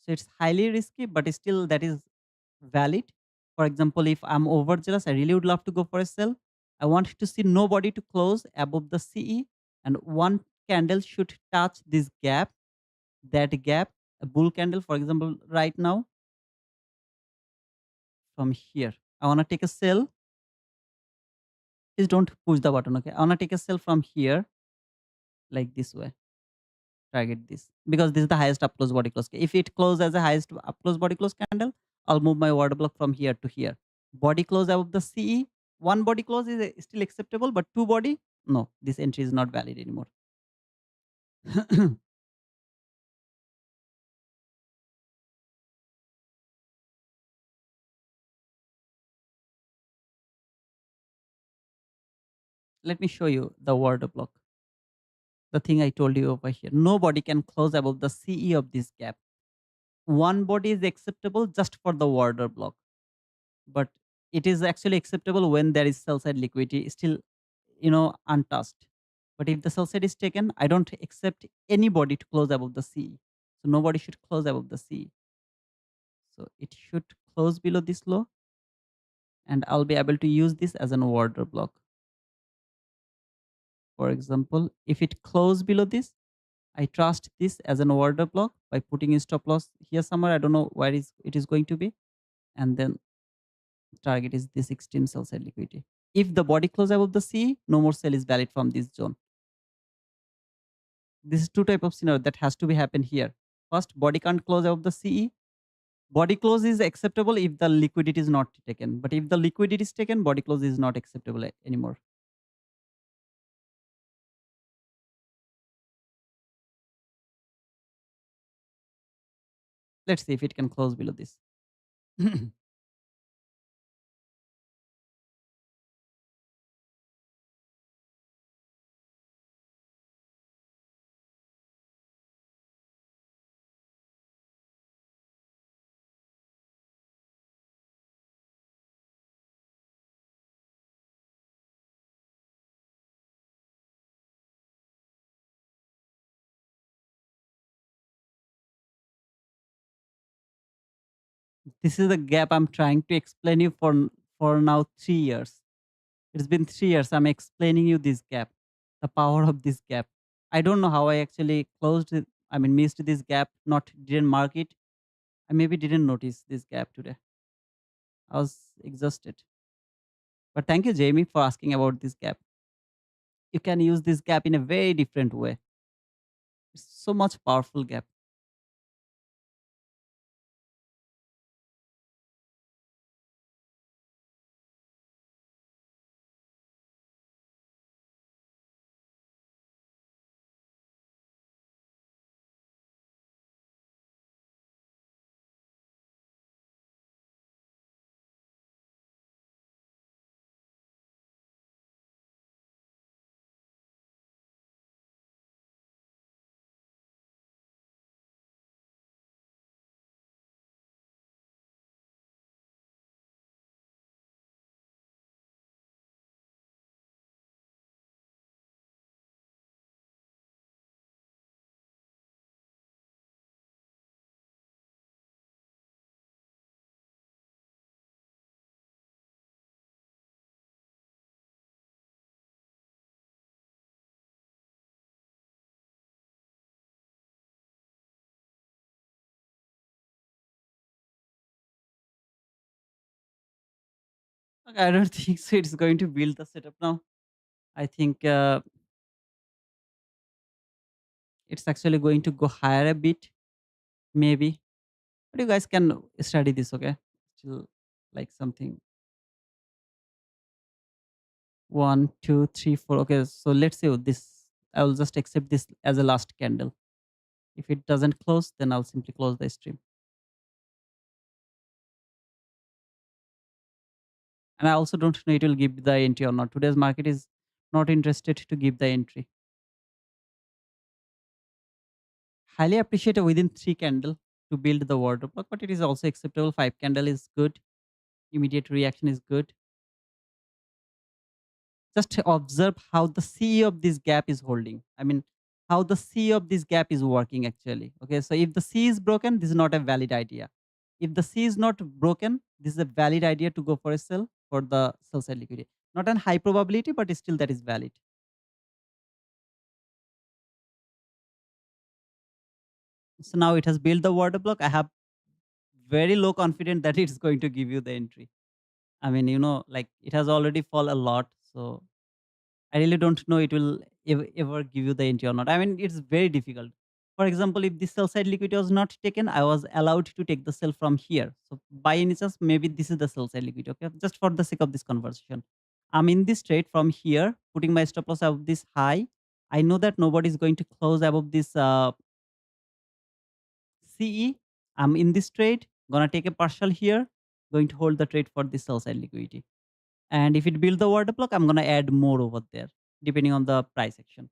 So it's highly risky, but still that is valid. For example, if I'm overzealous, I really would love to go for a sell. I want to see nobody to close above the CE, and one candle should touch this gap, that gap, a bull candle, for example, right now from here. I want to take a sell. Please don't push the button, okay? I want to take a sell from here, like this way. Target this because this is the highest up close body close. If it closes as a highest up close body close candle, I'll move my order block from here to here. Body close above the CE. One body close is still acceptable, but two body, no, this entry is not valid anymore. Let me show you the order block. The thing I told you over here. Nobody can close above the CE of this gap. One body is acceptable just for the order block, but it is actually acceptable when there is cell side liquidity still, untouched. But if the cell side is taken, I don't accept anybody to close above the CE. So nobody should close above the CE. So it should close below this low, and I'll be able to use this as an order block. For example, if it close below this, I trust this as an order block by putting a stop loss here somewhere. I don't know where is it is going to be. And then target is this extreme sell side liquidity. If the body close above the C, no more sell is valid from this zone. This is two type of scenario that has to be happen here. First, body can't close above the CE. Body close is acceptable if the liquidity is not taken. But if the liquidity is taken, body close is not acceptable anymore. Let's see if it can close below this. This is the gap I'm trying to explain you for now 3 years. It's been 3 years. I'm explaining you this gap, the power of this gap. I don't know how I actually closed it. I mean, missed this gap, not didn't mark it. I maybe didn't notice this gap today. I was exhausted. But thank you, Jamie, for asking about this gap. You can use this gap in a very different way. It's so much powerful gap. Okay, I don't think so. It's going to build the setup now. I think it's actually going to go higher a bit, maybe. But you guys can study this, okay? Still like something one, two, three, four. Okay, so let's say this. I will just accept this as a last candle. If it doesn't close, then I'll simply close the stream. And I also don't know it will give the entry or not. Today's market is not interested to give the entry. Highly appreciate within 3 candle to build the order block, but it is also acceptable. 5 candle is good. Immediate reaction is good. Just observe how the C of this gap is holding. I mean, how the C of this gap is working actually. Okay, so if the C is broken, this is not a valid idea. If the C is not broken, this is a valid idea to go for a sell for the sell side liquidity. Not an high probability, but still that is valid. So now it has built the order block. I have very low confidence that it's going to give you the entry. I mean, like it has already fall a lot. So I really don't know it will ever give you the entry or not. I mean, it's very difficult. For example, if the sell side liquidity was not taken, I was allowed to take the sell from here. So by any chance, maybe this is the sell side liquidity. Okay, just for the sake of this conversation, I'm in this trade from here, putting my stop loss above this high. I know that nobody is going to close above this CE. I'm in this trade, gonna take a partial here, going to hold the trade for this sell side liquidity. And if it build the order block, I'm gonna add more over there depending on the price action.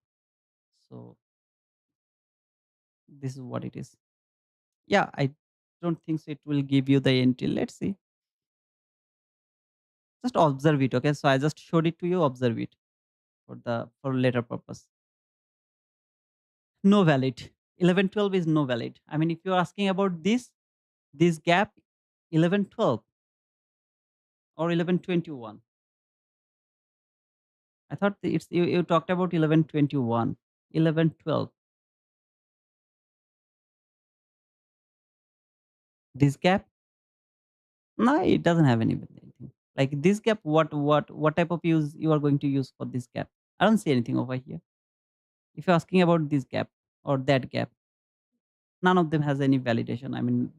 So this is what it is. Yeah, I don't think so it will give you the entry. Let's see. Just observe it, okay? So I just showed it to you, observe it for later purpose. No valid. 11, 12 is no valid. I mean, if you're asking about this gap, 11, 12 or 11, 21. I thought it's you talked about 11, 21, 11, 12. This gap, no, it doesn't have anything. Like this gap, what type of use you are going to use for this gap? I don't see anything over here. If you're asking about this gap or that gap, none of them has any validation. I mean,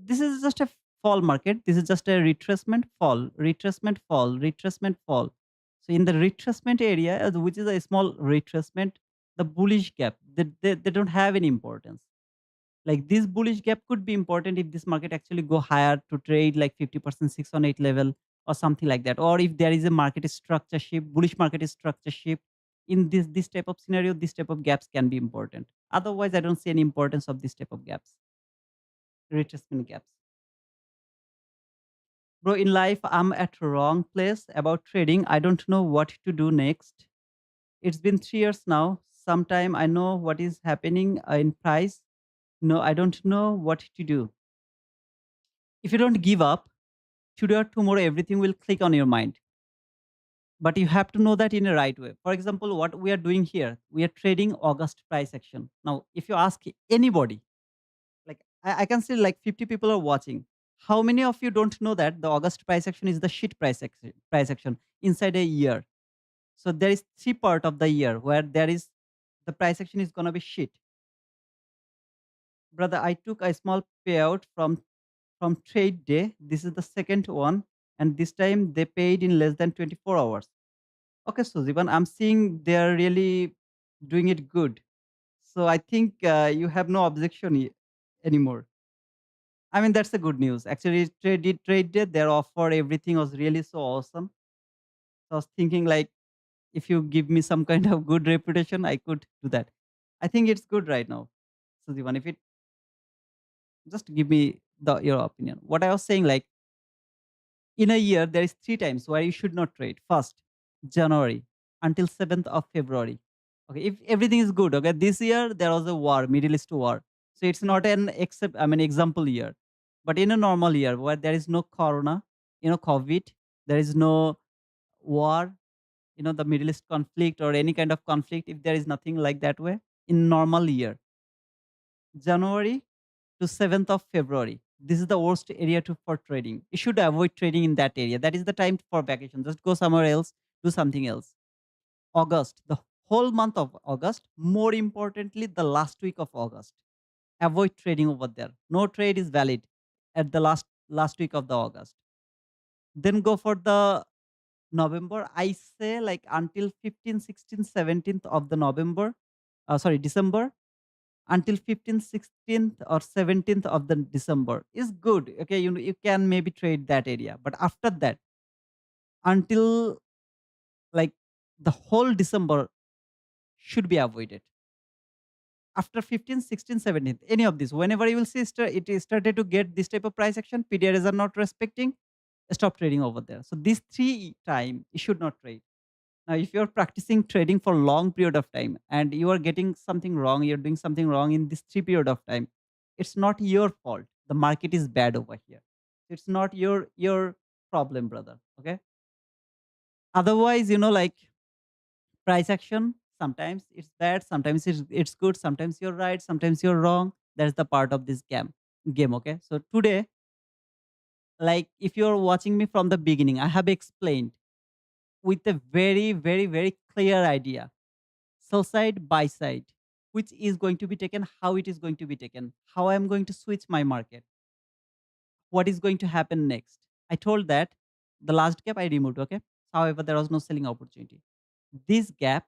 this is just a fall market. This is just a retracement fall, retracement fall, retracement fall. So in the retracement area, which is a small retracement, the bullish gap, they don't have any importance. Like this bullish gap could be important if this market actually go higher to trade like 50% 6 on 8 level or something like that. Or if there is a market structure shift, bullish market structure shift, in this type of scenario, this type of gaps can be important. Otherwise, I don't see any importance of this type of gaps, retracement gaps. Bro, in life, I'm at wrong place about trading. I don't know what to do next. It's been 3 years now. Sometime I know what is happening in price. No, I don't know what to do. If you don't give up, today or tomorrow everything will click on your mind. But you have to know that in a right way. For example, what we are doing here, we are trading August price action. Now, if you ask anybody, like I can see like 50 people are watching. How many of you don't know that the August price action is the shit price action inside a year? So there is three part of the year where there is the price action is gonna be shit. Brother, I took a small payout from trade day. This is the second one, and this time they paid in less than 24 hours. Okay, so Zivan, I'm seeing they're really doing it good. So I think you have no objection anymore. I mean, that's the good news. Actually, trade day, their offer, everything was really so awesome. So I was thinking like, if you give me some kind of good reputation, I could do that. I think it's good right now. So Zivan, if it just give me your opinion. What I was saying, like in a year, there is three times where you should not trade. First, January until 7th of February. Okay, if everything is good, okay, this year there was a war, Middle East war. So it's not an example year. But in a normal year where there is no corona, COVID, there is no war, the Middle East conflict or any kind of conflict, if there is nothing like that way, in normal year, January to 7th of February. This is the worst area for trading. You should avoid trading in that area. That is the time for vacation. Just go somewhere else, do something else. August, the whole month of August, more importantly, the last week of August. Avoid trading over there. No trade is valid at the last week of the August. Then go for the November. I say like until 15th, 16th, 17th of the November. December until 15th, 16th or 17th of the December is good. Okay, you can maybe trade that area. But after that, until like the whole December should be avoided. After 15th, 16th, 17th, any of this, whenever you will see it is started to get this type of price action, PDRs are not respecting, stop trading over there. So these three time you should not trade. Now, if you're practicing trading for long period of time and you are getting something wrong, you're doing something wrong in this three period of time, it's not your fault. The market is bad over here. It's not your problem, brother. Okay. Otherwise, like price action, sometimes it's bad, sometimes it's good, sometimes you're right, sometimes you're wrong. That's the part of this game. Okay. So today, like if you're watching me from the beginning, I have explained with a very, very, very clear idea, sell side, buy side, which is going to be taken, how it is going to be taken, how I'm going to switch my market, what is going to happen next. I told that the last gap I removed, okay? However, there was no selling opportunity. This gap,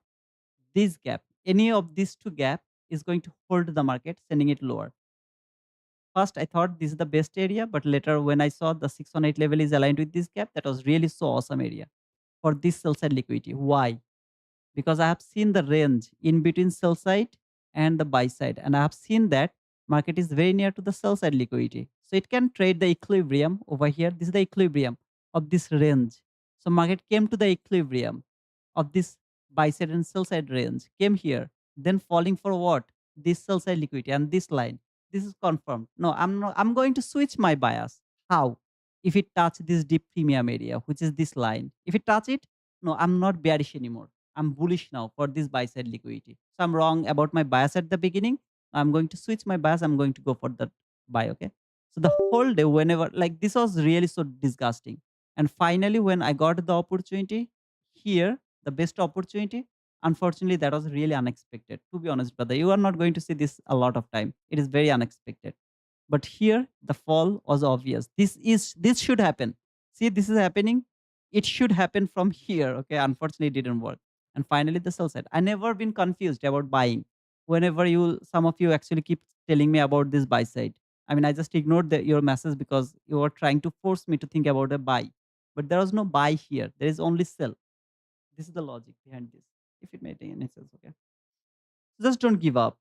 this gap, any of these two gap is going to hold the market, sending it lower. First, I thought this is the best area, but later when I saw the 618 level is aligned with this gap, that was really so awesome area for this sell side liquidity. Why? Because I have seen the range in between sell side and the buy side, and I have seen that market is very near to the sell side liquidity. So it can trade the equilibrium over here. This is the equilibrium of this range. So market came to the equilibrium of this buy side and sell side range, came here, then falling for what? This sell side liquidity and this line. This is confirmed. No, I'm not. I'm going to switch my bias. How? If it touch this deep premium area, which is this line. If it touch it, no, I'm not bearish anymore. I'm bullish now for this buy side liquidity. So I'm wrong about my bias at the beginning. I'm going to switch my bias. I'm going to go for the buy. Okay. So the whole day, whenever like this was really so disgusting. And finally, when I got the opportunity here, the best opportunity, unfortunately, that was really unexpected. To be honest, brother, you are not going to see this a lot of time. It is very unexpected. But here the fall was obvious. This should happen. See, this is happening. It should happen from here. Okay. Unfortunately, it didn't work. And finally, the sell side. I never been confused about buying. Whenever you, some of you actually keep telling me about this buy side. I mean, I just ignored your message because you were trying to force me to think about a buy. But there was no buy here. There is only sell. This is the logic behind this. If it made any sense, okay. Just don't give up.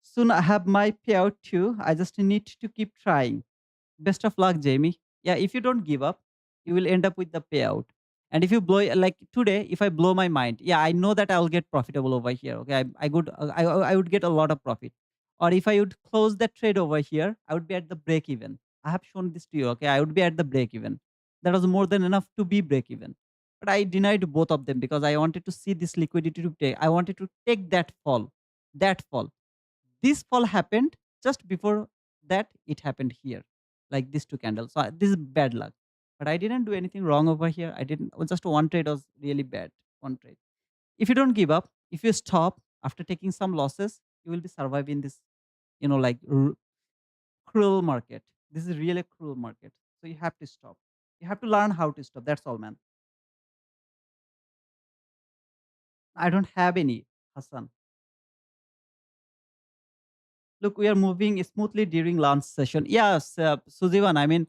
Soon I have my payout too. I just need to keep trying. Best of luck, Jamie. Yeah, if you don't give up, you will end up with the payout. And if you blow like today, if I blow my mind, yeah, I know that I will get profitable over here. Okay, I would get a lot of profit. Or if I would close that trade over here, I would be at the break even. I have shown this to you. Okay, I would be at the break even. That was more than enough to be break even. But I denied both of them because I wanted to see this liquidity to take. I wanted to take that fall. That fall. This fall happened just before that it happened here, like these two candles. So this is bad luck. But I didn't do anything wrong over here. I didn't. Just one trade was really bad. One trade. If you don't give up, if you stop after taking some losses, you will be surviving this. Like cruel market. This is really a cruel market. So you have to stop. You have to learn how to stop. That's all, man. I don't have any, Hassan. Look, we are moving smoothly during lunch session. Yes, Sujivan. I mean,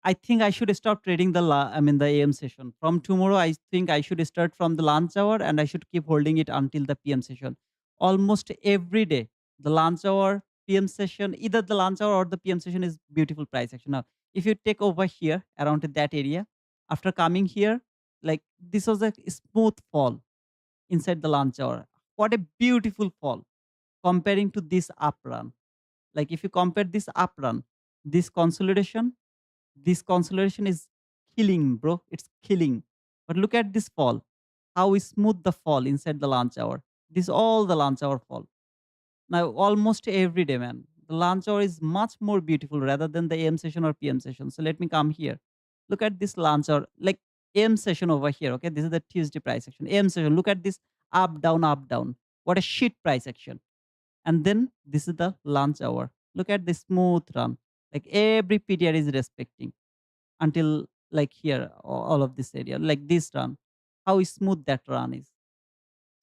I think I should stop trading the AM session. From tomorrow, I think I should start from the lunch hour and I should keep holding it until the PM session. Almost every day, the lunch hour, PM session, either the lunch hour or the PM session is beautiful price action. Now, if you take over here around that area, after coming here, like this was a smooth fall inside the lunch hour. What a beautiful fall comparing to this up run. Like if you compare this up run, this consolidation, is killing, bro. It's killing. But look at this fall. How smooth the fall inside the lunch hour. This all the lunch hour fall. Now almost every day, man. The lunch hour is much more beautiful rather than the AM session or PM session. So let me come here. Look at this lunch hour, like AM session over here. Okay, this is the Tuesday price action. AM session. Look at this up down up down. What a shit price action. And then this is the lunch hour. Look at the smooth run. Like every PTR is respecting until like here, all of this area, like this run, how smooth that run is.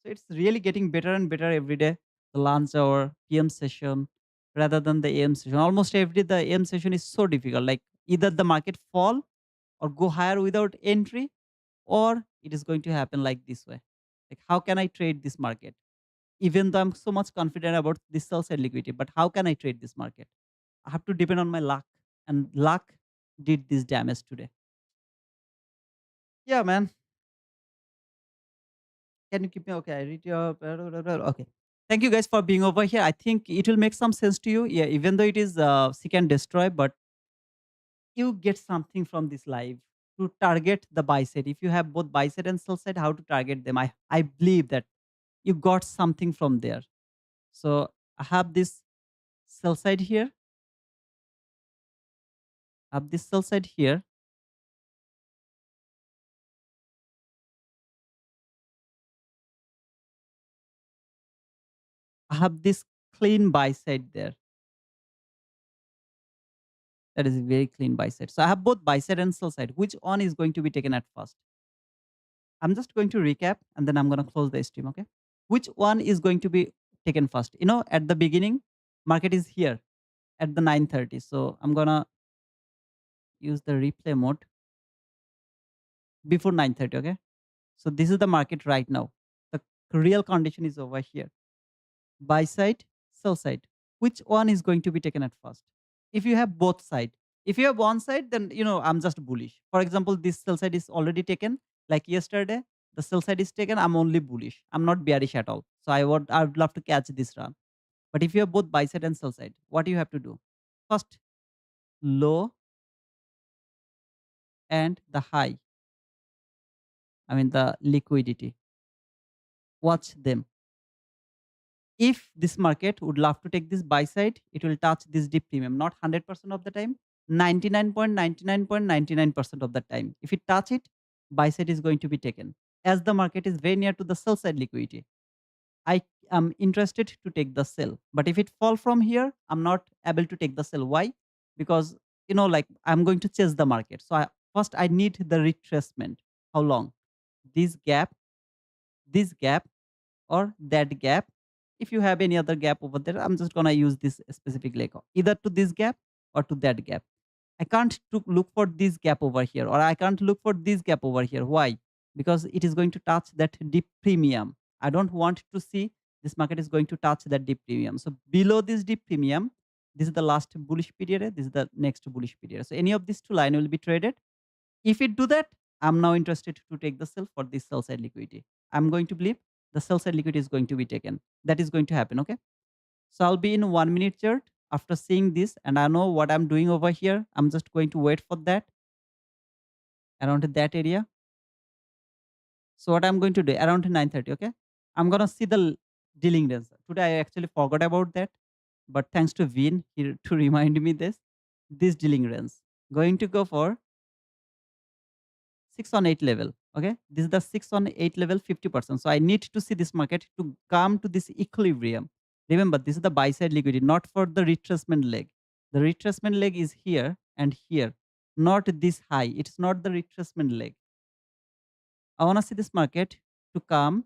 So it's really getting better and better every day. The lunch hour, PM session, rather than the AM session. Almost every the AM session is so difficult. Like either the market fall or go higher without entry, or it is going to happen like this way. Like how can I trade this market? Even though I'm so much confident about this sell side liquidity, but how can I trade this market? I have to depend on my luck, and luck did this damage today. Yeah, man. Can you keep me okay? I read your okay. Thank you guys for being over here. I think it will make some sense to you. Yeah, even though it is seek and destroy, but you get something from this live to target the buy side. If you have both buy side and sell side, how to target them? I believe that you got something from there. So I have this sell side here. I have this sell side here. I have this clean buy side there. That is a very clean buy side. So I have both buy side and sell side. Which one is going to be taken at first? I'm just going to recap and then I'm going to close the stream. Okay. Which one is going to be taken first? At the beginning, Market is here at the 9:30. So I'm gonna use the replay mode before 9:30. Okay. So this is the market right now. The real condition is over here. Buy side, sell side. Which one is going to be taken at first? If you have both side, if you have one side, then I'm just bullish. For example, this sell side is already taken. Like yesterday, the sell side is taken. I'm only bullish. I'm not bearish at all. So I would love to catch this run. But if you have both buy side and sell side, what do you have to do? First, low and the high. I mean the liquidity. Watch them. If this market would love to take this buy side, it will touch this dip premium, not 100% of the time, 99.99.99% of the time. If it touch it, buy side is going to be taken. As the market is very near to the sell side liquidity, I am interested to take the sell. But if it fall from here, I'm not able to take the sell. Why? Because like I'm going to chase the market. So first I need the retracement. How long? This gap, this gap, or that gap. If you have any other gap over there, I'm just gonna use this specific leg, either to this gap or to that gap. I can't look for this gap over here, or I can't look for this gap over here. Why? Because it is going to touch that deep premium. I don't want to see this market is going to touch that deep premium. So below this deep premium, this is the last bullish period. This is the next bullish period. So any of these two line will be traded. If it do that, I'm now interested to take the sell for this sell side liquidity. I'm going to believe the sell side liquidity is going to be taken. That is going to happen. Okay. So I'll be in 1 minute chart after seeing this, and I know what I'm doing over here. I'm just going to wait for that around that area. So what I'm going to do around 9:30. Okay. I'm gonna see the dealing range. Today I actually forgot about that, but thanks to Vin here to remind me this dealing range. Going to go for 6 on 8 level. Okay. This is the 6 on 8 level 50%. So I need to see this market to come to this equilibrium. Remember, this is the buy side liquidity, not for the retracement leg. The retracement leg is here and here, not this high. It's not the retracement leg. I want to see this market to come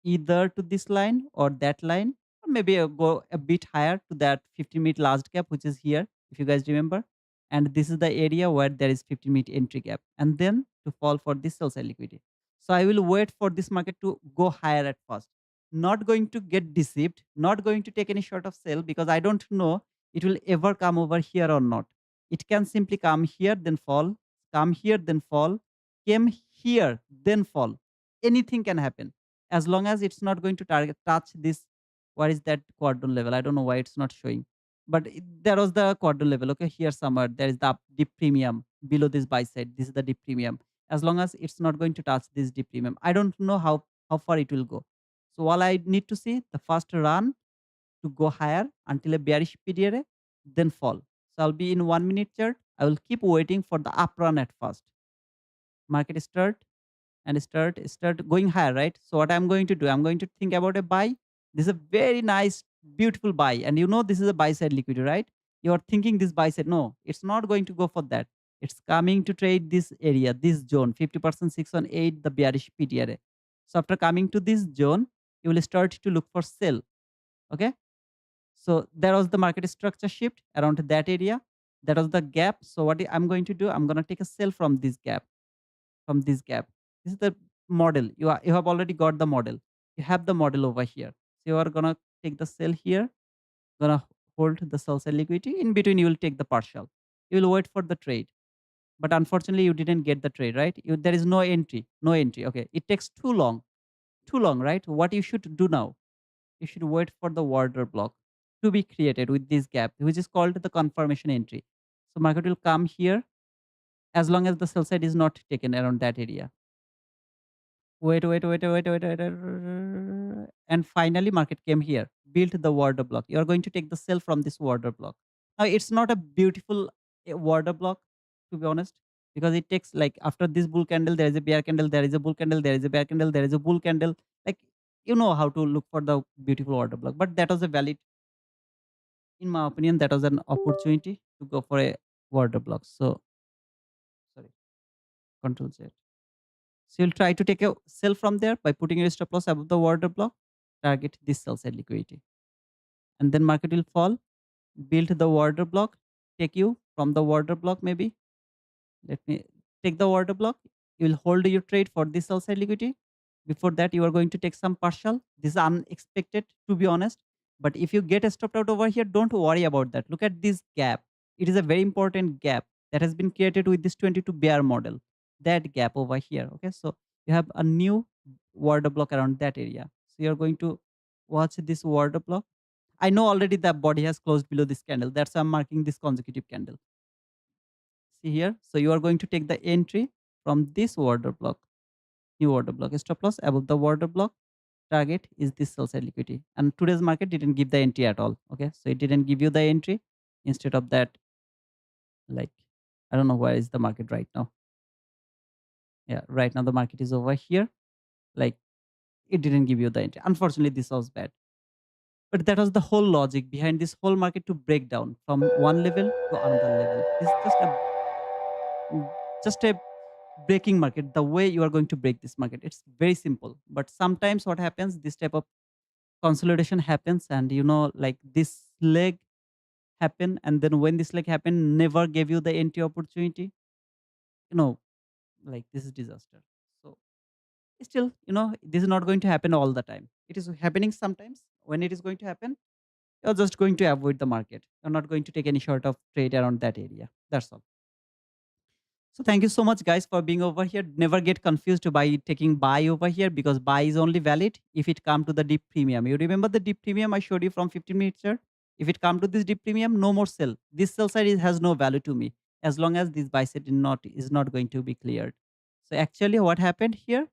either to this line or that line, or maybe go a bit higher to that 15-minute last gap, which is here, if you guys remember. And this is the area where there is 15-minute entry gap, and then to fall for this sell side liquidity. So I will wait for this market to go higher at first. Not going to get deceived, not going to take any short of sell, because I don't know it will ever come over here or not. It can simply come here, then fall, come here, then fall, came here, then fall. Anything can happen as long as it's not going to touch this. What is that quadrant level? I don't know why it's not showing, but there was the quadrant level. Okay, here somewhere there is the deep premium below this buy side. This is the deep premium. As long as it's not going to touch this deep premium, I don't know how far it will go. So all I need to see the first run to go higher until a bearish period, then fall. So I'll be in 1 minute chart. I will keep waiting for the up run at first. Market start and start going higher, right? So what I'm going to do, I'm going to think about a buy. This is a very nice, beautiful buy, and this is a buy side liquidity, right? You're thinking this buy side. No, it's not going to go for that. It's coming to trade this area, this zone, 50% 6 on 8, the bearish PTRA. So after coming to this zone, you will start to look for sell. Okay. So there was the market structure shift around that area. That was the gap. So what I'm going to do, I'm going to take a sell from this gap, from this gap. This is the model. You have already got the model. You have the model over here. So you are gonna take the sell here, gonna hold the sell side liquidity. In between, you will take the partial. You will wait for the trade. But unfortunately, you didn't get the trade, right? There is no entry. No entry. Okay. It takes too long. Too long, right? What you should do now, you should wait for the order block to be created with this gap, which is called the confirmation entry. So market will come here as long as the sell side is not taken around that area. Wait. And finally, market came here, built the order block. You are going to take the sell from this order block. Now, it's not a beautiful order block, to be honest, because it takes like after this bull candle, there is a bear candle, there is a bull candle, there is a bear candle, there is a bull candle. Like, you know how to look for the beautiful order block. But that was a valid, in my opinion, that was an opportunity to go for a order block. So, sorry, Control Z. So you'll try to take a sell from there by putting your stop loss above the order block, target this sell side liquidity. and then market will fall, build the order block, take you from the order block maybe. Let me take the order block. You will hold your trade for this sell side liquidity. Before that, you are going to take some partial. This is unexpected, to be honest. But if you get stopped out over here, don't worry about that. Look at this gap. It is a very important gap that has been created with this 22 bear model. That gap over here. Okay, so you have a new order block around that area. So you are going to watch this order block. I know already the body has closed below this candle. That's why I'm marking this consecutive candle. See here. So you are going to take the entry from this order block, new order block, stop loss above the order block. Target is this sell side liquidity. And today's market didn't give the entry at all. Okay. So it didn't give you the entry. Instead of that, like, I don't know where is the market right now. Yeah, right now the market is over here. Like, it didn't give you the entry. Unfortunately, this was bad. But that was the whole logic behind this whole market to break down from one level to another level. This is just a breaking market, the way you are going to break this market. It's very simple. But sometimes what happens, this type of consolidation happens, and like this leg happen, and then when this leg happen, never gave you the entry opportunity. You know, like this is disaster. So still, this is not going to happen all the time. It is happening sometimes. When it is going to happen, you're just going to avoid the market. You're not going to take any sort of trade around that area. That's all. So thank you so much, guys, for being over here. Never get confused by taking buy over here, because buy is only valid if it come to the deep premium. You remember the deep premium I showed you from 15 minutes here? If it come to this deep premium, no more sell. This sell side has no value to me as long as this buy side is not going to be cleared. So actually, what happened here?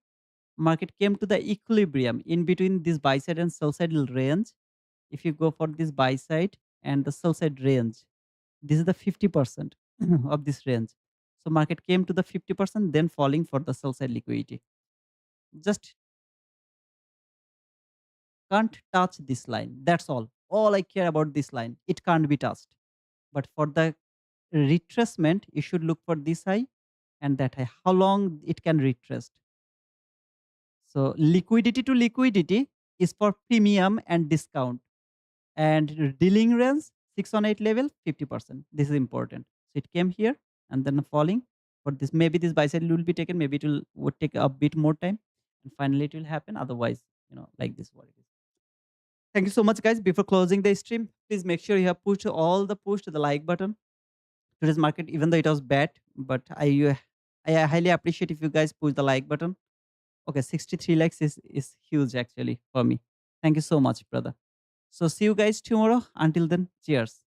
Market came to the equilibrium in between this buy side and sell side range. If you go for this buy side and the sell side range, this is the 50% of this range. So market came to the 50%, then falling for the sell side liquidity. Just can't touch this line. That's all. All I care about this line. It can't be touched. But for the retracement, you should look for this high and that high. How long it can retrace. So liquidity to liquidity is for premium and discount. And dealing range 618 level 50%. This is important. So it came here and then falling for this. Maybe this buy side will be taken, maybe it will would take a bit more time, and finally it will happen. Otherwise, like this what it is. Thank you so much, guys. Before closing the stream, please make sure you have pushed all the push to the like button. Today's market, even though it was bad, but I highly appreciate if you guys push the like button. Okay, 63 likes is huge actually for me. Thank you so much, brother. So see you guys tomorrow. Until then, cheers.